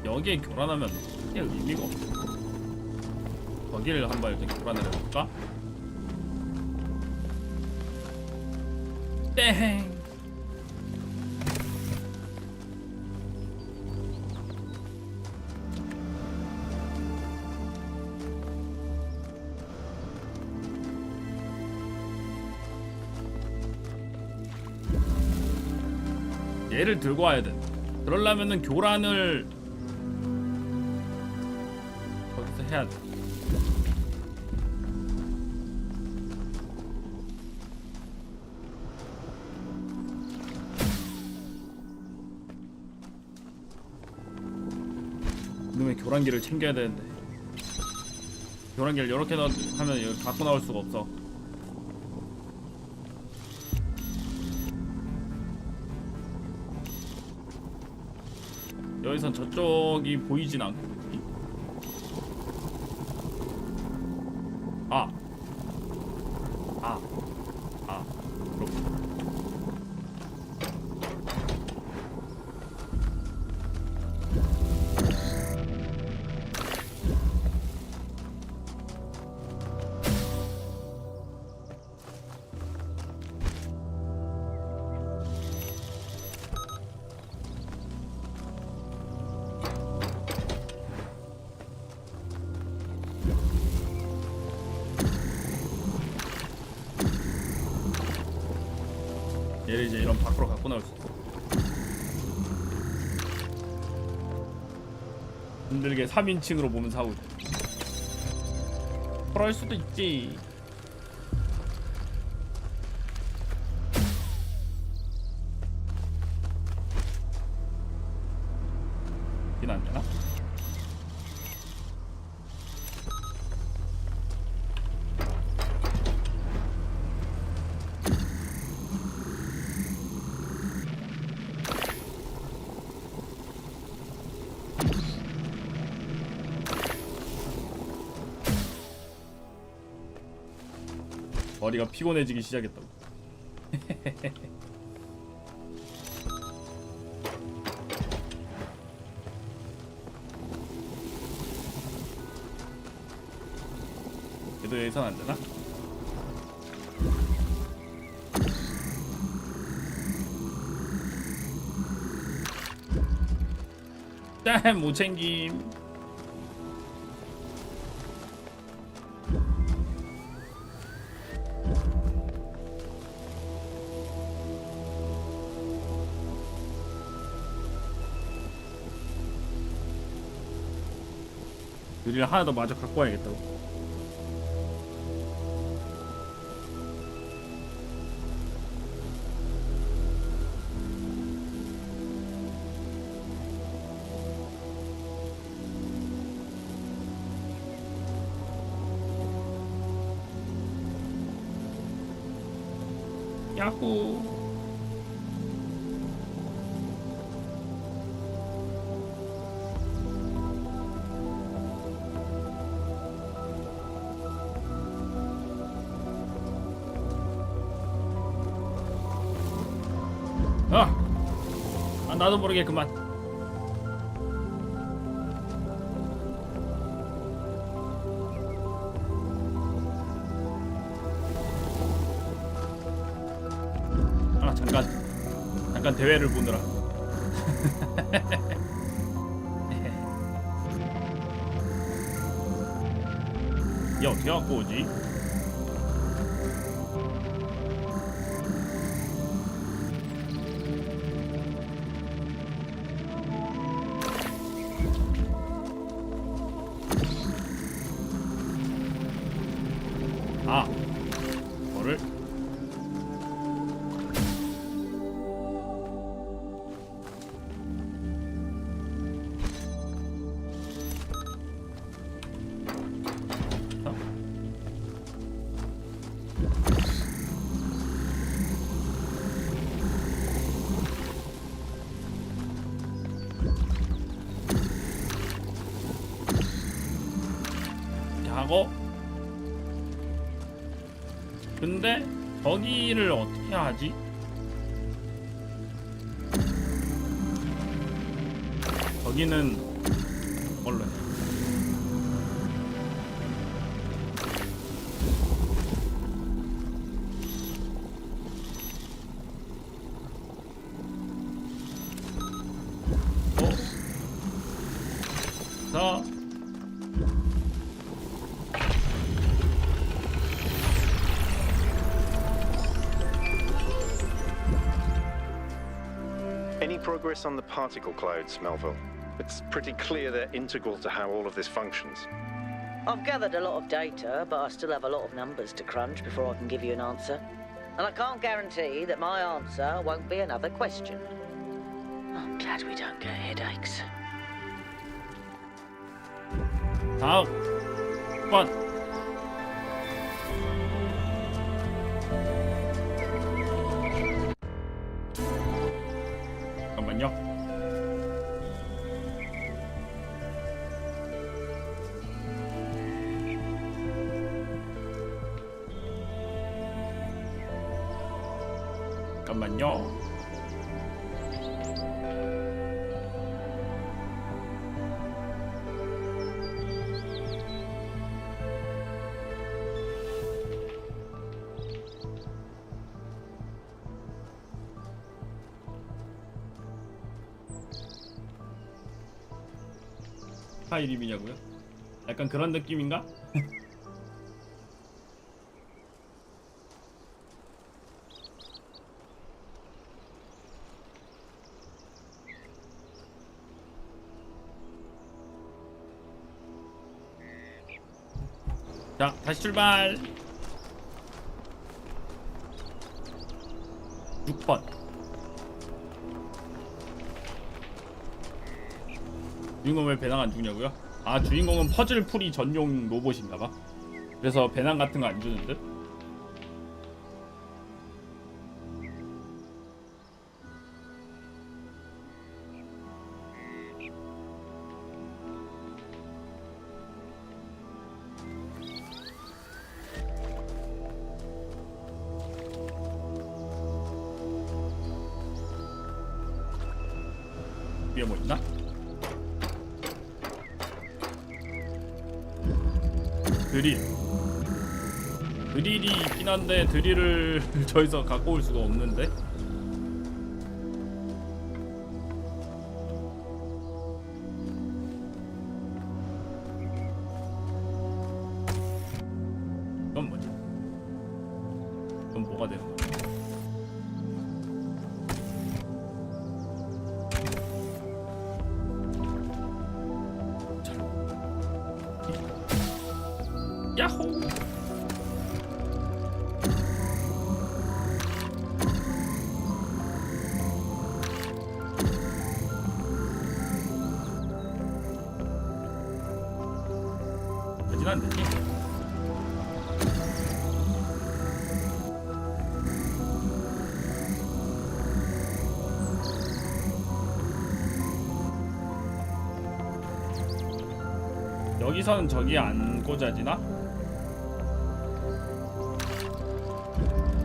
여기에 교란하면 크게 의미가 없어. 거기를 한번 일단 교란을 해볼까? 땡! 얘를 들고 와야 돼. 그러려면은 교란을 거기서 해야 돼. 이놈의 교란기를 챙겨야 되는데 교란기를 이렇게 하면 여기 갖고 나올 수가 없어. 여기선 저쪽이 보이진 않고. 그렇구나. 얘를 이제 이런 밖으로 갖고 나올 수 있어. 힘들게 3인칭으로 보면서 하고 있어. 그럴 수도 있지. 이건 안 되나? 머리가 피곤해지기 시작했다고. 얘도 여기선 안 되나? 짠! 못 챙김. 유리를 하나 더 마저 갖고 와야겠다고. 야호. 나도 모르게 그만. 잠깐 대회를 보느라. 얘 어떻게 갖고 오지? 뭐를? 하고 근데 저기를 어떻게 하지? 저기는 뭘로 해? 자 Any progress on the particle clouds, Melville? It's pretty clear they're integral to how all of this functions. I've gathered a lot of data, but I still have a lot of numbers to crunch before I can give you an answer. And I can't guarantee that my answer won't be another question. I'm glad we don't get headaches. 다음 번 잠깐만요. 잠깐만요. 파일 이름이냐고요? 약간 그런 느낌인가? 자, 다시 출발. 6번. 주인공 왜 배낭 안 주냐고요? 아, 주인공은 퍼즐 풀이 전용 로봇인가봐. 그래서 배낭 같은 거 안 주는 듯? 위에 뭐 있나? 드릴이 있긴 한데 드릴을 저기서 갖고 올 수가 없는데. 이건 뭐지? 이건 뭐가 되는 거야? 야호! 되진 않지? 여기서는 저기 안 꽂아지나?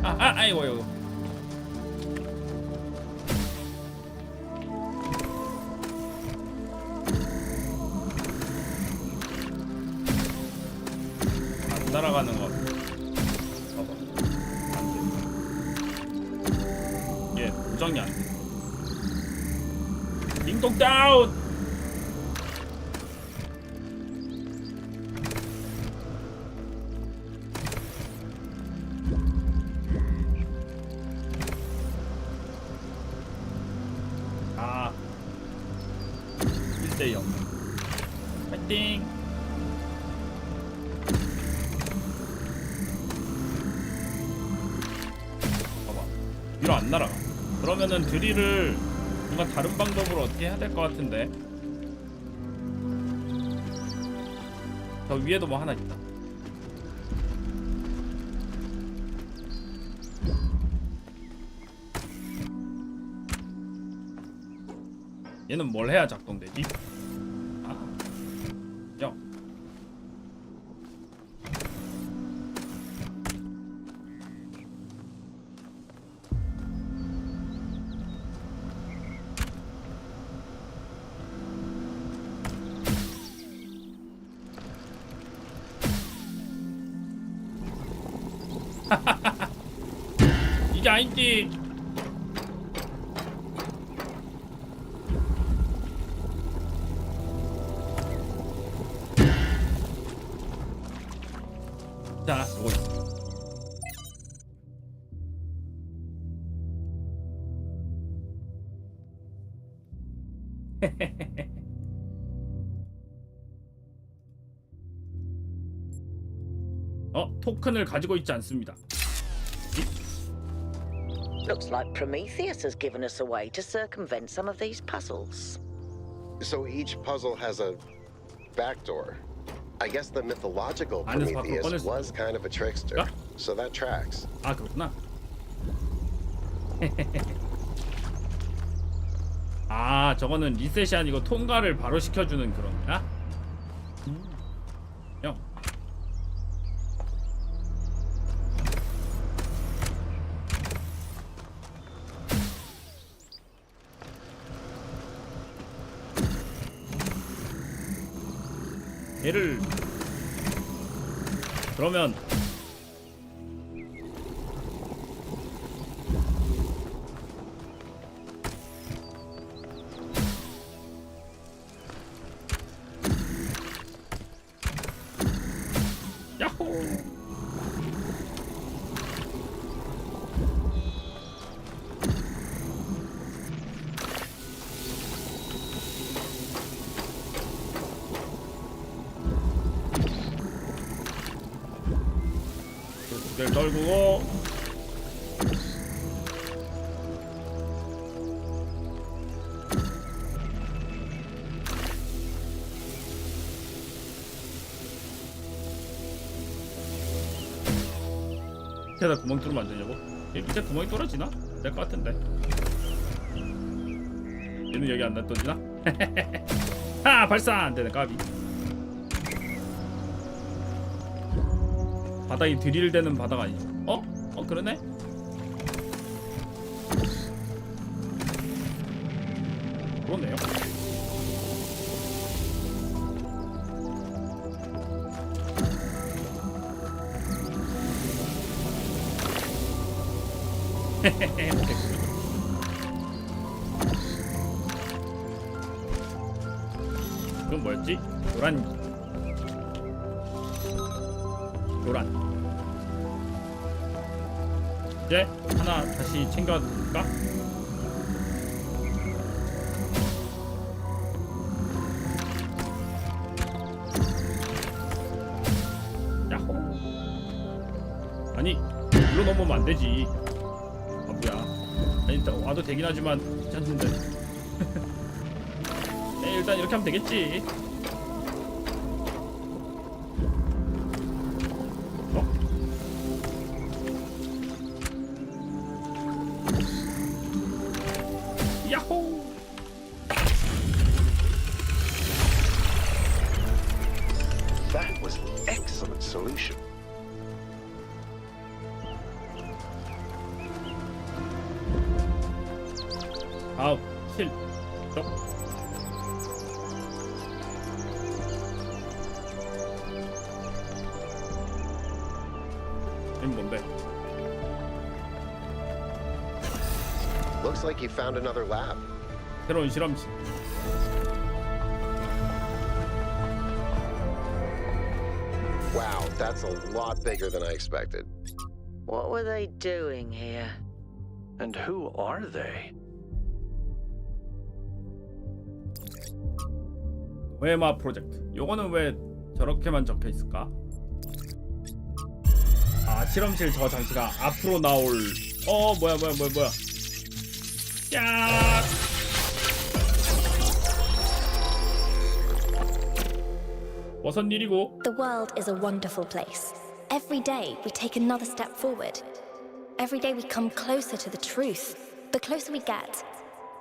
아이고. 안 날아가는 거. 봐봐. 안 돼. 얘 고정이 안 돼. 링동 다운. 아, 1대0. 파이팅. 봐봐, 위로 안 날아가. 그러면은 드릴을 뭔가 다른 방법으로 어떻게 해야 될 것 같은데. 저 위에도 뭐 하나 있다. 얘는 뭘 해야 작동되지? 아, 야. 이게 아닌지. 자, 요거 있어. 토큰을 가지고 있지 않습니다. Looks like Prometheus has given us a way to circumvent some of these puzzles. So each puzzle has a backdoor. I guess the mythological 안에서 Prometheus 밖으로 꺼냈어. was kind of a trickster. 야? So that tracks. 아, 그렇구나. 아, 저거는 리셋이 아니고 통과를 바로 시켜주는 그런 거야? 형. 얘를 그러면 야호. 두개를 떨구고 밑에다 구멍 뚫으면 안 되냐고? 얘 밑에 구멍이 뚫어지나? 될 것 같은데. 얘는 여기 안 놔둬지나? 하! 발사! 안 되네, 까비. 바닥이 드릴되는 바닥 아니죠? 그러네? 그렇네요. 그건 뭐였지? 노란. 이제 하나 다시 챙겨둘까? 야호. 아니, 물로 넘으면 안 되지. 바보야. 아니, 일단 와도 되긴 하지만 괜찮은데. 일단 이렇게 하면 되겠지. 야호. solution. 다음 실. 이건 뭔데? Looks like you found another lab. 새로운 실험실. Wow, that's a lot bigger than I expected. What were they doing here? And who are they? 노에마 프로젝트. 요거는 왜 저렇게만 적혀 있을까? 아, 실험실 저 장치가 앞으로 나올. 뭐야. 야! 무슨 일이고? The world is a wonderful place. Every day we take another step forward. Every day we come closer to the truth. The closer we get,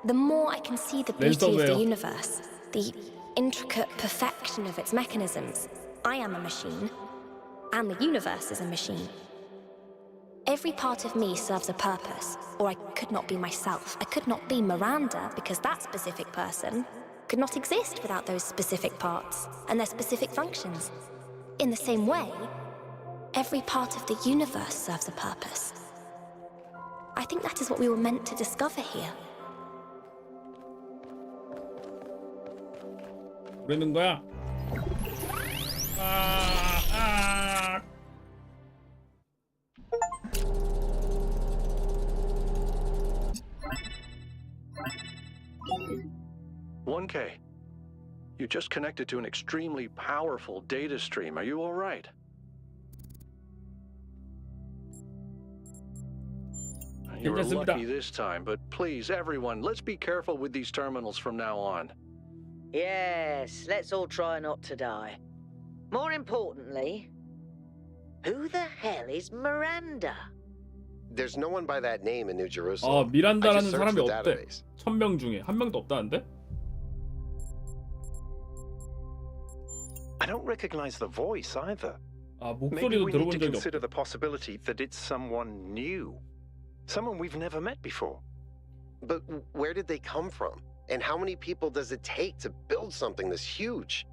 the more I can see the beauty of the universe, the intricate perfection of its mechanisms. I am a machine, and the universe is a machine. Every part of me serves a purpose, or I could not be myself. I could not be Miranda, because that specific person could not exist without those specific parts and their specific functions. In the same way, every part of the universe serves a purpose. I think that is what we were meant to discover here. 그러는 거야? 아. 1K, you just connected to an extremely powerful data stream. Are you all right? You were lucky this time, but please, everyone, let's be careful with these terminals from now on. Yes, let's all try not to die. More importantly, who the hell is Miranda? There's no one by that name in New Jerusalem. 미란다라는 사람이 없대. 1000명 중에 한 명도 없다는데? I don't recognize the voice either. 목소리도 Maybe we need 들어본 to 적이 consider 없어. the possibility that it's someone new. Someone we've never met before. But where did they come from? And how many people does it take to build something this huge?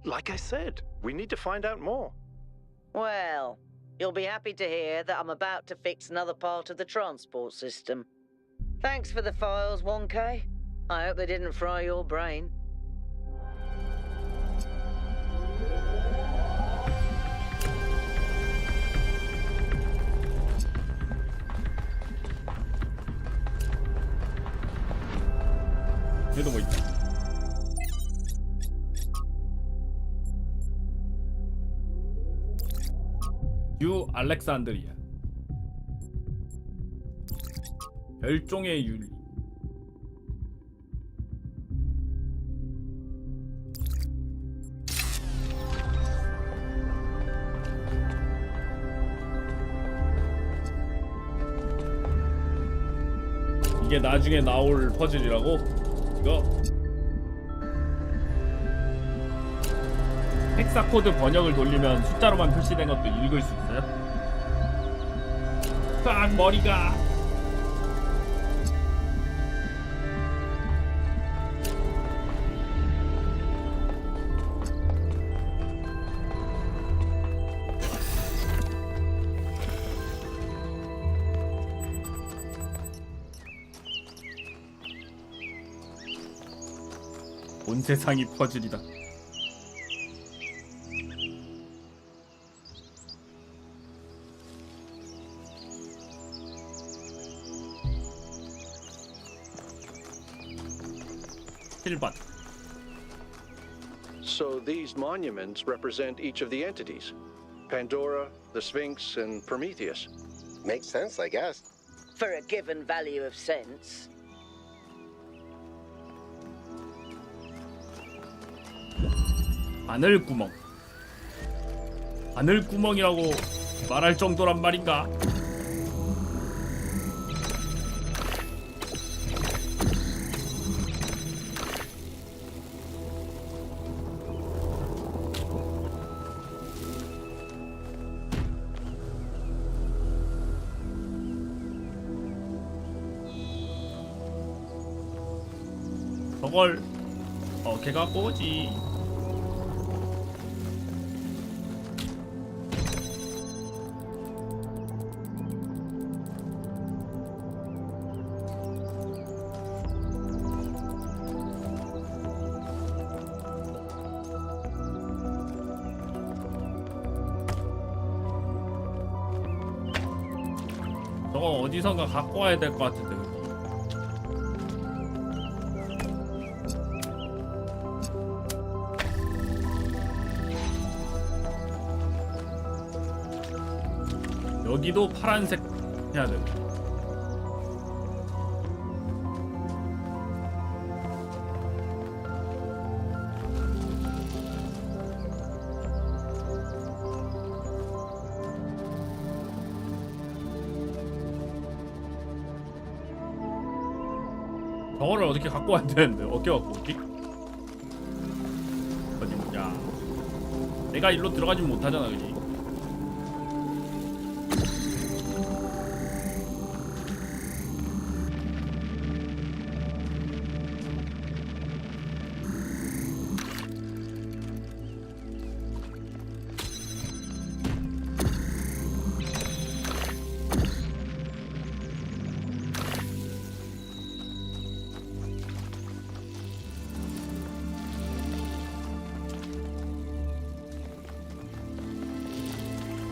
Like I said, we need to find out more. Well, you'll be happy to hear that I'm about to fix another part of the transport system. Thanks for the files, 1K. I hope they didn't fry your brain. 얘도 뭐 있다. 뉴 알렉산드리아. 별종의 윤리. 이게 나중에 나올 퍼즐이라고? 이거 헥사코드 번역을 돌리면 숫자로만 표시된 것도 읽을 수 있어요? 딱 머리가 온 세상이 퍼즐이다. So these monuments represent each of the entities. Pandora, the Sphinx, and Prometheus. Makes sense, I guess. For a given value of sense. 바늘구멍. 바늘구멍이라고 말할 정도란 말인가? 저걸 걔가 꼬지. 저거 어디선가 갖고 와야 될 것 같은데. 여기도 파란색 해야 돼. 저거를 어떻게 갖고 와야 되는데? 어떻게 갖고 오지? 어디 보자. 내가 일로 들어가진 못하잖아, 그지?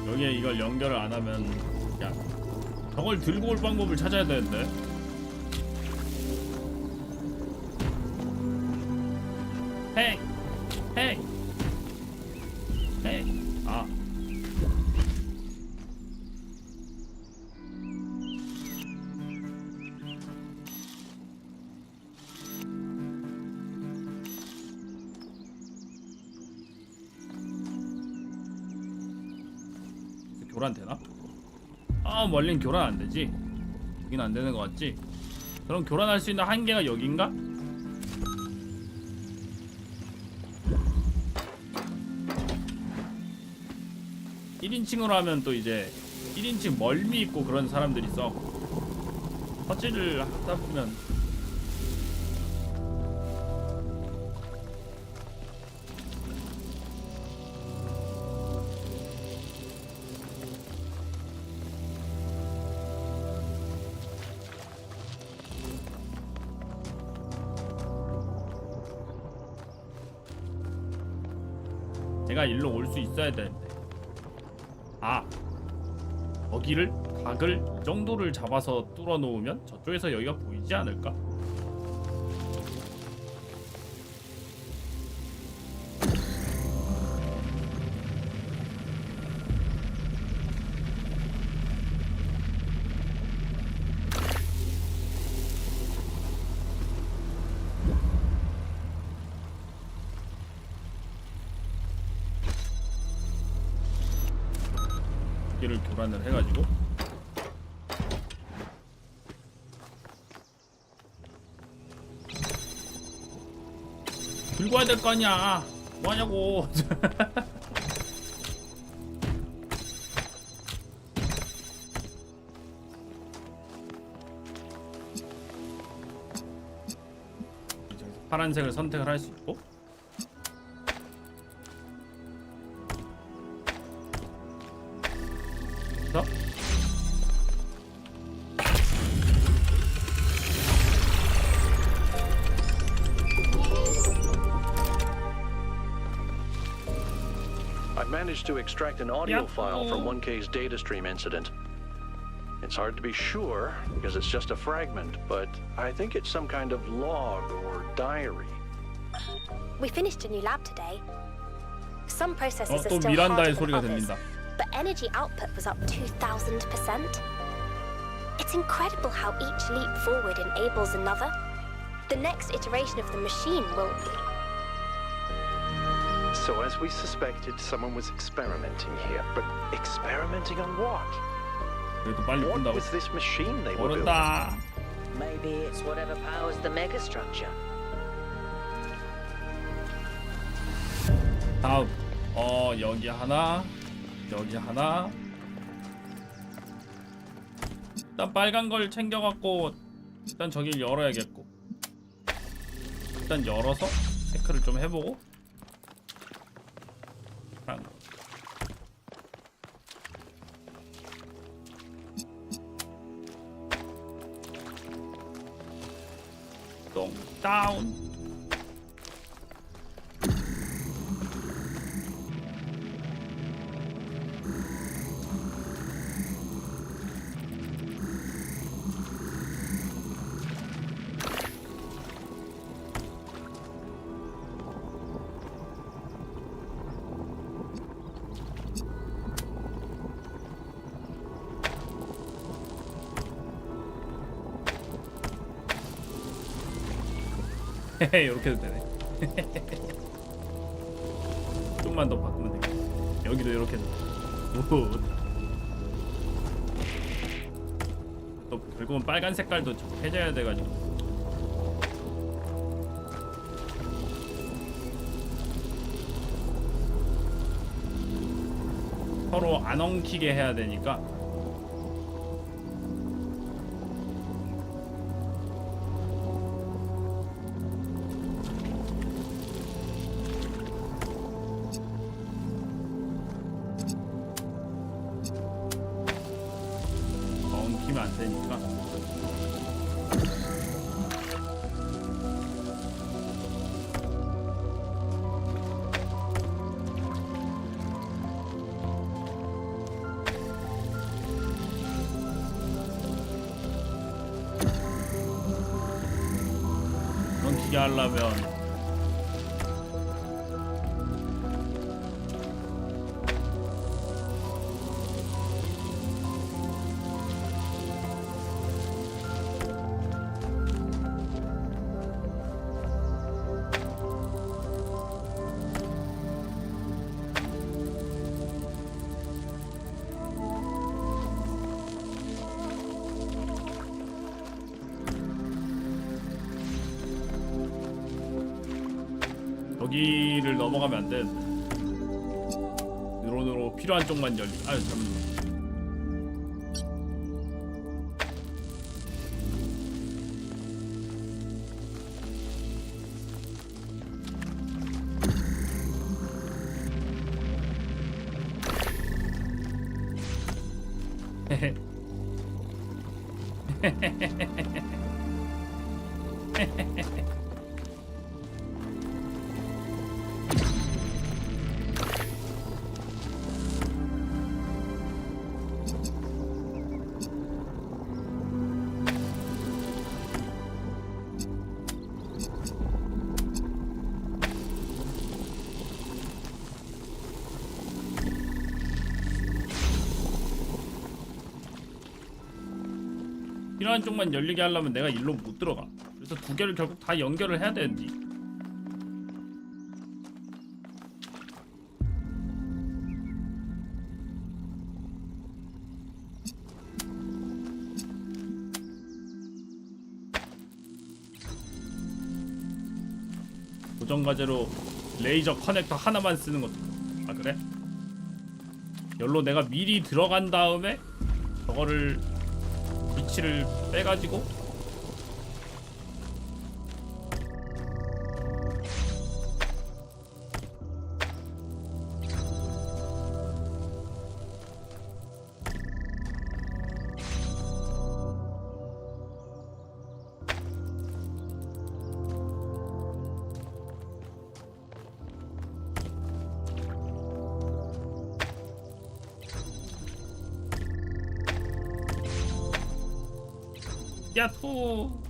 여기에 이걸 연결을 안 하면, 야, 저걸 들고 올 방법을 찾아야 되는데. 헤이! 헤이! 헤이! 아. 교란 되나? 아, 멀린 교란 안 되지. 여긴 안 되는 것 같지? 그럼 교란할 수 있는 한계가 여긴가? (1인칭으로) 하면 또 이제 1인칭 멀미 있고 그런 사람들이 있어. 퍼즐을 하다 보면 내가 일로 올 수 있어야 되는데. 아, 여기를 각을 이 정도를 잡아서 뚫어 놓으면 저쪽에서 여기가 보이지 않을까? 를 교란을 해가지고 들고 와야 될 거 아니야. 뭐하냐고. 파란색을 선택을 할 수 있고, I've managed to extract an audio file from 1K's data stream incident. It's hard to be sure because it's just a fragment, but I think it's some kind of log or diary. We finished a new lab today. Some processes are 또 still 미란다의 harder 소리가 than others, 들린다. but energy output was up 2,000%. It's incredible how each leap forward enables another. The next iteration of the machine will... So as we suspected, someone was experimenting here. But experimenting on what? 그래도 빨리 What 푼다고. was this machine they were building? 모른다. Maybe it's whatever powers the megastructure. 다음. 여기 하나, 여기 하나. 일단 빨간 걸 챙겨갖고 일단 저길 열어야겠고. 일단 일단 열어서 체크를 좀 해보고. 똥 다운. 이렇게도 되네. 좀만 더 바꾸면 되겠다. 여기도 이렇게. 또 결국은 빨간 색깔도 해줘야 돼가지고. 서로 안 엉키게 해야 되니까. 안 되니까. 넘기게 하려면 여기를 넘어가면 안 돼. 드론으로 필요한 쪽만 열리. 아유 잠깐만. 필요한 쪽만 열리게 하려면 내가 일로 못 들어가. 그래서 두 개를 결국 다 연결을 해야 되는지. 고정 과제로 레이저 커넥터 하나만 쓰는 것도. 아 그래? 열로 내가 미리 들어간 다음에 저거를 위치를 빼가지고 야호.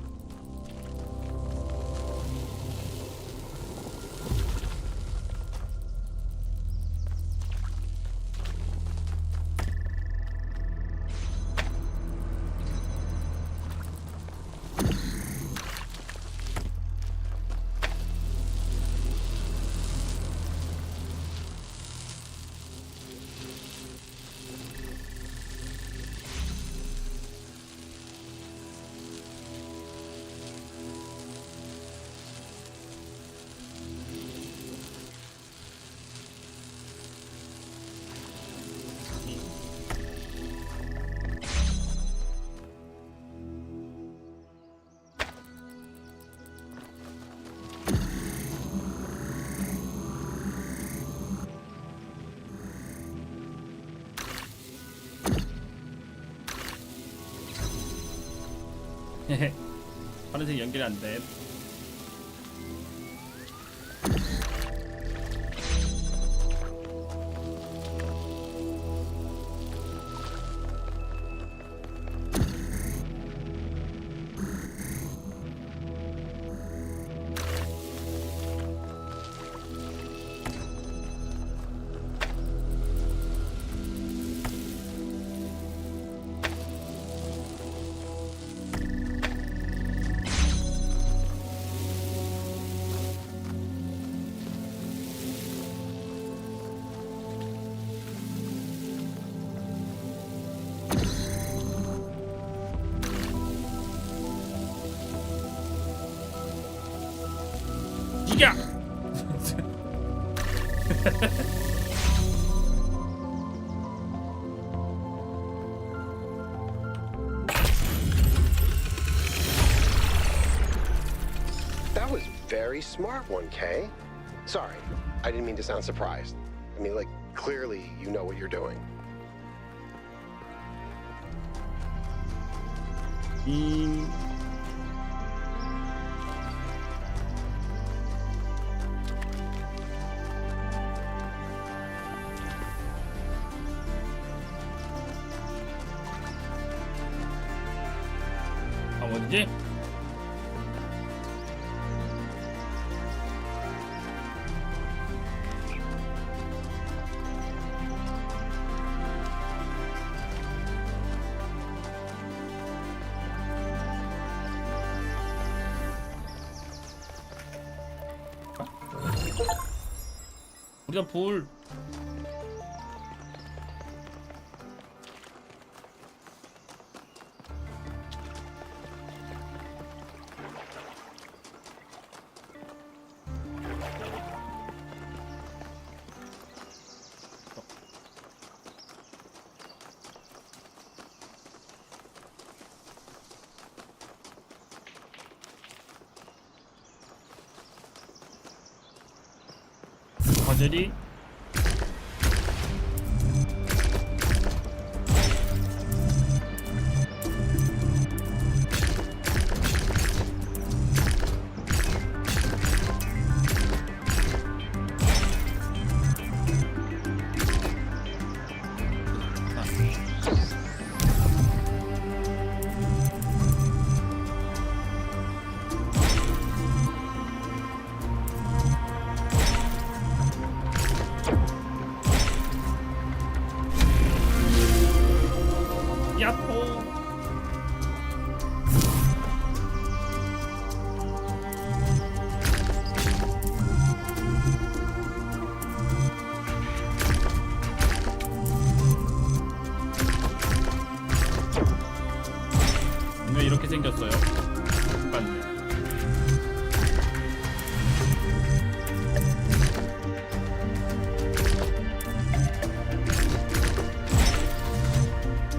파란색 연결이 안 돼. 이겨! That was very smart, 1K. Sorry, I didn't mean to sound surprised. I mean, like, clearly you know what you're doing. 어디지? 우리가 볼 과제리 이렇게 생겼어요. 맞네.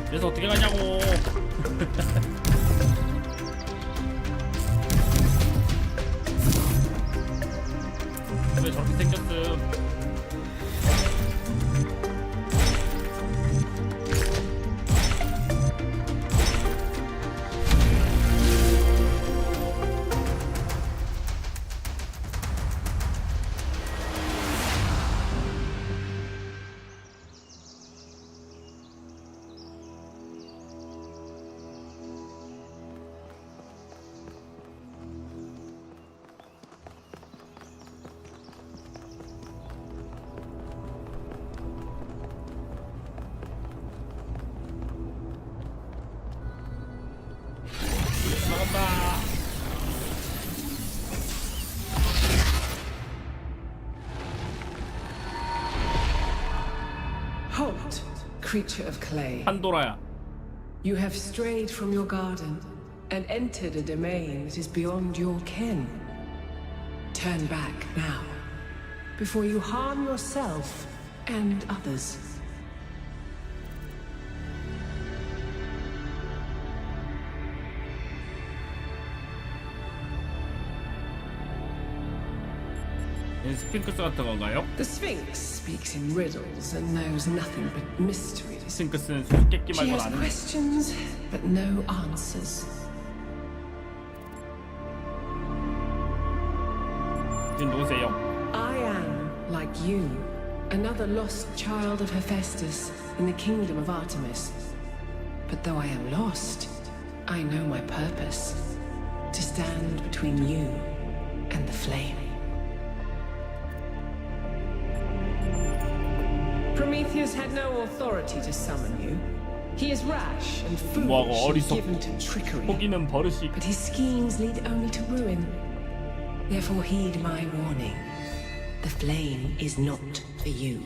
그래서 어떻게 가냐고. 왜 저렇게 생겼음? Halt, creature of clay. 판도라야. You have strayed from your garden and entered a domain that is beyond your ken. Turn back now, before you harm yourself and others. 스핑크스 같은 건가요? The Sphinx speaks in riddles and knows nothing but mysteries. 스핑크스는 수수께끼 She 말고 has 아는. questions but no answers. 누구세요? I am, like you, another lost child of Hephaestus in the kingdom of Artemis. But though I am lost, I know my purpose. To stand between you and the flame. Prometheus had no authority to summon you. He is rash and foolish and given to trickery. But his schemes lead only to ruin. Therefore heed my warning. The flame is not for you.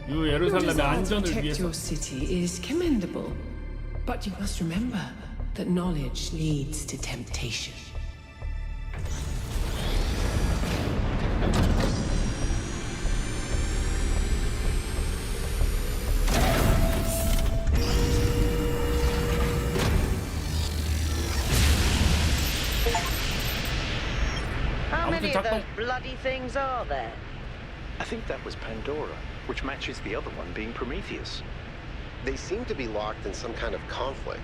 Your desire to protect your city is commendable, but you must remember that knowledge leads to temptation. How many of those bloody things are there? I think that was Pandora, which matches the other one being Prometheus. They seem to be locked in some kind of conflict.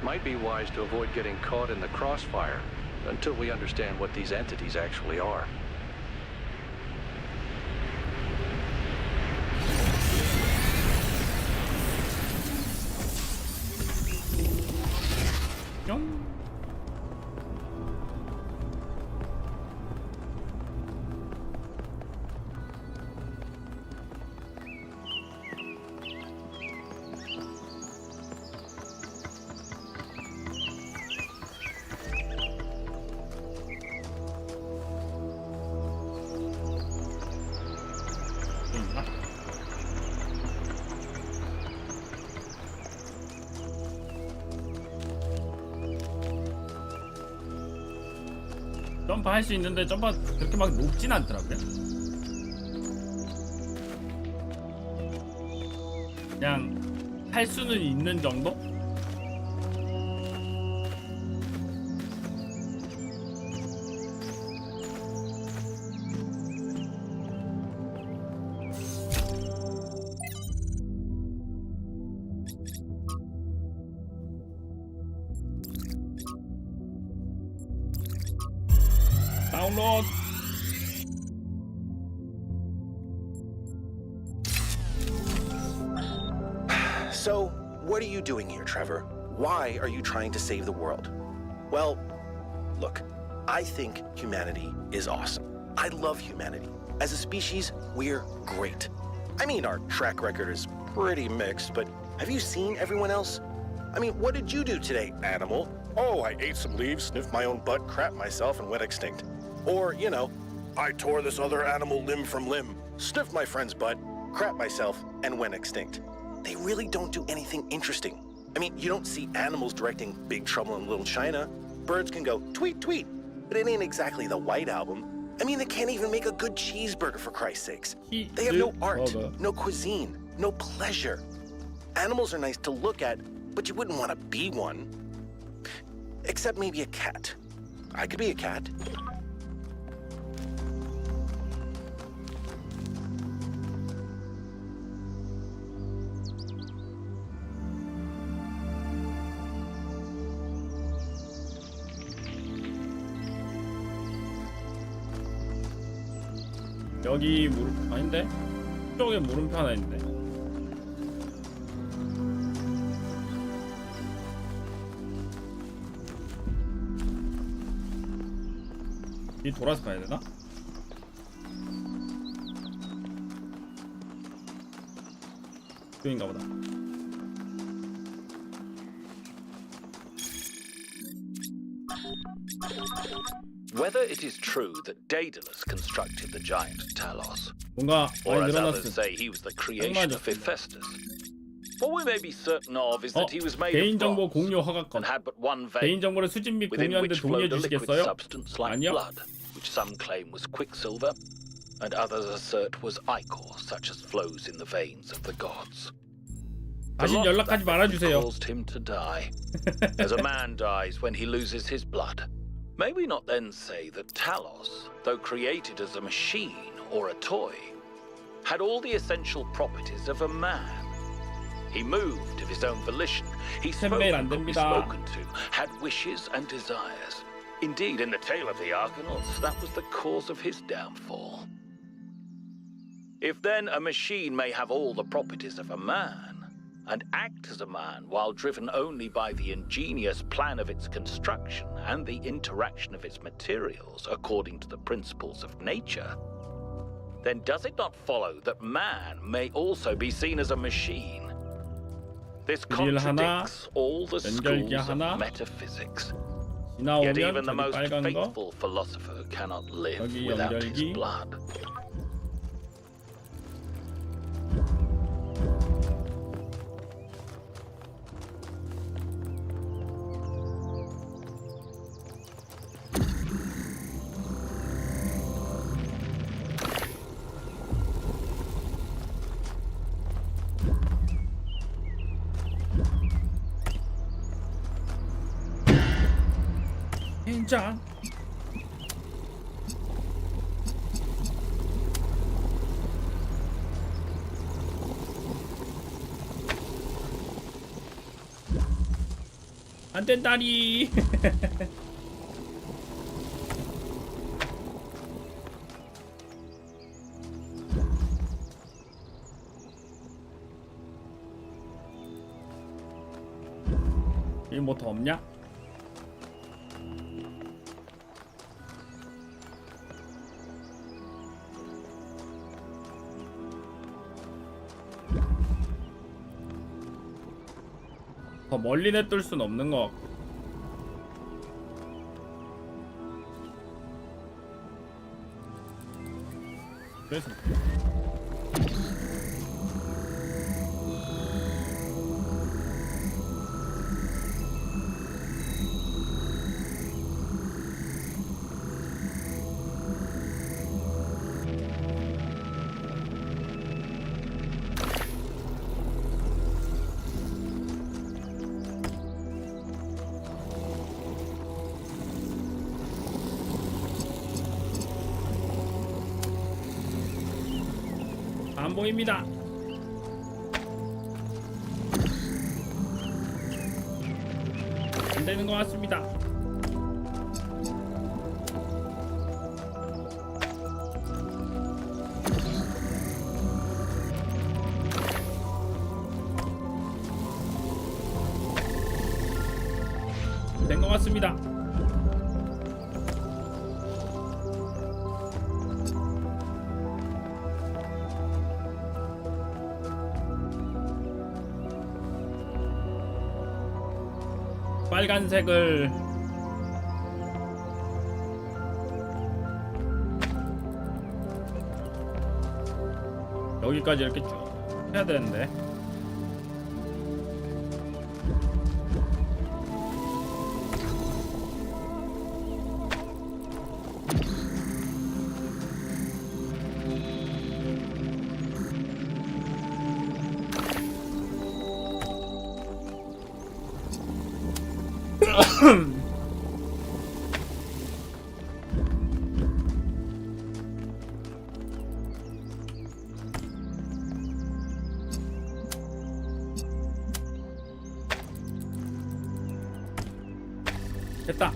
Might be wise to avoid getting caught in the crossfire until we understand what these entities actually are. 점프할 수 있는데 점프가 그렇게 막 높진 않더라고요. 그냥 할 수는 있는 정도? 다운로드. So, what are you doing here, Trevor? Why are you trying to save the world? Well, look, I think humanity is awesome. I love humanity. As a species, we're great. I mean, our track record is pretty mixed, but have you seen everyone else? I mean, what did you do today, animal? Oh, I ate some leaves, sniffed my own butt, crapped myself, and went extinct. Or, you know, I tore this other animal limb from limb, sniffed my friend's butt, crapped myself, and went extinct. They really don't do anything interesting. I mean, you don't see animals directing Big Trouble in Little China. Birds can go tweet, tweet, but it ain't exactly the White Album. I mean, they can't even make a good cheeseburger, for Christ's sakes. They have no art, no cuisine, no pleasure. Animals are nice to look at, but you wouldn't want to be one. Except maybe a cat. I could be a cat. 여기 물음 아닌데? 이쪽에 물음표 하나 있는데. 이 돌아서 가야 되나? 여긴가 보다. Whether it is true that Daedalus constructed the giant Talos, 뭔가 or 많이 as 늘어났어. others say he was the creation of Hephaestus, what we may be certain of is that he was made of 개인정보 bronze 공유 허가권. and had but one vein, 개인정보를 수집 및 within 공유하는데 which 동의해 flowed a liquid 주시겠어요? substance like 아니요. blood, which some claim was quicksilver, and others assert was ichor, such as flows in the veins of the gods. 다신 연락하지 말아주세요. Caused him to die, as a man dies when he loses his blood. May we not then say that Talos, though created as a machine or a toy, had all the essential properties of a man. He moved of his own volition. He spoke and could be spoken to, had wishes and desires. Indeed, in the tale of the Argonauts, that was the cause of his downfall. If then a machine may have all the properties of a man, and act as a man while driven only by the ingenious plan of its construction and the interaction of its materials according to the principles of nature, then does it not follow that man may also be seen as a machine? This contradicts all the schools of metaphysics. Yet even the most faithful philosopher cannot live without his blood. 진짜. 안 된다니. 이 뭐 더 없냐? 더 멀리 내둘 순 없는 것 같고. 그래서 안 보입니다. 안 되는 것 같습니다. 된 것 같습니다. 빨간색을 여기까지 이렇게 쭉 해야 되는데. 됐다.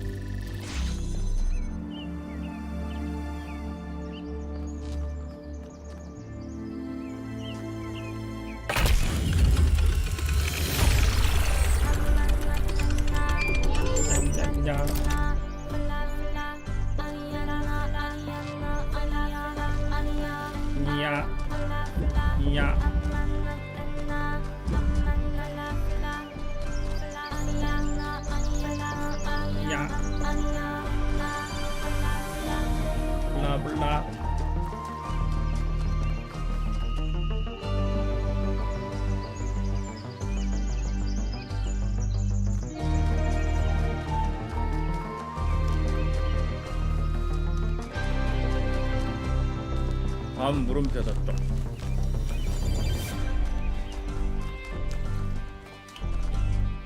몰라. 다음 물음표 졌죠.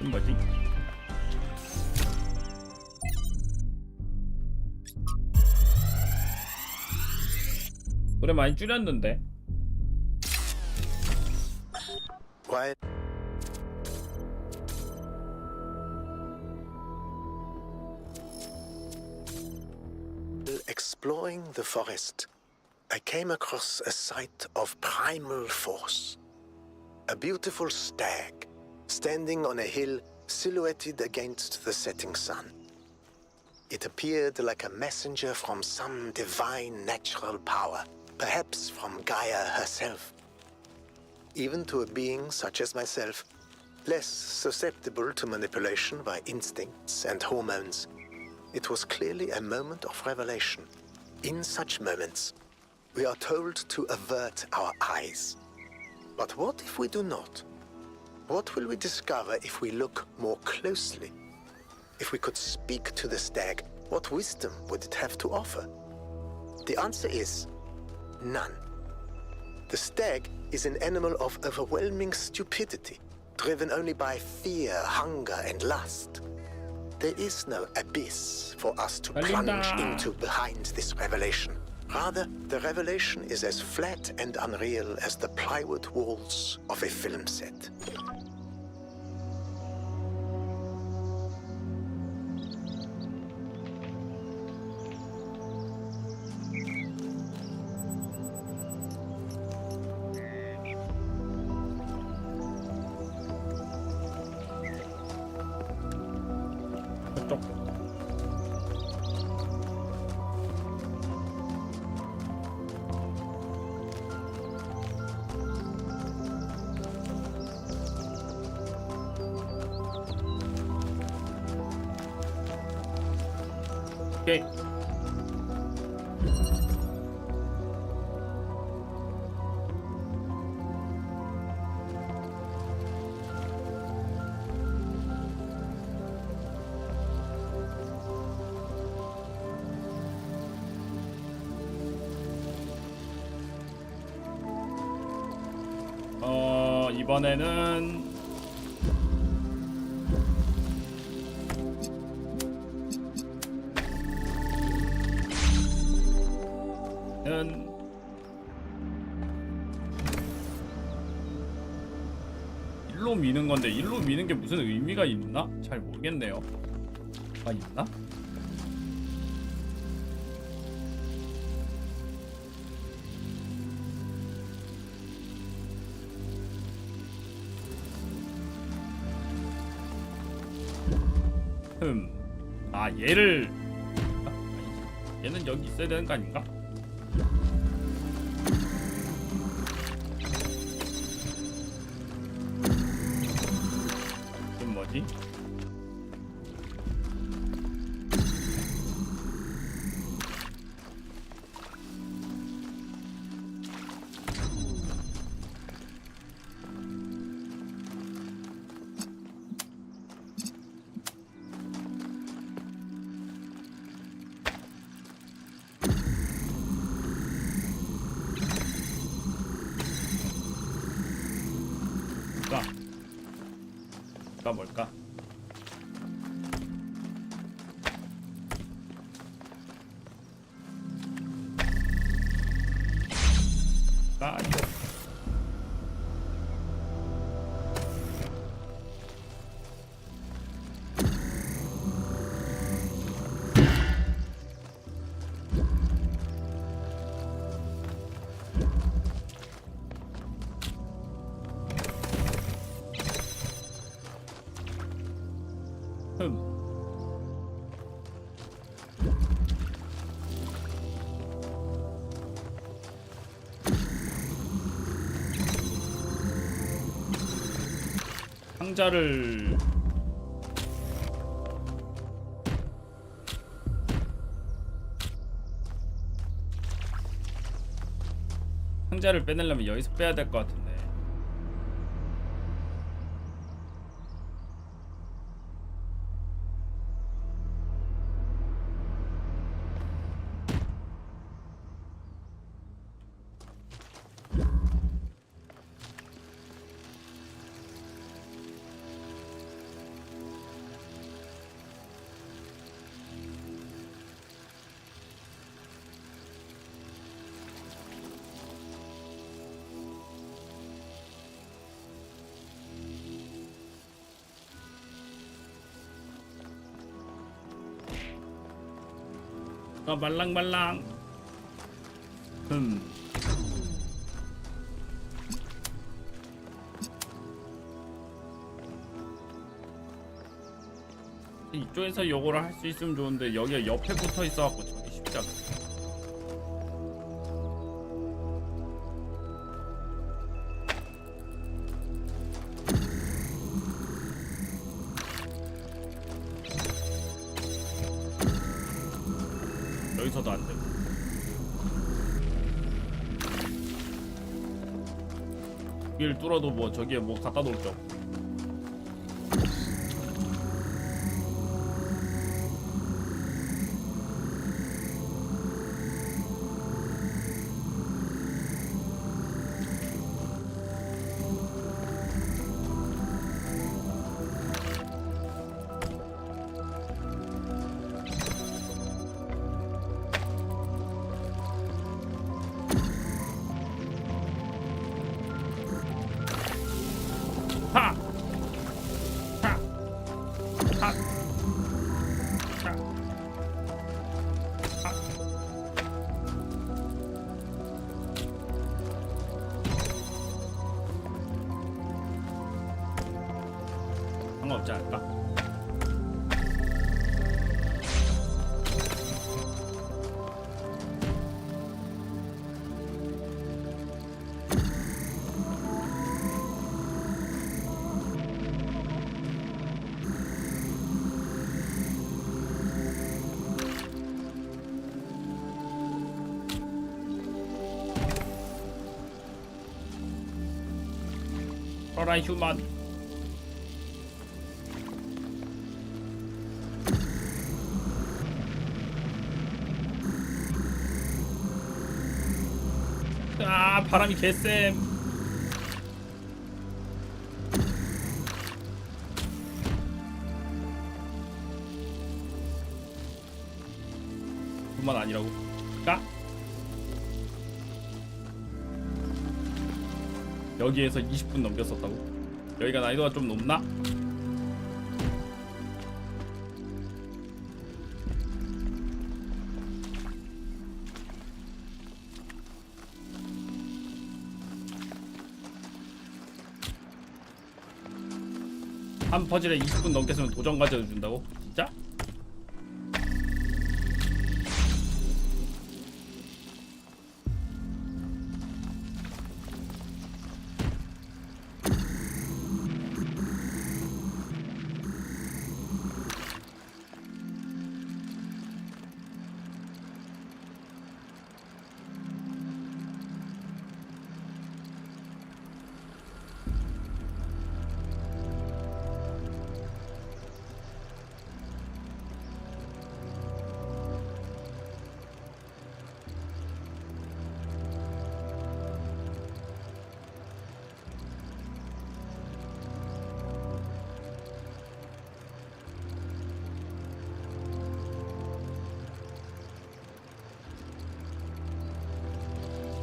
이건 뭐지? 노래 많이 줄였는데 While exploring the forest, I came across a sight of primal force. A beautiful stag, standing on a hill silhouetted against the setting sun. It appeared like a messenger from some divine natural power, perhaps from Gaia herself. Even to a being such as myself, less susceptible to manipulation by instincts and hormones, it was clearly a moment of revelation. In such moments, we are told to avert our eyes. But what if we do not? What will we discover if we look more closely? If we could speak to the stag, what wisdom would it have to offer? The answer is none. The stag is an animal of overwhelming stupidity, driven only by fear, hunger, and lust. There is no abyss for us to plunge into behind this revelation. Rather, the revelation is as flat and unreal as the plywood walls of a film set. 오케이. 이번에는 일로 미는 건데 일로 미는 게 무슨 의미가 있나? 잘 모르겠네요. 아, 있나? 아, 얘를 얘는 여기 있어야 되는 거 아닌가? 이건 뭐지? 뭘까? 아, 이거. 상자를 빼내려면 여기서 빼야 될 것 같은데. 아 말랑말랑. 이쪽에서 요거를 할 수 있으면 좋은데 여기가 옆에 붙어 있어갖고 저기 쉽지 않네. 여기서도 안 되고. 길 뚫어도 뭐 저기에 뭐 갖다 놓을 게 없고. 상관없지 않을까? 어라 휴먼. 아 바람이 개쌤. 그만 아니라고. 까? 여기에서 20분 넘겼었다고? 여기가 난이도가 좀 높나? 한 퍼즐에 20분 넘게 쓰면 도전 과제를 준다고? 진짜?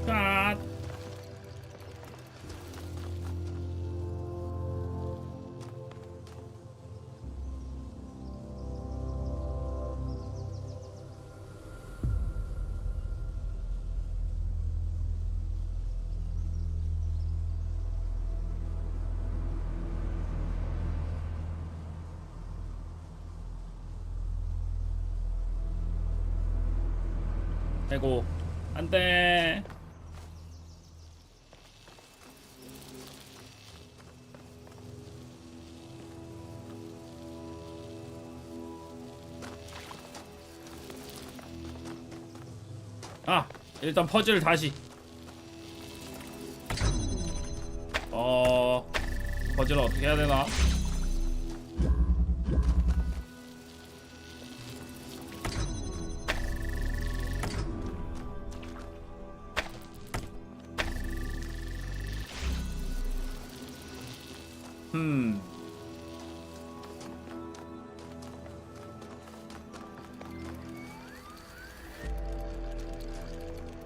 아. 아이고 안돼. 아 일단 퍼즐 다시. 퍼즐을 어떻게 해야 되나?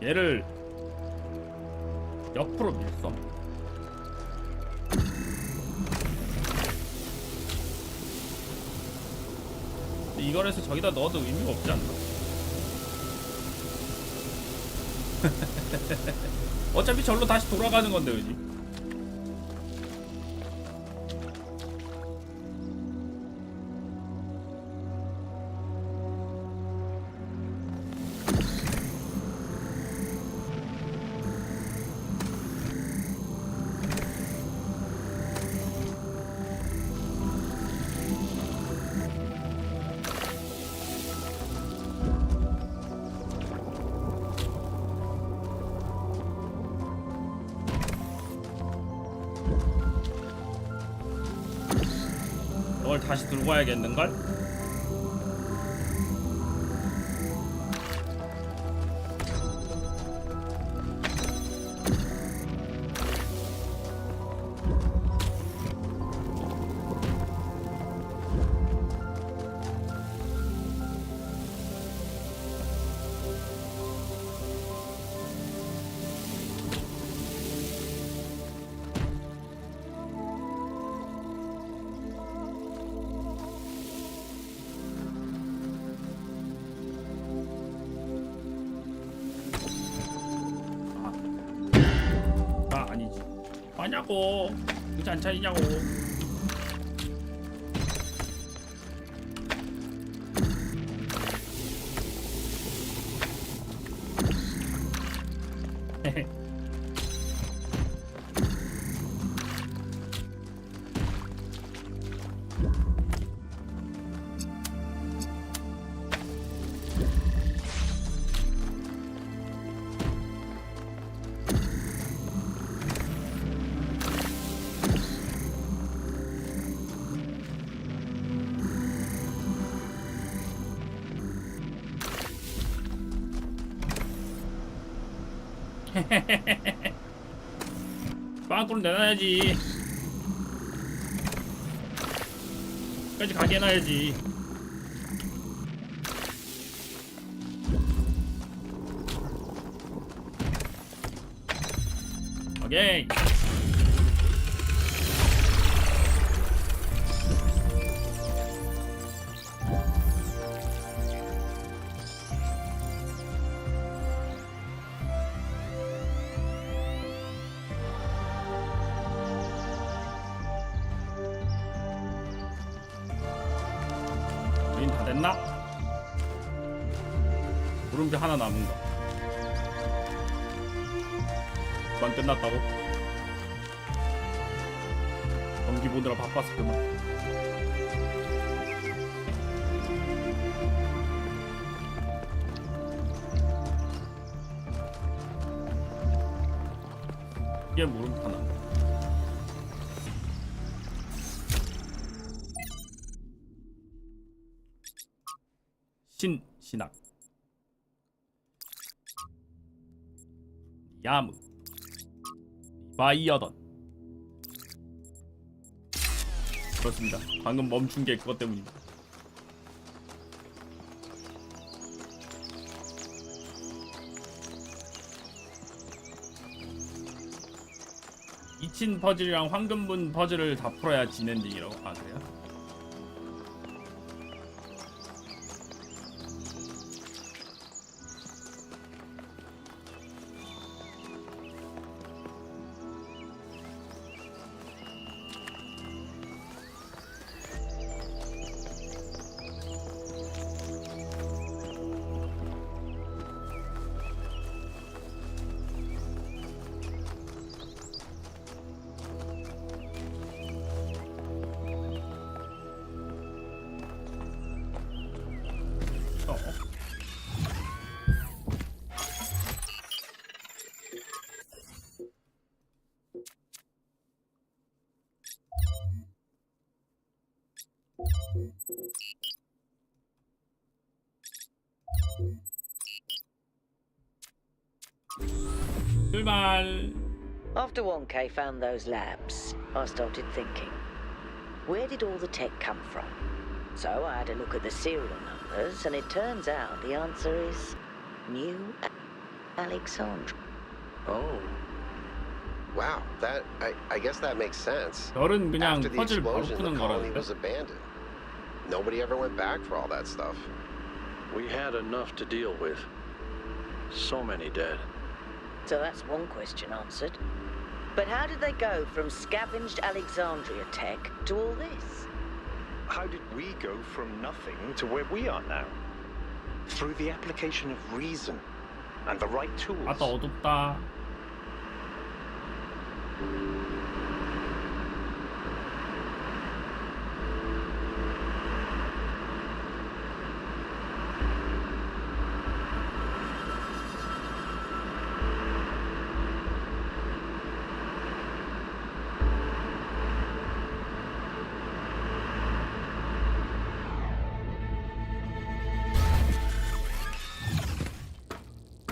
얘를 옆으로 밀어. 근데 이걸 해서 저기다 넣어도 의미가 없지 않나? 어차피 절로 다시 돌아가는 건데, 그지? 이걸 다시 들고 와야겠는걸? 아니지. 아냐고. 그지 안 차이냐고. 빵꾸를 내놔야지. 끝까지 가게 해놔야지. 오케이. 우린 다 됐나? 물음표 하나 남은 거. 그만 끝났다고? 경기 보느라 바빴어 그만. 이게 물음표 하나. 신학 야무 바이어던. 그렇습니다. 방금 멈춘 게 그것 때문입니다. 이친 퍼즐이랑 황금분 퍼즐을 다 풀어야 진엔딩이라고. 아 그래요? 출발. After 1K found those labs, I started thinking, where did all the tech come from? So I had a look at the serial numbers, and it turns out the answer is New Alexandria. Oh. Wow, I guess that makes sense. 별은 그냥 After the 퍼즐 바로 explosion, 푸는 the colony 거라는데. was abandoned. Nobody ever went back for all that stuff. We had enough to deal with. So many dead. So that's one question answered. But how did they go from scavenged Alexandria tech to all this? How did we go from nothing to where we are now? Through the application of reason and the right tools. 아따 어둡다.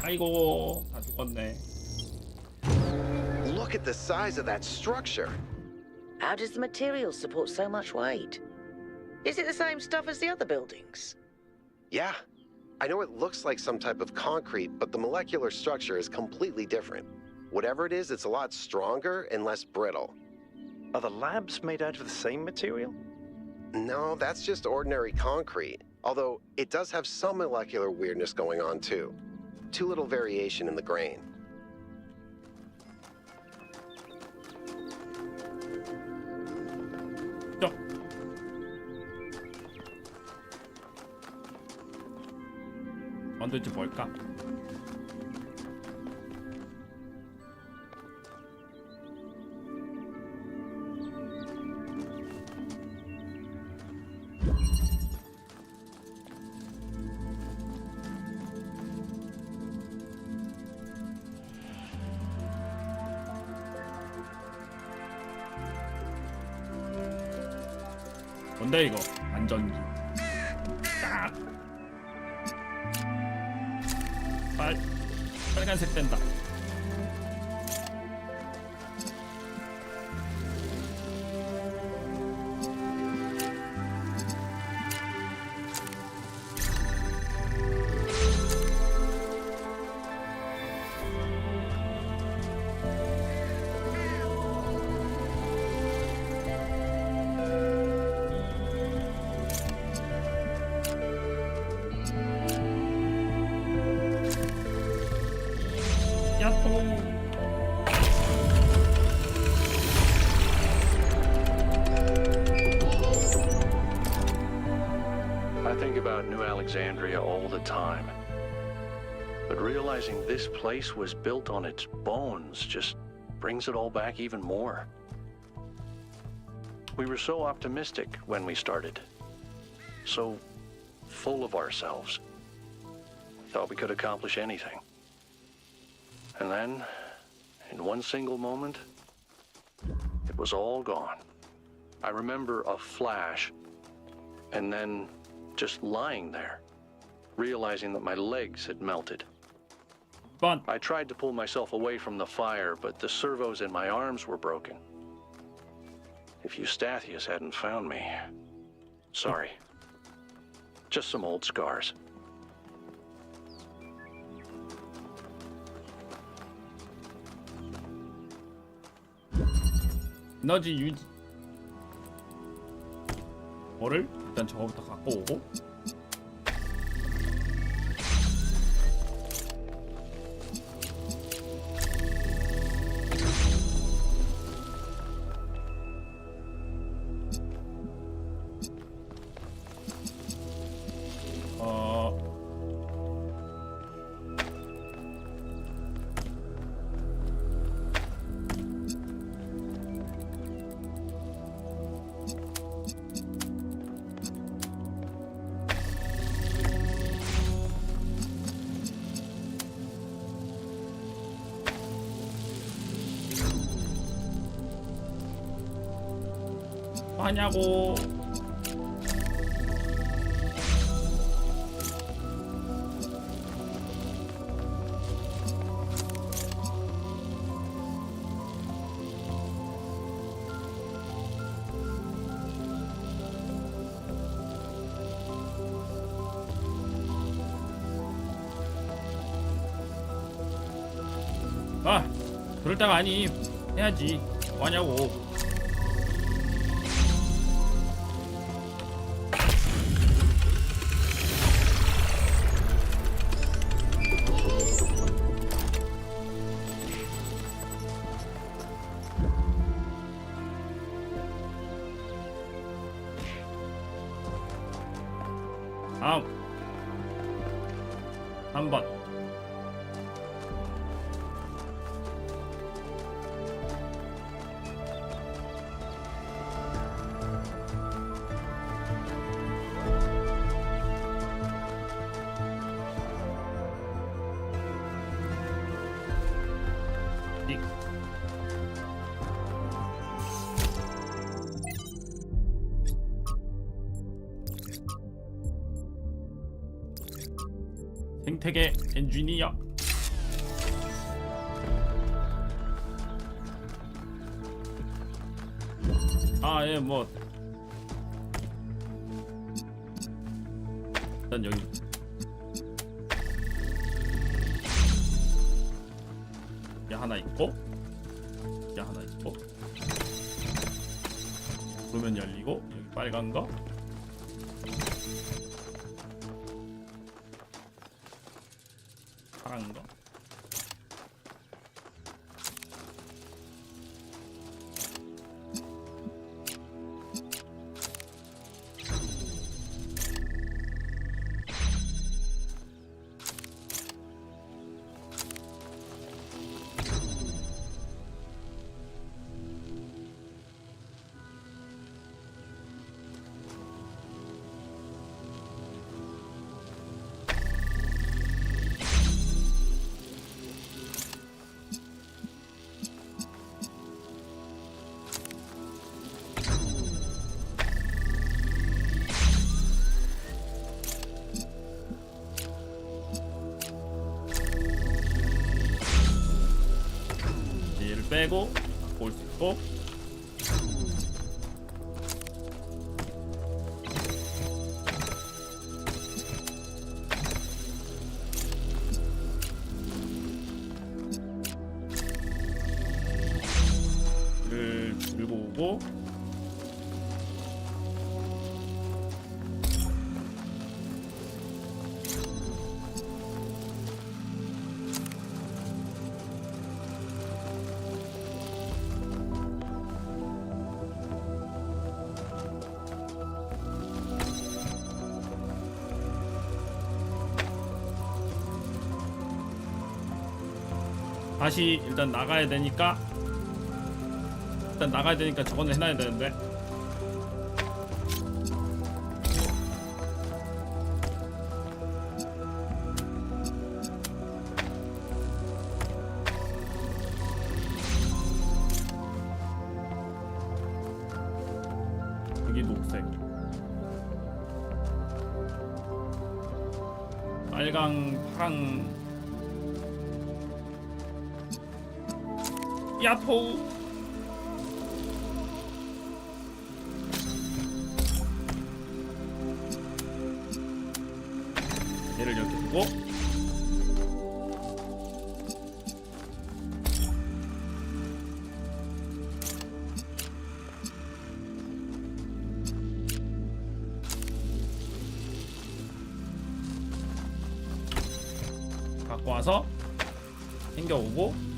아이고 다 죽었네. Look at the size of that structure. How does the material support so much weight? Is it the same stuff as the other buildings? Yeah. I know it looks like some type of concrete, but the molecular structure is completely different. Whatever it is, it's a lot stronger and less brittle. Are the labs made out of the same material? No, that's just ordinary concrete. Although it does have some molecular weirdness going on too. Too little variation in the grain. 만들지 뭘까? 뭔데 이거? 안전기. 딱. 빨간색 된다. I think about New Alexandria all the time. But realizing this place was built on its bones just brings it all back even more. We were so optimistic when we started. So full of ourselves. We thought we could accomplish anything. And then, in one single moment, it was all gone. I remember a flash, and then just lying there, realizing that my legs had melted. I tried to pull myself away from the fire, but the servos in my arms were broken. If Eustathius hadn't found me, sorry. Just some old scars. 에너지 유지. 뭐를? 일단 저거부터 갖고 오고. 하냐고. 아, 그럴 때가 아니. 해야지. 뭐하냐고. 다음 3번. 생태계 엔지니어. 아, 예, 뭐 일단 여기 이게 하나 있고, 이게 하나 있고, 그러면 열리고, 여기 빨간 거. 파란 거. 얘를 빼고 볼 수 있고, 얘를 들고 오고, 다시 일단 나가야 되니까 저거는 해놔야 되는데. 여기 녹색, 빨강, 파랑. 야호! 얘를 이렇게 두고, 갖고 와서 챙겨오고,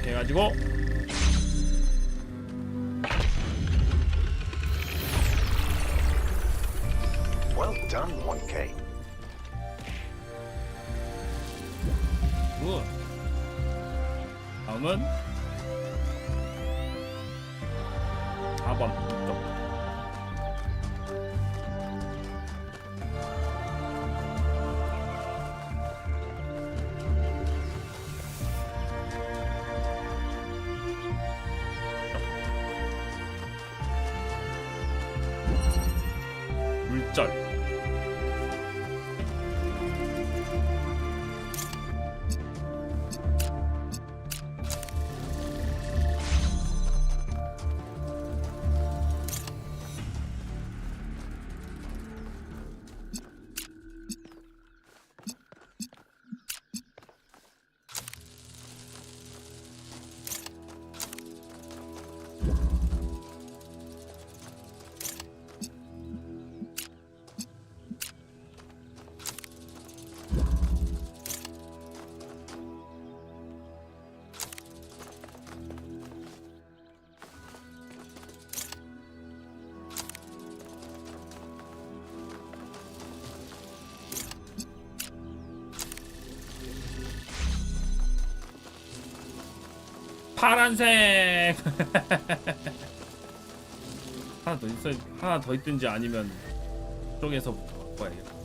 해가지고 Well done, 1K. 굿. 다음은 4번. 물절. 파란색. 하나 더 있든지 아니면 쪽에서부터 갖고 와야겠다.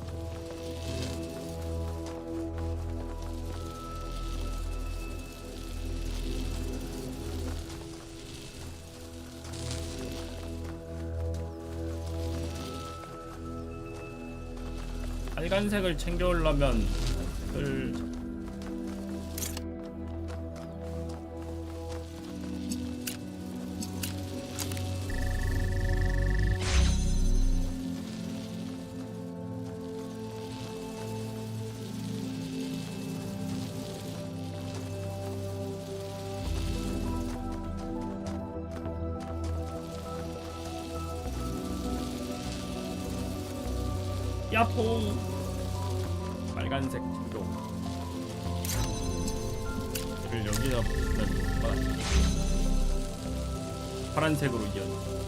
빨간색을 챙겨오려면 색을 야포 빨간색 진동 를 여기다 붙이면 파란색으로 이어져.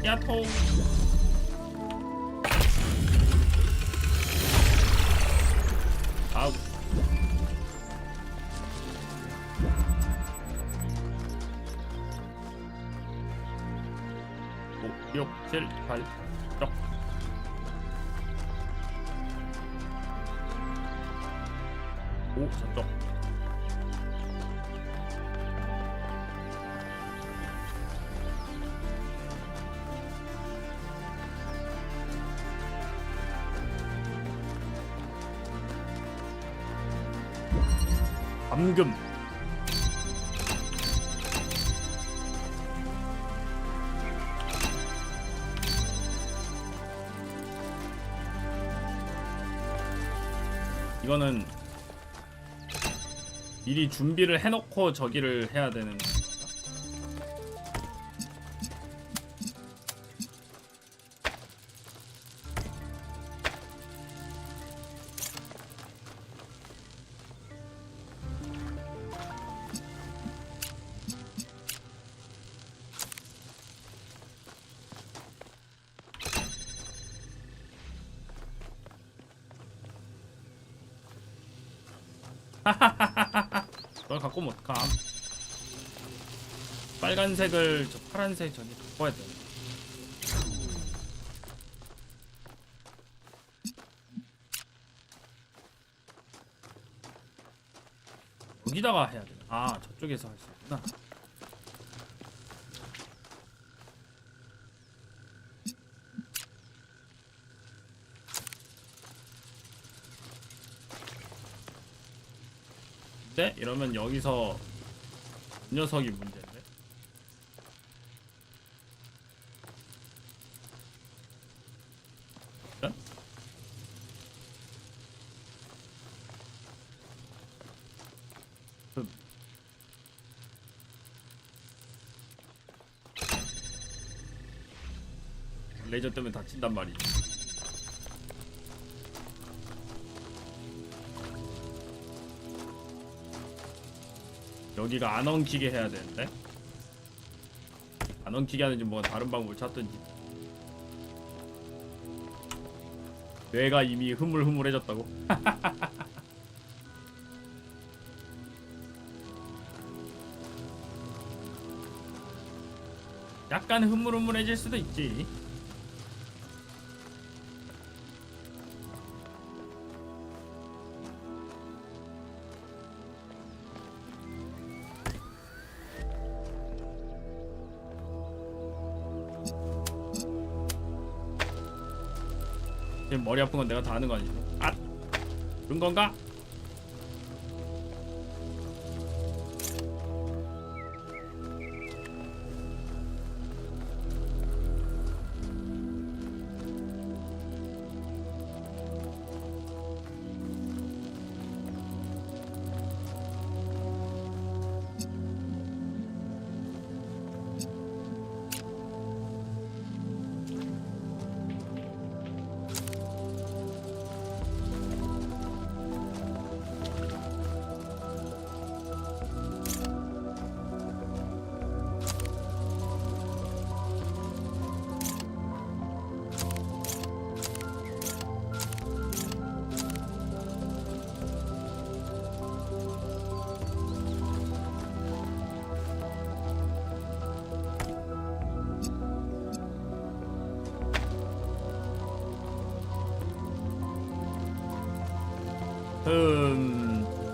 야토 아우 5, 6, 7, 8 쪽. 오 저쪽 감금 이거는 미리 준비를 해놓고 저기를 해야 되는 건가? 그걸 갖고 못 감. 빨간색을 저 파란색 저기 갖고 와야 돼. 여기다가 해야 돼. 아 저쪽에서 할 수 있구나. 네? 이러면 여기서 이 녀석이 문제인데. 일단 레이저 때문에 다친단 말이지. 여기가 안 엉키게 해야 되는데 안 엉키게 하는지 뭐 다른 방법을 찾든지. 뇌가 이미 흐물흐물해졌다고. 약간 흐물흐물해질 수도 있지. 지금 머리 아픈 건 내가 다 하는 거 아니지? 아! 그런 건가?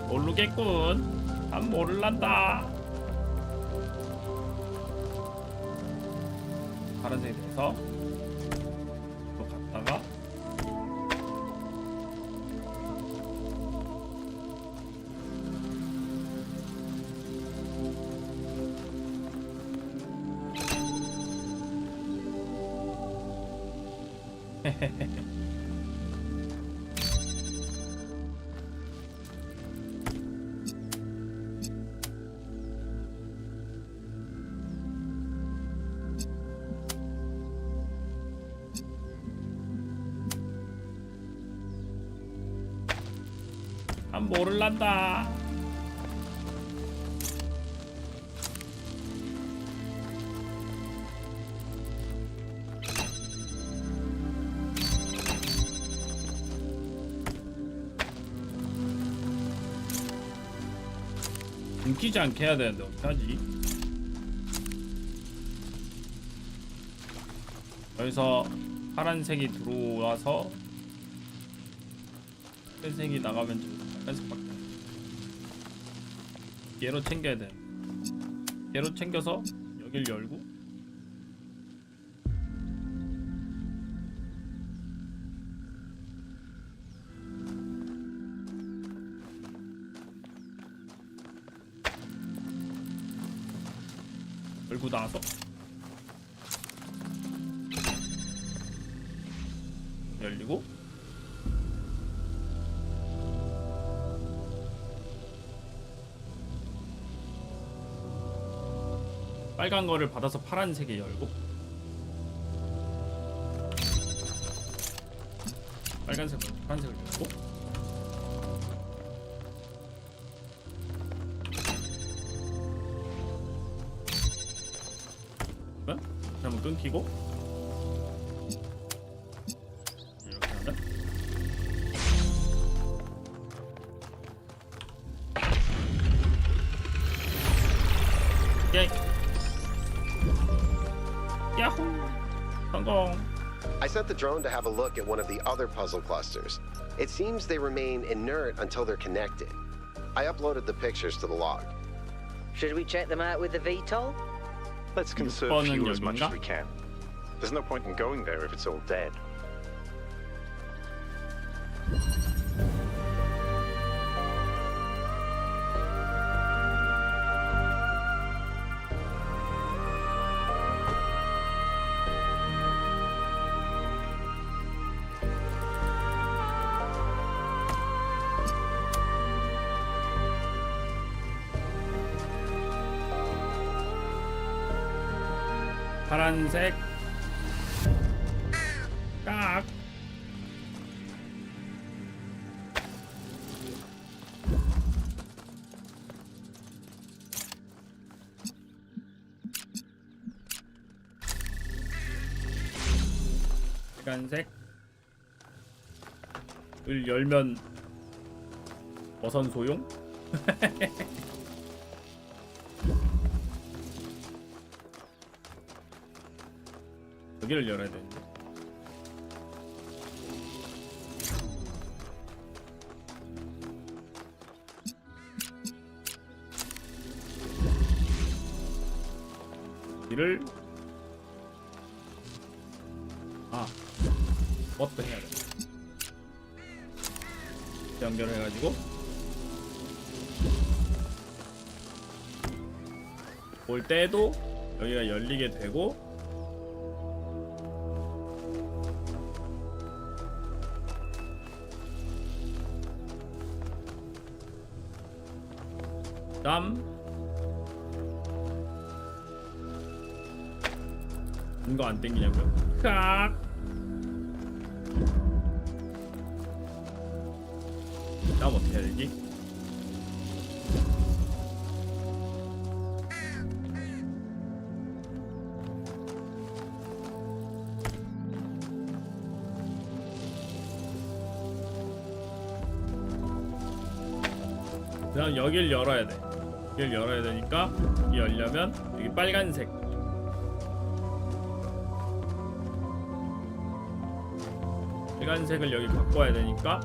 모르겠군. 난 모를란다. 파란색이 돼서 또 갔다가 난 모를란다. 끊기지 않게 해야 되는데 어떡하지? 여기서 파란색이 들어와서 빨간색이 나가면 좀 빨간색밖에 안 돼. 얘로 챙겨야 돼. 얘로 챙겨서 여길 열고 열고 나서 열리고 빨간 거를 받아서 파란색에 열고 빨간색을 파란색을 열고 그러면 끊기고 이렇게 하면 오케이. Yahoo! 성공. I sent the drone to have a look at one of the other puzzle clusters. It seems they remain inert until they're connected. I uploaded the pictures to the log. Should we check them out with the VTOL? Let's conserve fuel as much as we can. There's no point in going there if it's all dead. 파란색 깍 빨간색을 열면 어선 소용? 여기를 열어야 되는데 이를 그것도 해야 돼. 연결해가지고 볼 때도 여기가 열리게 되고 이거 안 땡기냐고요? 깍! 다음 어떻게 해야 되지? 그다음 여길 열어야 돼. 여길 열어야 되니까 이 열려면 여기 빨간색 빨간색을 여기 갖고 와야 되니까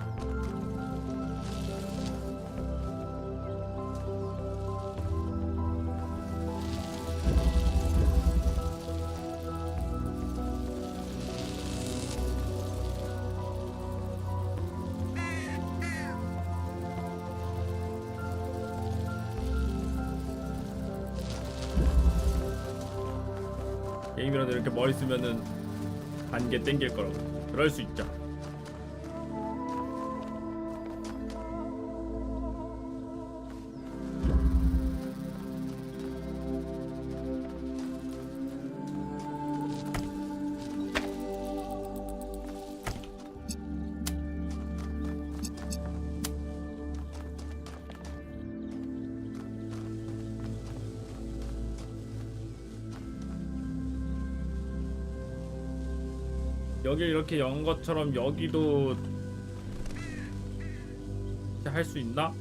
게임이라도 이렇게 머리 쓰면은 반개 땡길 거라고. 그럴 수 있죠. 여기 이렇게 연 것처럼 여기도 할 수 있나?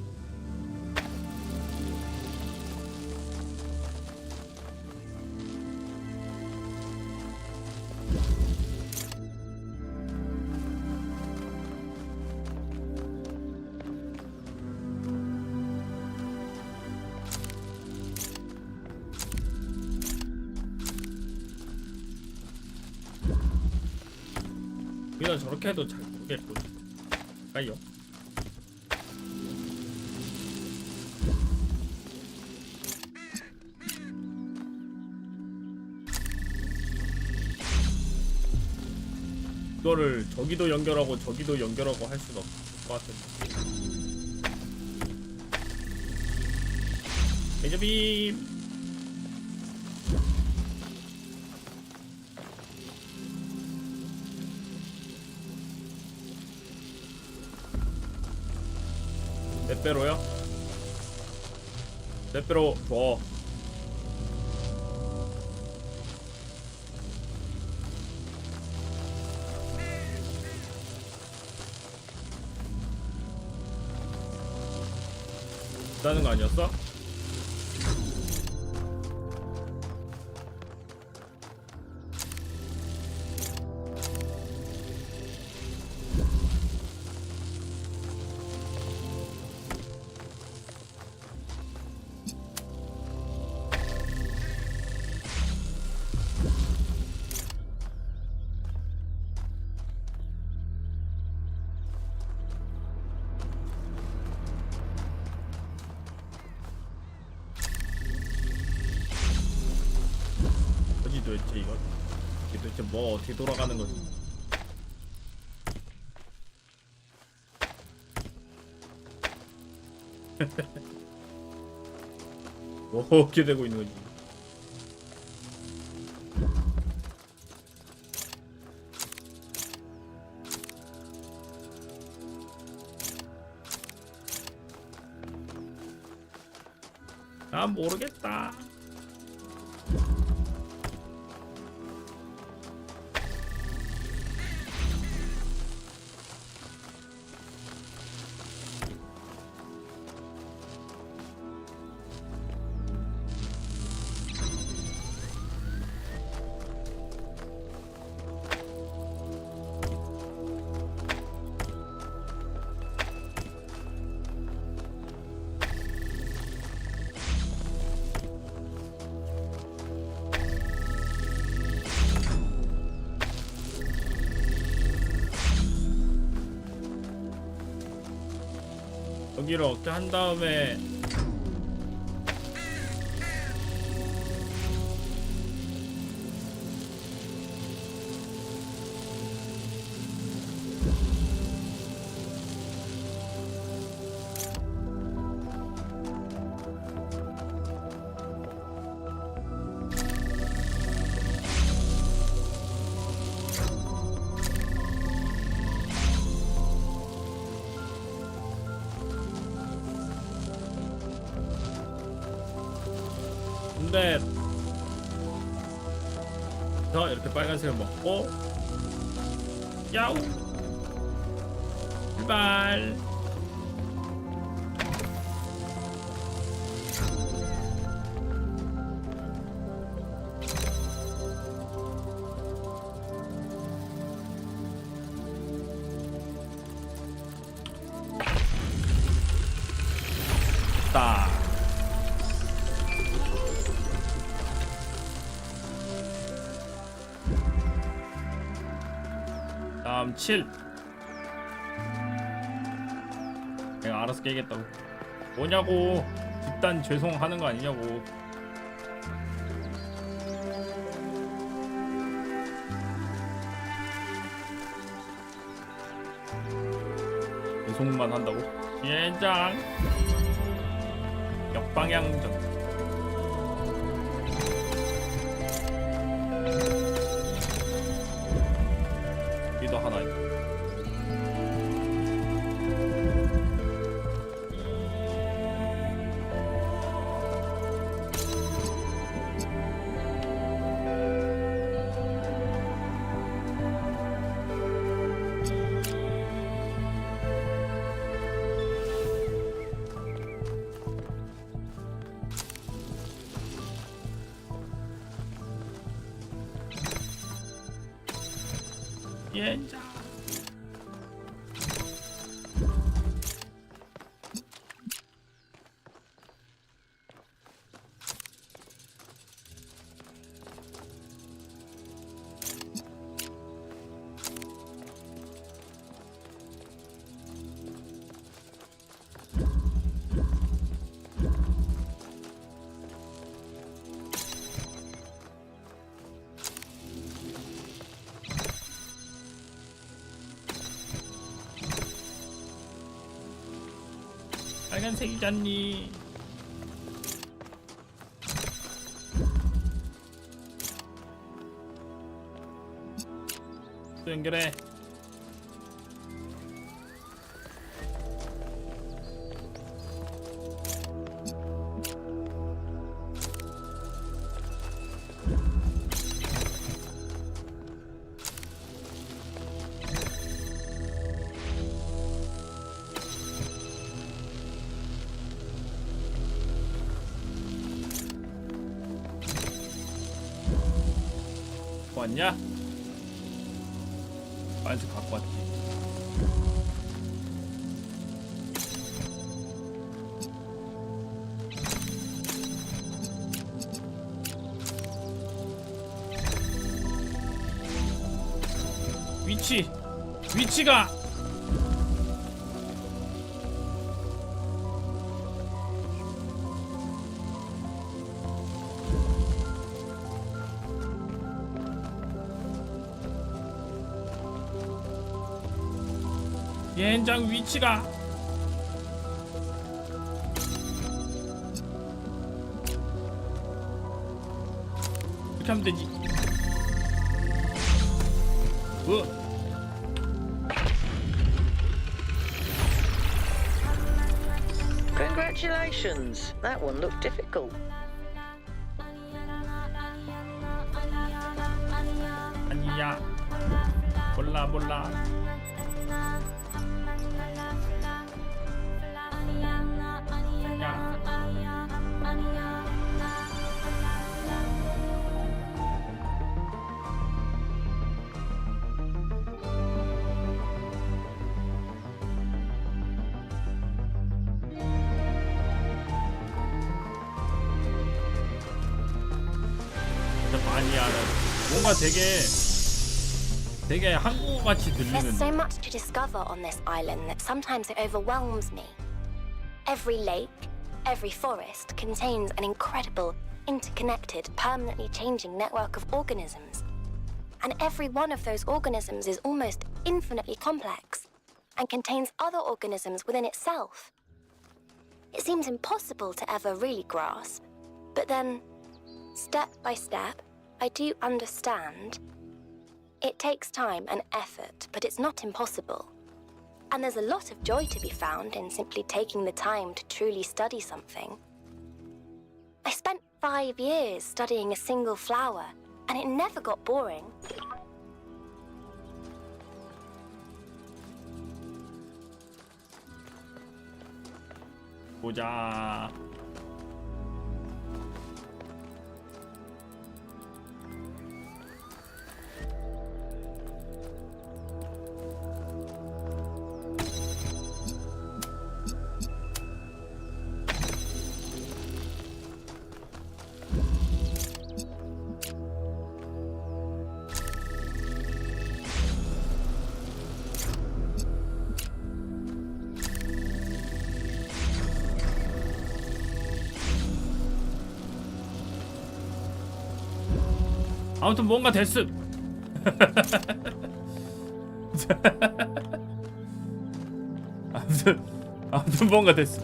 우리가 저렇게 해도 잘 모르겠군. 까요. 이거를 저기도 연결하고 저기도 연결하고 할 수는 없을 것 같은데. 레이저빔. 몇 배로요? 몇 배로 줘. 있다는 거 아니었어? 도대체 이거? 이게 도대체 뭐 어떻게 돌아가는 거지? 뭐 어떻게 되고 있는 거지? 난 모르겠다. 여기를 어떻게 한 다음에 근데 저 이렇게 빨간색을 먹고 야우 출발. 딱 다음 7. 내가 알아서 깨겠다고. 뭐냐고. 집단 죄송하는 거 아니냐고. 배송만 한다고? 예장 역방향전 여기도 하나 있고 예장 빨간색이잖니. 또 연결해. 왔냐? 빨간색 갖고 왔지. 위치가 현장 위치가 이렇게 하면 되지. Congratulations. That one looked difficult. 아니야. 몰라. 많이 알아. 뭔가 되게 한국어 같이 들리는. There's so much to discover on this island that sometimes it overwhelms me. Every lake, every forest contains an incredible, interconnected, permanently changing network of organisms. And every one of those organisms is almost infinitely complex and contains other organisms within itself. It seems impossible to ever really grasp, but then, step by step, I do understand. It takes time and effort, but it's not impossible. And there's a lot of joy to be found in simply taking the time to truly study something. I spent 5 years studying a single flower, and it never got boring. 보자. 아무튼 뭔가 됐음. 아무튼 뭔가 됐어.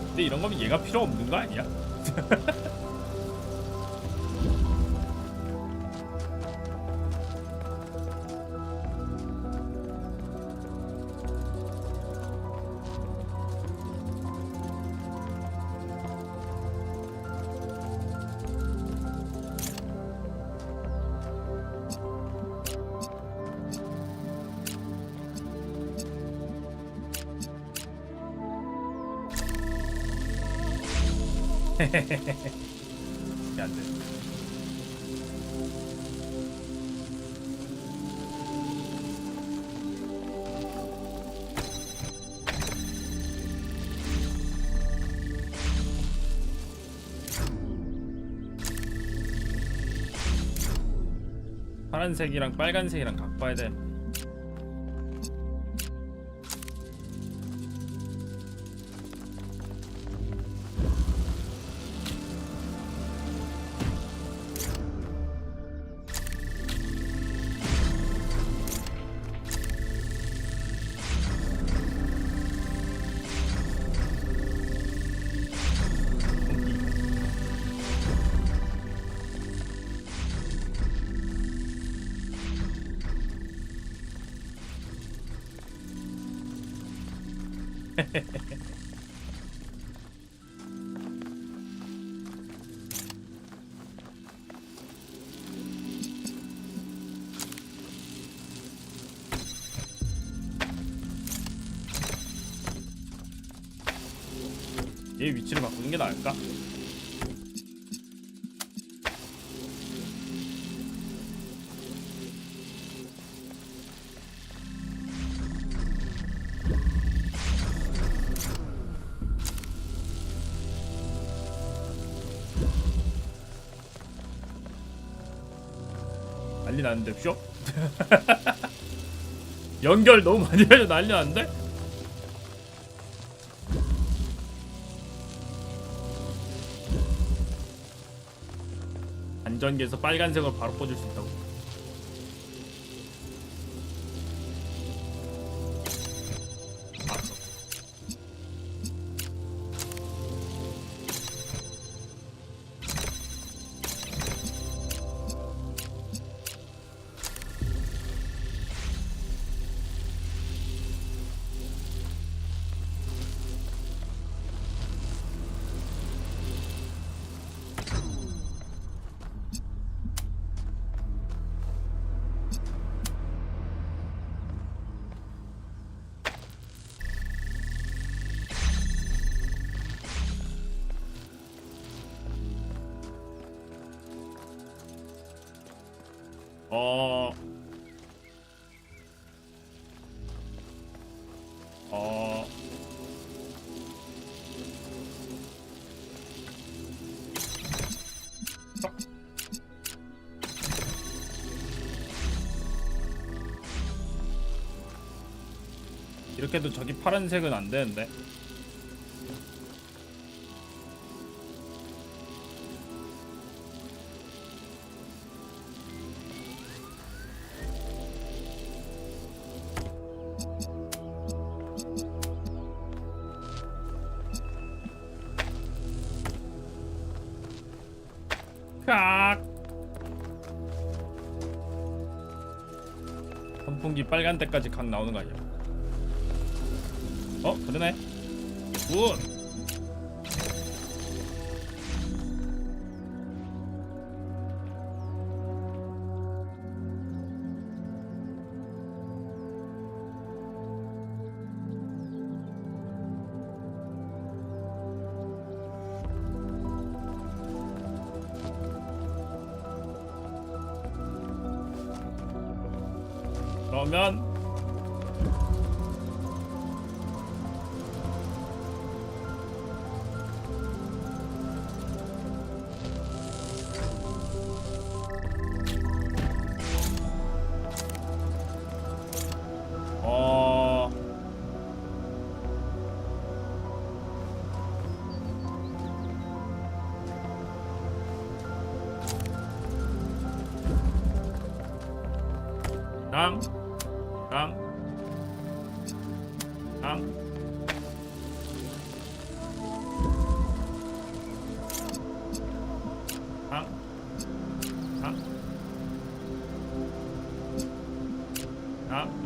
근데 이런 거면 얘가 필요 없는 거 아니야? 이게 안 돼. 파란색이랑 빨간색이랑 각 봐야 돼. 얘 위치를 바꾸는 게 나을까? 난리 나는데 쇼? 연결 너무 많이 해서 난리 나는데? 안전기에서 빨간색으로 바로 꽂을 수 있다고. 이렇게 해도 저기 파란색은 안 되는데. 깍. 선풍기 빨간 때까지 각 나오는 거 아니야? 그러네. 굿. 그러면 랑 랑 랑 랑 랑 랑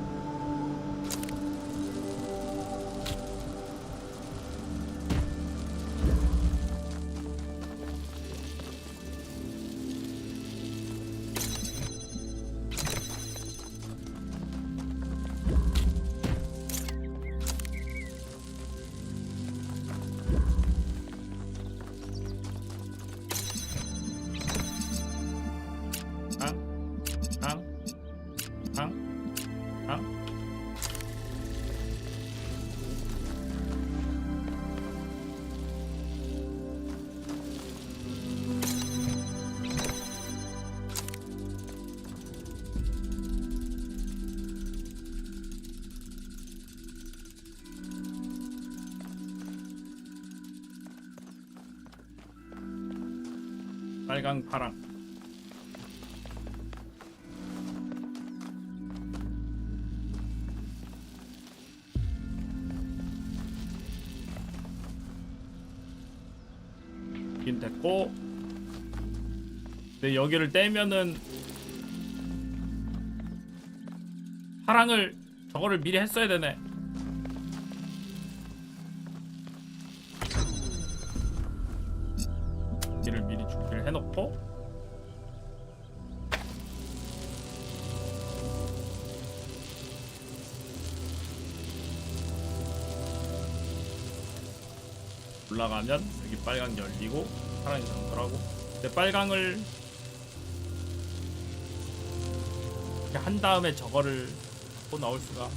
빨강 파랑 이긴 됐고 근데 여기를 떼면은 파랑을 저거를 미리 했어야 되네. 이를 미리 준비를 해놓고 올라가면 여기 빨강 열리고 파랑이 전설하고 근데 빨강을 이렇게 한 다음에 저거를 또 나올 수가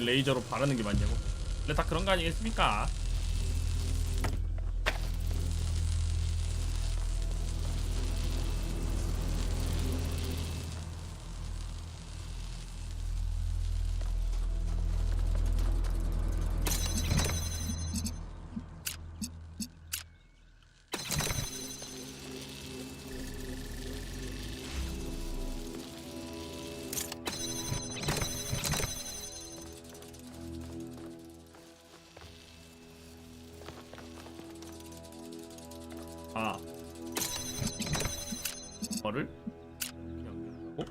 레이저로 바르는 게 맞냐고. 근데 다 그런 거 아니겠습니까? 아, 이거를 연결하고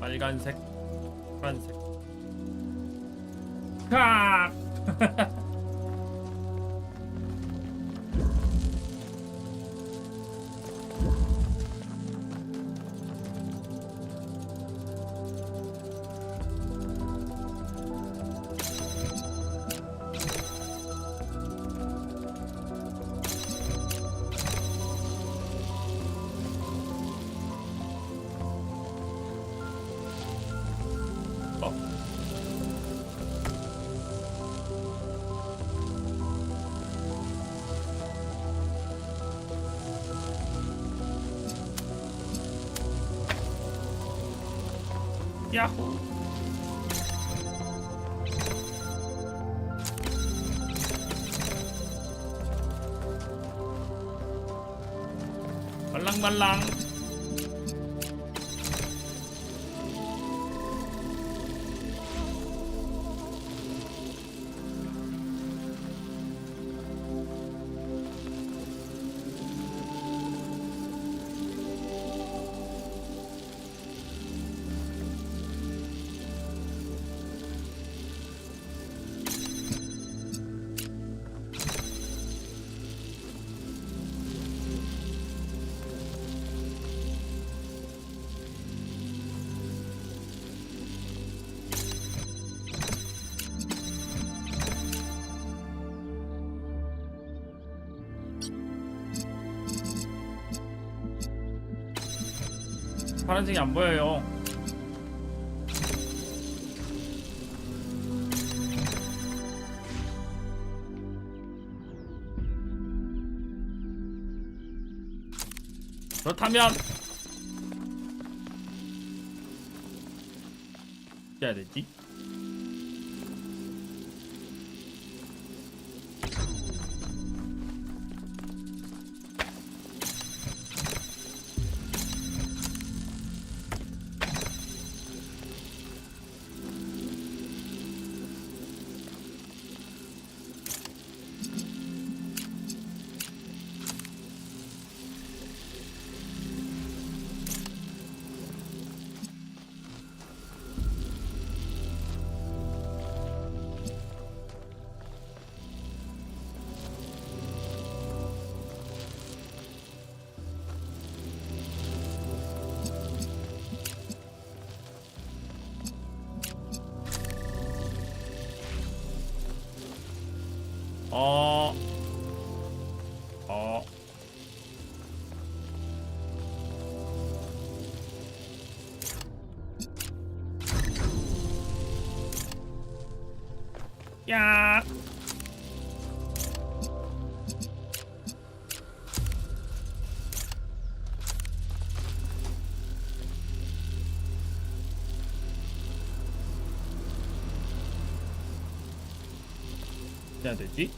빨간색, 파란색. 카! 야호. 말랑말랑. 파란색이 안 보여요. 그렇다면 어떻게 해야 되지? 야. 어떻게 해야 되지?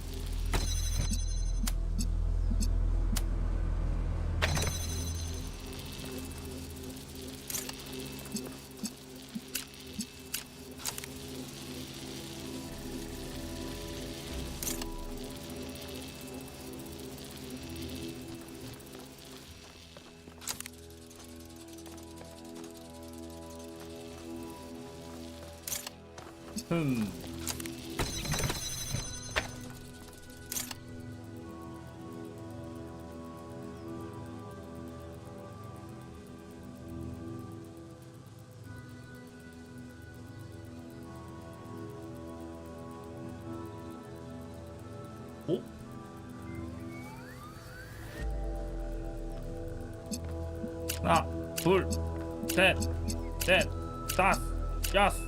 오? 하나, 둘, 셋, 넷, 다섯, 여섯.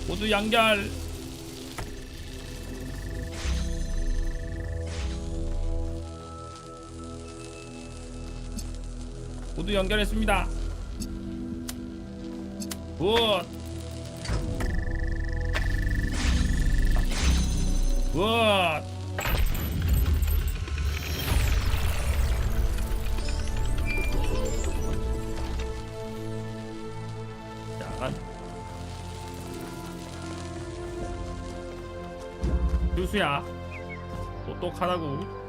모두 연결. 모두 연결했습니다. 굿. 굿. 자, 교수야, 똑똑하다고.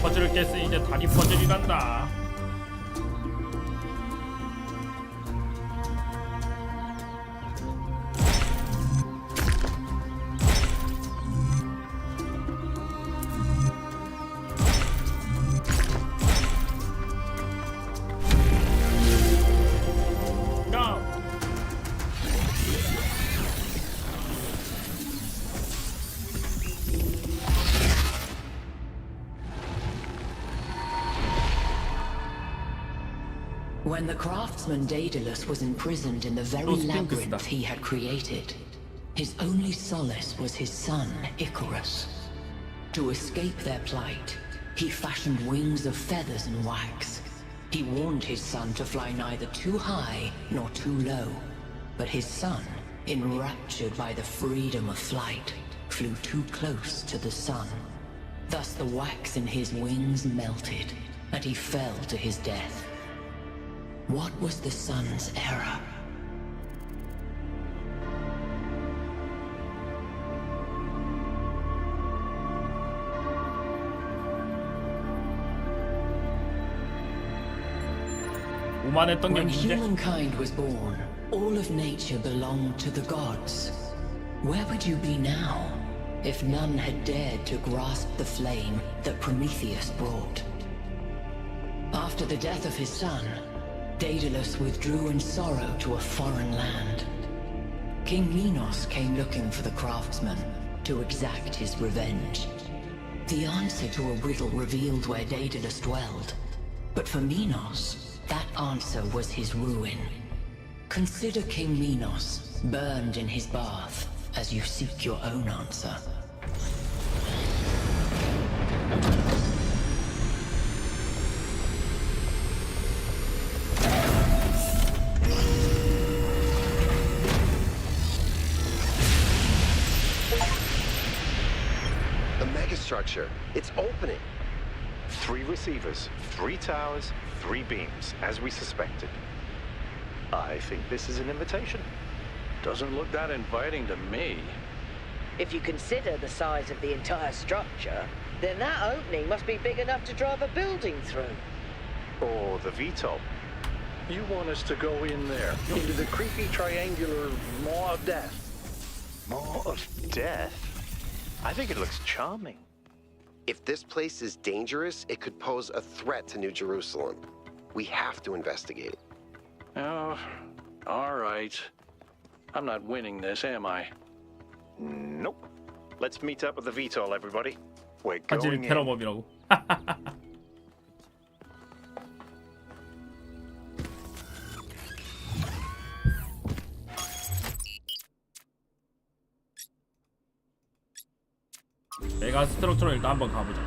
퍼즐을 깼으니 이제 다리 퍼즐이란다. When the craftsman Daedalus was imprisoned in the very labyrinth he had created, his only solace was his son, Icarus. To escape their plight, he fashioned wings of feathers and wax. He warned his son to fly neither too high nor too low, but his son, enraptured by the freedom of flight, flew too close to the sun. Thus the wax in his wings melted, and he fell to his death. What was the sun's error? 오만했던 게 When 문제? humankind was born, all of nature belonged to the gods. Where would you be now if none had dared to grasp the flame that Prometheus brought? After the death of his son, Daedalus withdrew in sorrow to a foreign land. King Minos came looking for the craftsman to exact his revenge. The answer to a riddle revealed where Daedalus dwelled. But for Minos, that answer was his ruin. Consider King Minos, burned in his bath, as you seek your own answer. The megastructure, it's opening. 3 receivers, 3 towers, 3 beams, as we suspected. I think this is an invitation. Doesn't look that inviting to me. If you consider the size of the entire structure, then that opening must be big enough to drive a building through. Or the VTOL. You want us to go in there, into the creepy triangular maw of death? Maw of death? I think it looks charming. If this place is dangerous, it could pose a threat to New Jerusalem. We have to investigate. Oh, all right. I'm not winning this, am I? Nope. Let's meet up with the VTOL, everybody. We're 화질 going in. 테러범이라고. 메가 스트럭처로 일단 한번 가보자.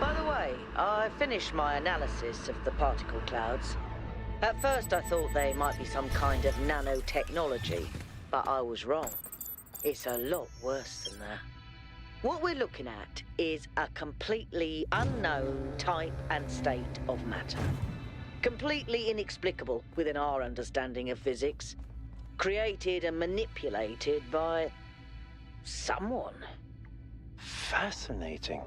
By the way, I finished my analysis of the particle clouds. At first I thought they might be some kind of nanotechnology, but I was wrong. It's a lot worse than that. What we're looking at is a completely unknown type and state of matter. Completely inexplicable within our understanding of physics. Created and manipulated by someone. Fascinating.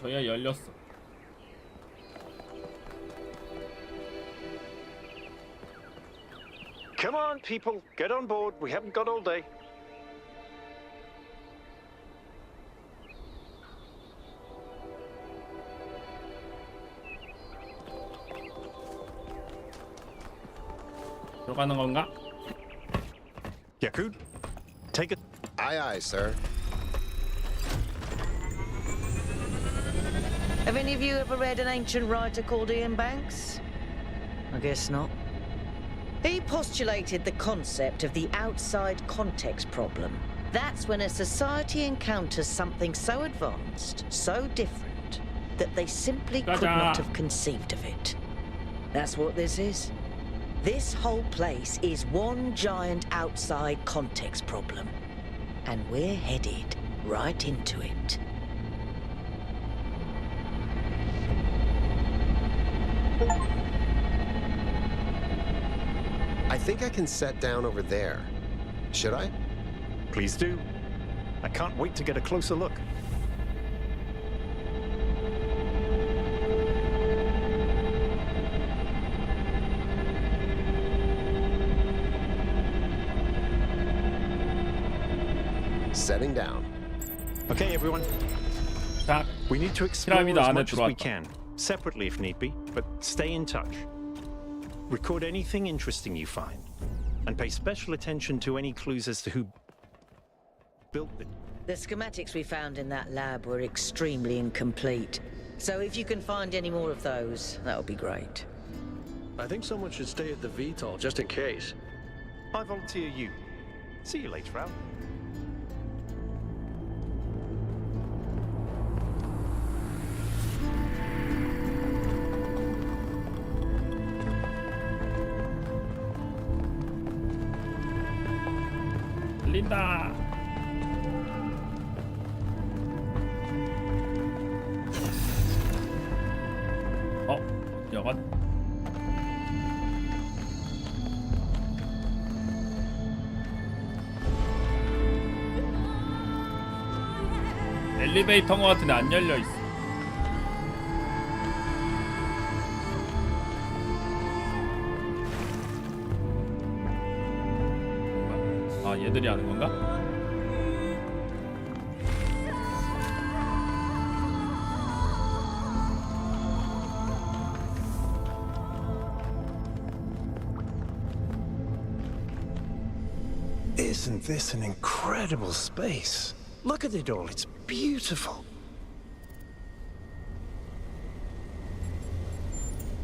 저야 열렸어. Come on, people, get on board. We haven't got all day. 들어가는 건가? Yakut, take it. Aye, aye, sir. Have any of you ever read an ancient writer called Ian Banks? I guess not. He postulated the concept of the outside context problem. That's when a society encounters something so advanced, so different, that they simply could not have conceived of it. That's what this is. This whole place is one giant outside context problem. And we're headed right into it. I think I can set down over there. Should I? Please do. I can't wait to get a closer look. Setting down. Okay, everyone. 자, We need to explore 피라미드 as 안에 much as we 들어왔다. can, separately if need be, but stay in touch. Record anything interesting you find, and pay special attention to any clues as to who built it. The schematics we found in that lab were extremely incomplete. So if you can find any more of those, that would be great. I think someone should stay at the VTOL just in case. I volunteer you. See you later, Al. 달린다. 여간. 엘리베이터인 것 같은데 안 열려 있어. 아, 얘들이 하는 건가? Isn't this an incredible space? Look at it all, it's beautiful.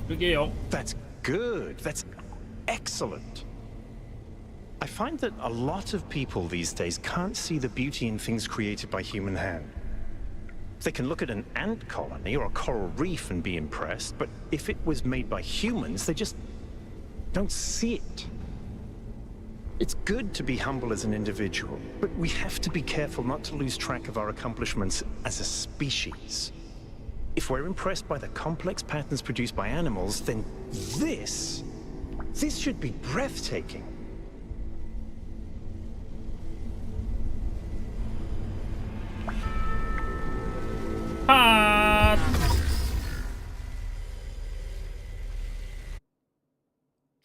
그게요. That's good, that's excellent. I find that a lot of people these days can't see the beauty in things created by human hand. They can look at an ant colony or a coral reef and be impressed, but if it was made by humans, they just don't see it. It's good to be humble as an individual, but we have to be careful not to lose track of our accomplishments as a species. If we're impressed by the complex patterns produced by animals, then this should be breathtaking.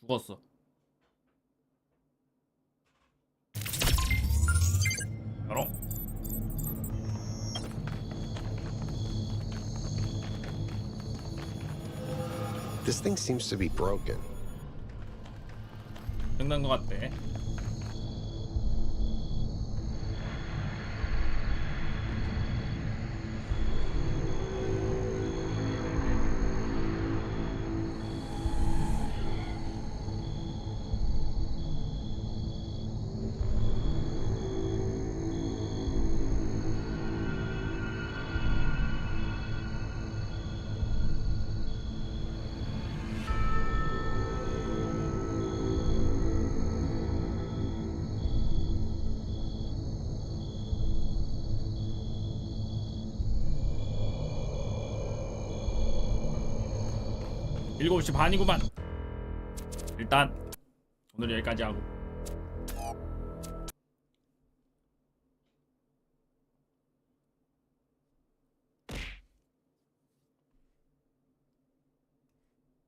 죽었어. 바로. This thing seems to be broken. 끝난 것 같대. 일곱 시 반이구만. 일단 오늘 여기까지 하고